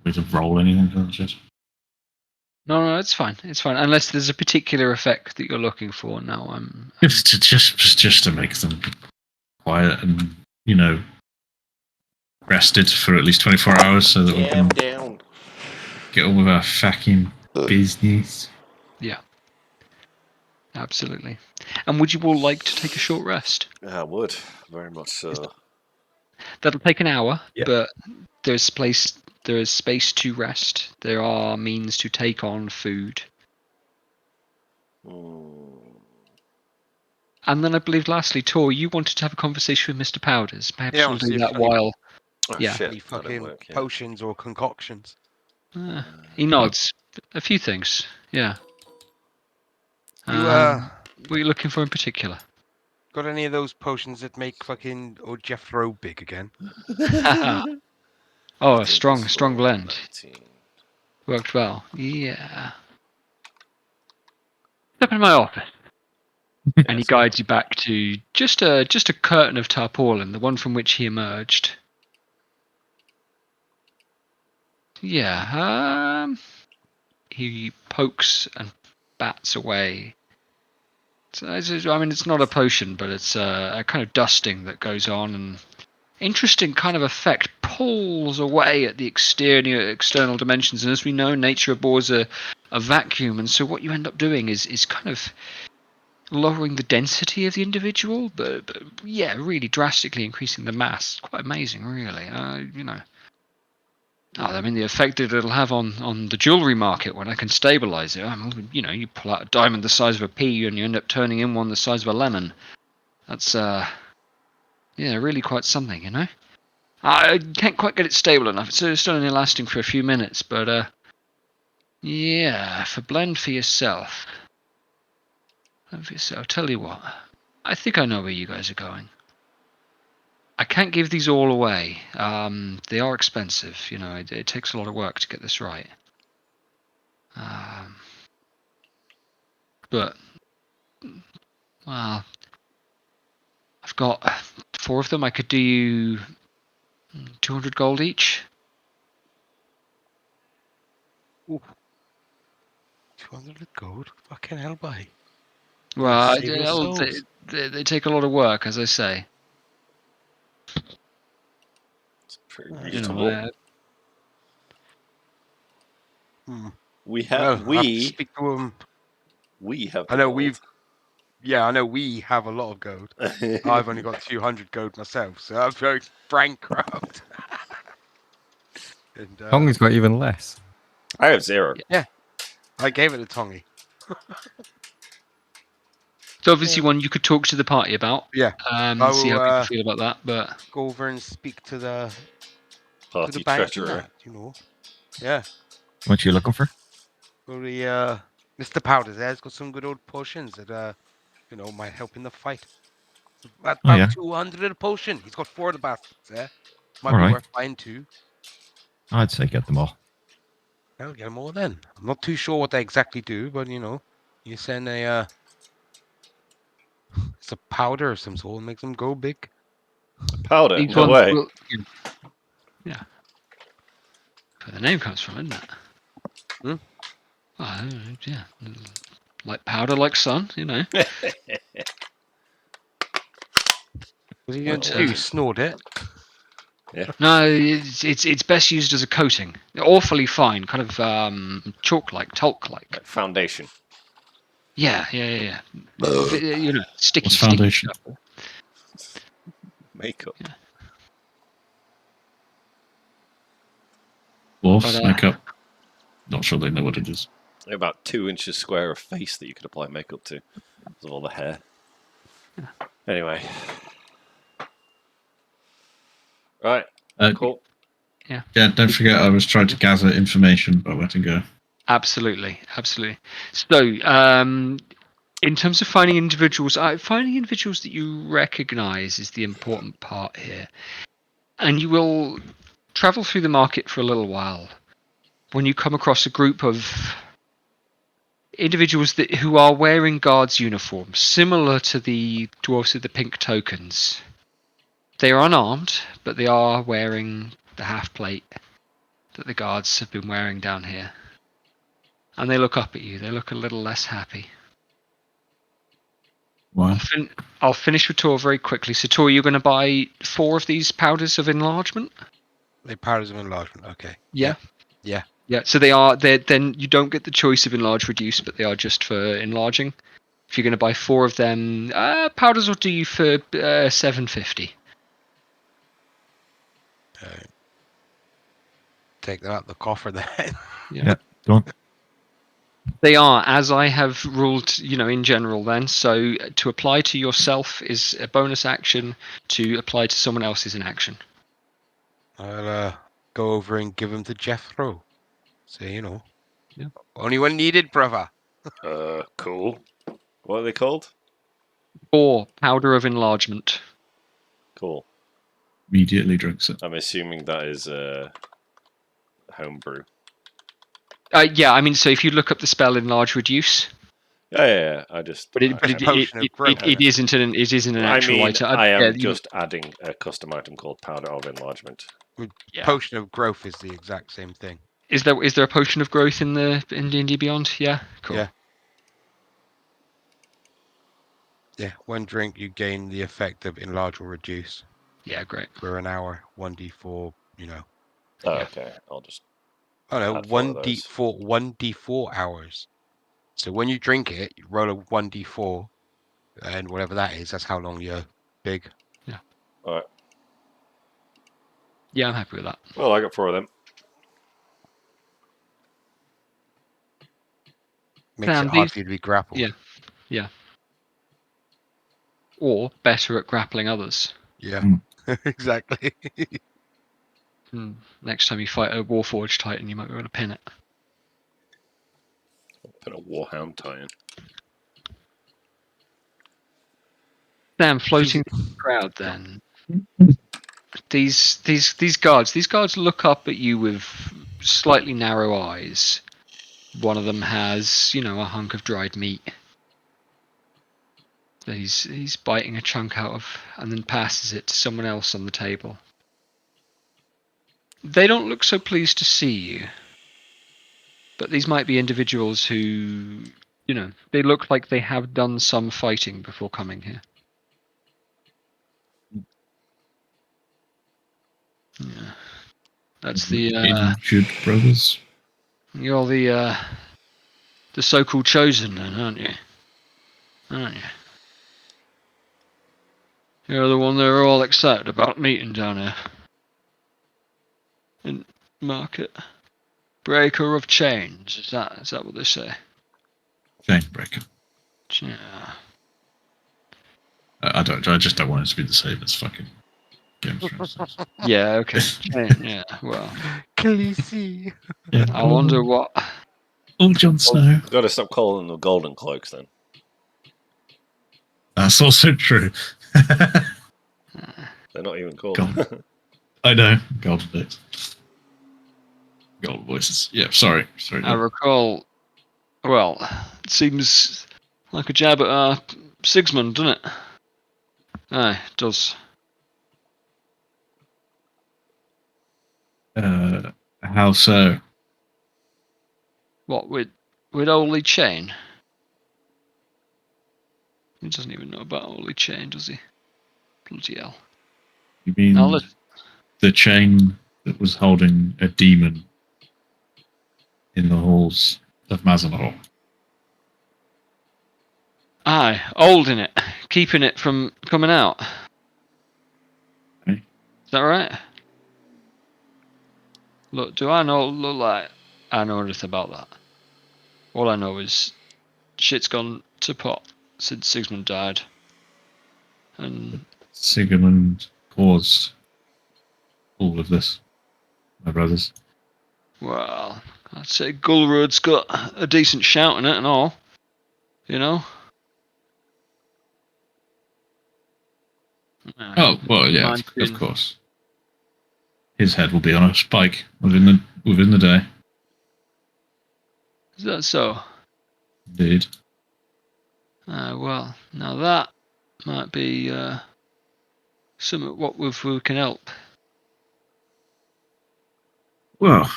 We to roll anything for that shit? No, it's fine. It's fine. Unless there's a particular effect that you're looking for. No, I'm Just to make them quiet and, rested for at least 24 hours so that we can down. get on with our fucking business. Yeah. Absolutely. And would you all like to take a short rest? I would, very much so. That'll take an hour, Yeah. but there is space to rest. There are means to take on food. And then I believe lastly, Tor, you wanted to have a conversation with Mr. Powders. Perhaps Yeah, I we'll want to do see if that he's got any- while... Oh, Yeah. shit. Any That didn't fucking work, yeah. potions or concoctions. He nods. A few things, yeah. You What are you looking for in particular? got any of those potions that make fucking old Jethro big again? Oh, a strong blend. 19. Worked well. Yeah. Step in my office. And he guides you back to just a curtain of tarpaulin, the one from which he emerged. Yeah, he pokes and bats away. It's not a potion, but it's a kind of dusting that goes on, and interesting kind of effect pulls away at the external dimensions. And as we know, nature abhors a vacuum, and so what you end up doing is kind of lowering the density of the individual, but yeah, really drastically increasing the mass. Quite amazing, really. The effect that it'll have on the jewelry market when I can stabilize it. You pull out a diamond the size of a pea and you end up turning in one the size of a lemon. That's really quite something, you know. I can't quite get it stable enough. It's still only lasting for a few minutes, but yeah, for blend for yourself. I'll tell you what. I think I know where you guys are going. I can't give these all away. They are expensive. You know, it takes a lot of work to get this right. But well, I've got 4 of them. I could do you 200 gold each. Ooh. 200 gold? Fucking hell, buddy. Well, Save yourselves. they take a lot of work, as I say. It's pretty You You know, reasonable. We Well, have I have to speak to him. we have. I know I know we have a lot of gold. I've only got 200 gold myself, so I'm very bankrupt. And Tongy's got even less. I have 0. I gave it to Tongy. so obviously one you could talk to the party about. Yeah. See how people feel about that. But Go over and speak to the Party bank and treasurer. that, you know. Yeah. What you looking for? Well, the Mr. Powders there's got some good old potions that might help in the fight. About Oh, yeah. 200 a potion. He's got 4 of the baskets there. Might All be right. worth buying 2. I'd say get them all. I'll get them all then. I'm not too sure what they exactly do, but you send it's a powder of some sort and makes them go big. Powder? these No ones way. will, yeah. Where the name comes from, isn't it? Oh, yeah. Like powder, like sun, you know. What are you going to do? Snort it? No, it's best used as a coating. Awfully fine, kind of chalk-like, talc-like. Like foundation. Yeah. You know, sticky, What's sticky foundation? stuff. Makeup. Yeah. Dwarfs, But, makeup. Not sure they know what it is. About 2 inches square of face that you could apply makeup to. Because of all the hair. Anyway. Right. Cool. Yeah, don't forget I was trying to gather information, but I let it go. Absolutely. So, in terms of finding individuals that you recognise is the important part here. And you will travel through the market for a little while. When you come across a group of individuals who are wearing guards' uniforms, similar to the dwarves with the pink tokens. They are unarmed, but they are wearing the half plate that the guards have been wearing down here. And they look up at you. They look a little less happy. Why? I'll finish with Tor very quickly. So, Tor, you're going to buy 4 of these powders of enlargement? The powders of enlargement. Okay. Yeah. Yeah. Yeah. So then you don't get the choice of enlarge, reduce, but they are just for enlarging. If you're going to buy 4 of them, powders will do you for 750. Take them out the coffer then. Yeah, done. They are, as I have ruled, in general then. So to apply to yourself is a bonus action. To apply to someone else is an action. I'll go over and give them to Jethro. Say, Yeah. only one needed, brother. Cool. What are they called? 4 powder of enlargement. Cool. Immediately drinks it. I'm assuming that is homebrew. Yeah, I mean, so if you look up the spell enlarge reduce, Yeah. I just. but it isn't an actual item. I am just adding a custom item called powder of enlargement. Yeah. Potion of growth is the exact same thing. Is there a potion of growth in D&D Beyond? Yeah. Cool. Yeah. Yeah. 1 drink, you gain the effect of enlarge or reduce Yeah, great. for an hour. 1d4. Oh, Yeah. okay. I'll just. Oh no, add 4 of those. 1d4 hours. So when you drink it, you roll a 1d4, and whatever that is, that's how long you're big. Yeah. All right. Yeah, I'm happy with that. Well, I got 4 of them. Makes it hard for you to be grappled. Yeah. or better at grappling others. Yeah, Hmm. exactly. Next time you fight a Warforged Titan, you might be able to pin it. Put a Warhound tie-in. Sam, floating through the crowd then. These guards look up at you with slightly narrow eyes. One of them has, a hunk of dried meat that he's biting a chunk out of and then passes it to someone else on the table. They don't look so pleased to see you. But these might be individuals who, they look like they have done some fighting before coming here. Yeah. That's the Injured brothers. you're the so-called chosen then, aren't you? Aren't you? You're the one they're all excited about meeting down here. In market. Breaker of chains, is that what they say? Chainbreaker. Yeah. I just don't want it to be the same as fucking Game of Thrones. Yeah, okay. Chain, yeah, well. Khaleesi. Yeah, I wonder what Jon Snow. We've got to stop calling them golden cloaks then. That's also true. They're not even called. God. I know. Golden bits. Golden voices. Yeah, sorry. I recall. Well, it seems like a jab at Sigismund, doesn't it? Aye, it does. How so? What, with Holy Chain? He doesn't even know about Holy Chain, does he? Bloody hell. You mean Now, the chain that was holding a demon in the halls of Mazalor? aye, holding it, keeping it from coming out. Okay. Is that right? Look, do I look like I know anything about that? All I know is shit's gone to pot since Sigismund died. And Sigmund caused all of this, my brothers. well, I'd say Gulrod's got a decent shout in it and all. Oh, well, yeah, Mind of being- course. His head will be on a spike within the day. Is that so? Indeed. Well, now that might be something what we can help. Well,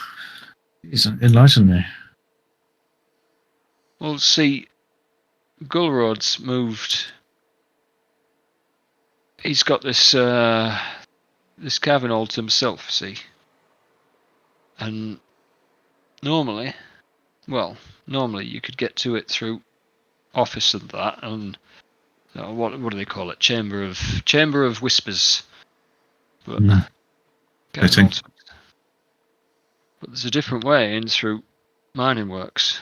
he's enlightened me. Well, see, Gulrod's moved. He's got this cavern all to himself, see. And normally you could get to it through office and that, and what do they call it? Chamber of Whispers. But, Fitting. but there's a different way in through mining works.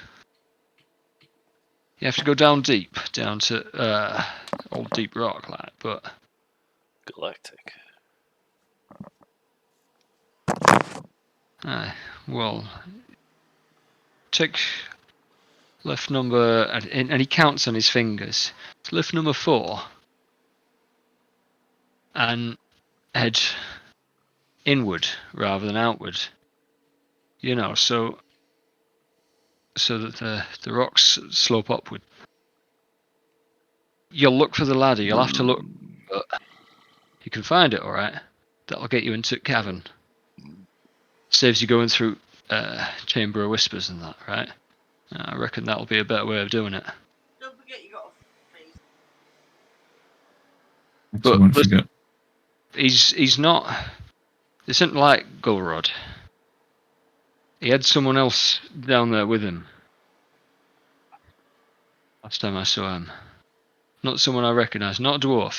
You have to go down deep, down to old deep rock, like. But Galactic. well, take left number, and he counts on his fingers. It's left number 4, and head inward rather than outward. So that the rocks slope upward. You'll look for the ladder. You'll have to look, but you can find it. All right, that'll get you into the cavern. Saves you going through Chamber of Whispers and that, right? I reckon that'll be a better way of doing it. Don't forget you got a face. I won't forget. He's not. This isn't like Gulrod. He had someone else down there with him. Last time I saw him. Not someone I recognise. Not a dwarf,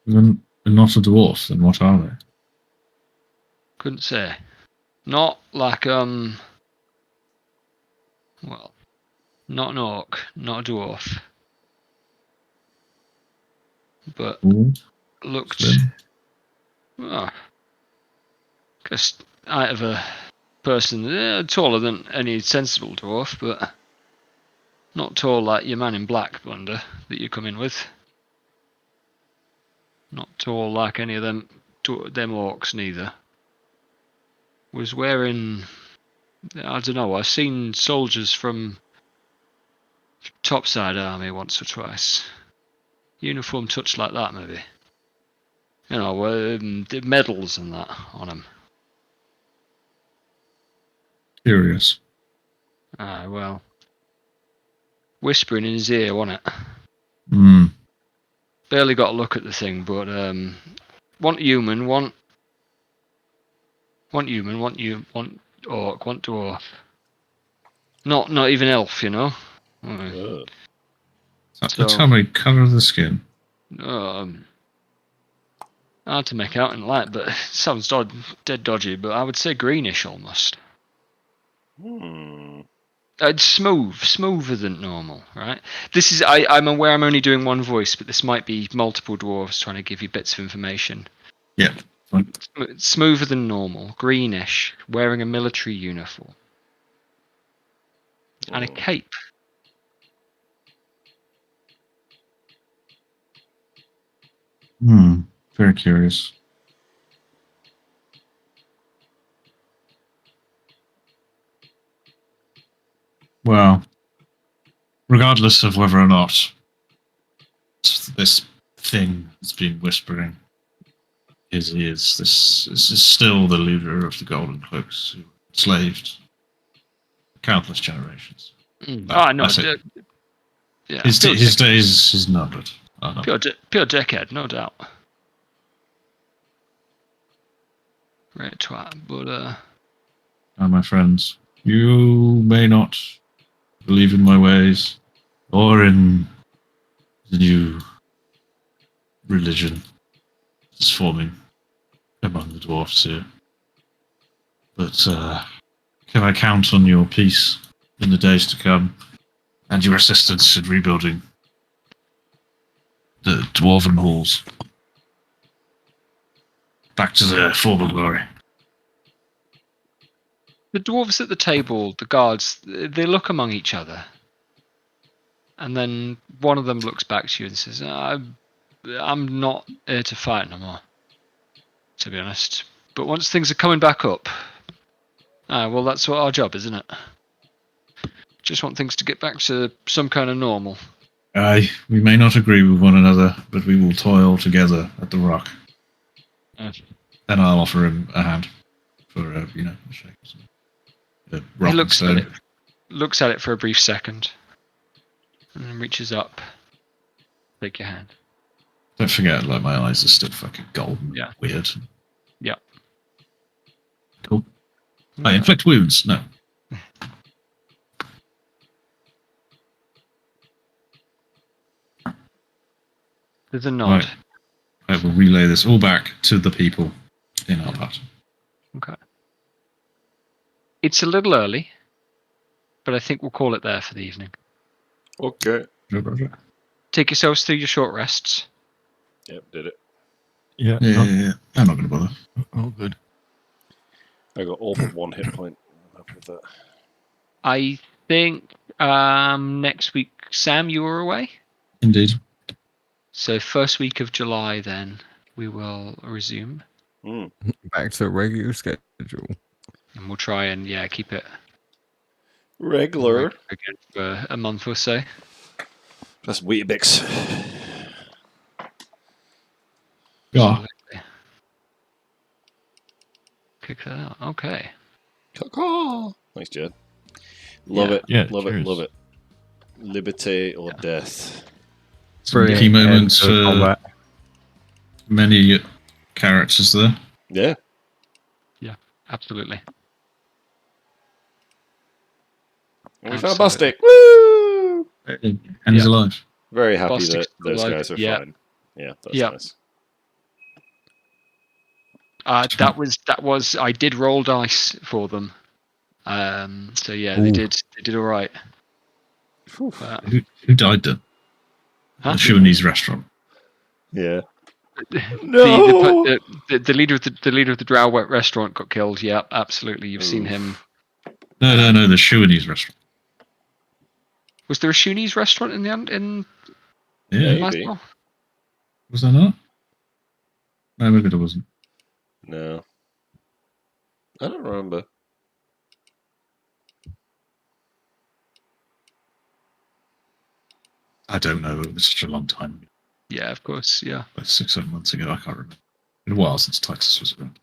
Then not a dwarf, then what are they? Couldn't say. Not like well, not an orc, not a dwarf. but Ooh, looked slim. just out of a person taller than any sensible dwarf, but not tall like your man in black, Blunder, that you come in with. Not tall like any of them orcs neither. Was wearing, I don't know, I've seen soldiers from Topside Army once or twice. Uniform touch like that, maybe. You know, medals and that on them. Curious. Ah, well. Whispering in his ear, wasn't it? Hmm. Barely got a look at the thing, but want human, want human, want orc, want dwarf. Not even elf, you know. Ugh. So- Tell me, colour of the skin. Hard to make out in light, but it sounds dead dodgy. But I would say greenish almost. It's smoother than normal, right? This is I'm aware I'm only doing one voice, but this might be multiple dwarves trying to give you bits of information. Yeah. Fine. Smoother than normal, greenish, wearing a military uniform and a cape. Very curious. Well, regardless of whether or not this thing that's been whispering is this is still the leader of the Golden Cloaks who enslaved countless generations. I know. That's it. Yeah, His days is numbered. pure dickhead, no doubt. Right, twat. But My friends, you may not believe in my ways or in the new religion that's forming among the dwarfs here. But can I count on your peace in the days to come and your assistance in rebuilding the dwarven halls back to their former glory? the dwarves at the table, the guards, they look among each other. And then one of them looks back to you and says, I'm not here to fight no more, to be honest. But once things are coming back up, well, that's what our job, isn't it? Just want things to get back to some kind of normal. Aye, we may not agree with one another, but we will toil together at the rock. Uh, Then I'll offer him a hand for, a shake. A rock he looks and at stone. looks at it for a brief second, and then reaches up, take your hand. Don't forget, like, my eyes are still fucking golden. Yeah. Weird. Yeah. Cool. I inflict wounds. No. There's a nod. Right. I will relay this all back to the people in our party. Okay. It's a little early, but I think we'll call it there for the evening. Okay. Take yourselves through your short rests. Yep, did it. Yeah. Yeah. I'm not going to bother. Oh, good. I got all but one hit point. I'm happy with that. I think next week, Sam, you were away? Indeed. So first week of July, then, we will resume. Back to the regular schedule. And we'll try and, keep it Regular. again for a month or so. That's Weetabix. Yeah. Kick that out. Okay. Caw-caw. Thanks, Jed. Love Yeah. it. Yeah, Love cheers. it. Love it. Liberty or death. Some Brilliant key moments end to for combat. many characters there. Yeah. Absolutely. We Absolutely. found Bustic. Woo! And he's alive. Very happy Bostic's that those alive. guys are Yeah. fine. Yeah, that's Yeah. nice. That was. I did roll dice for them. So yeah, they Ooh. did all right. Who died then? Huh? The Shuanese restaurant. Yeah. The, No. the leader of the leader of the Drow Wet restaurant got killed. Yeah, absolutely. You've seen Oof. him. No, the Shuni's restaurant. Was there a Shuni's restaurant in Yeah, Maybe. Maslow? was there not? No, maybe there wasn't. No. I don't remember. I don't know. It was such a long time ago. Yeah, of course. Yeah. Like 6-7 months ago. I can't remember. It's been a while since Texas was around.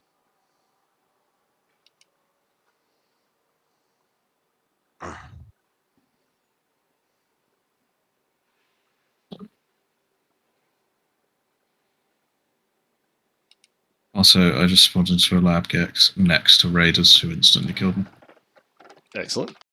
Also, I just spawned into a lab gex next to raiders who instantly killed me. Excellent.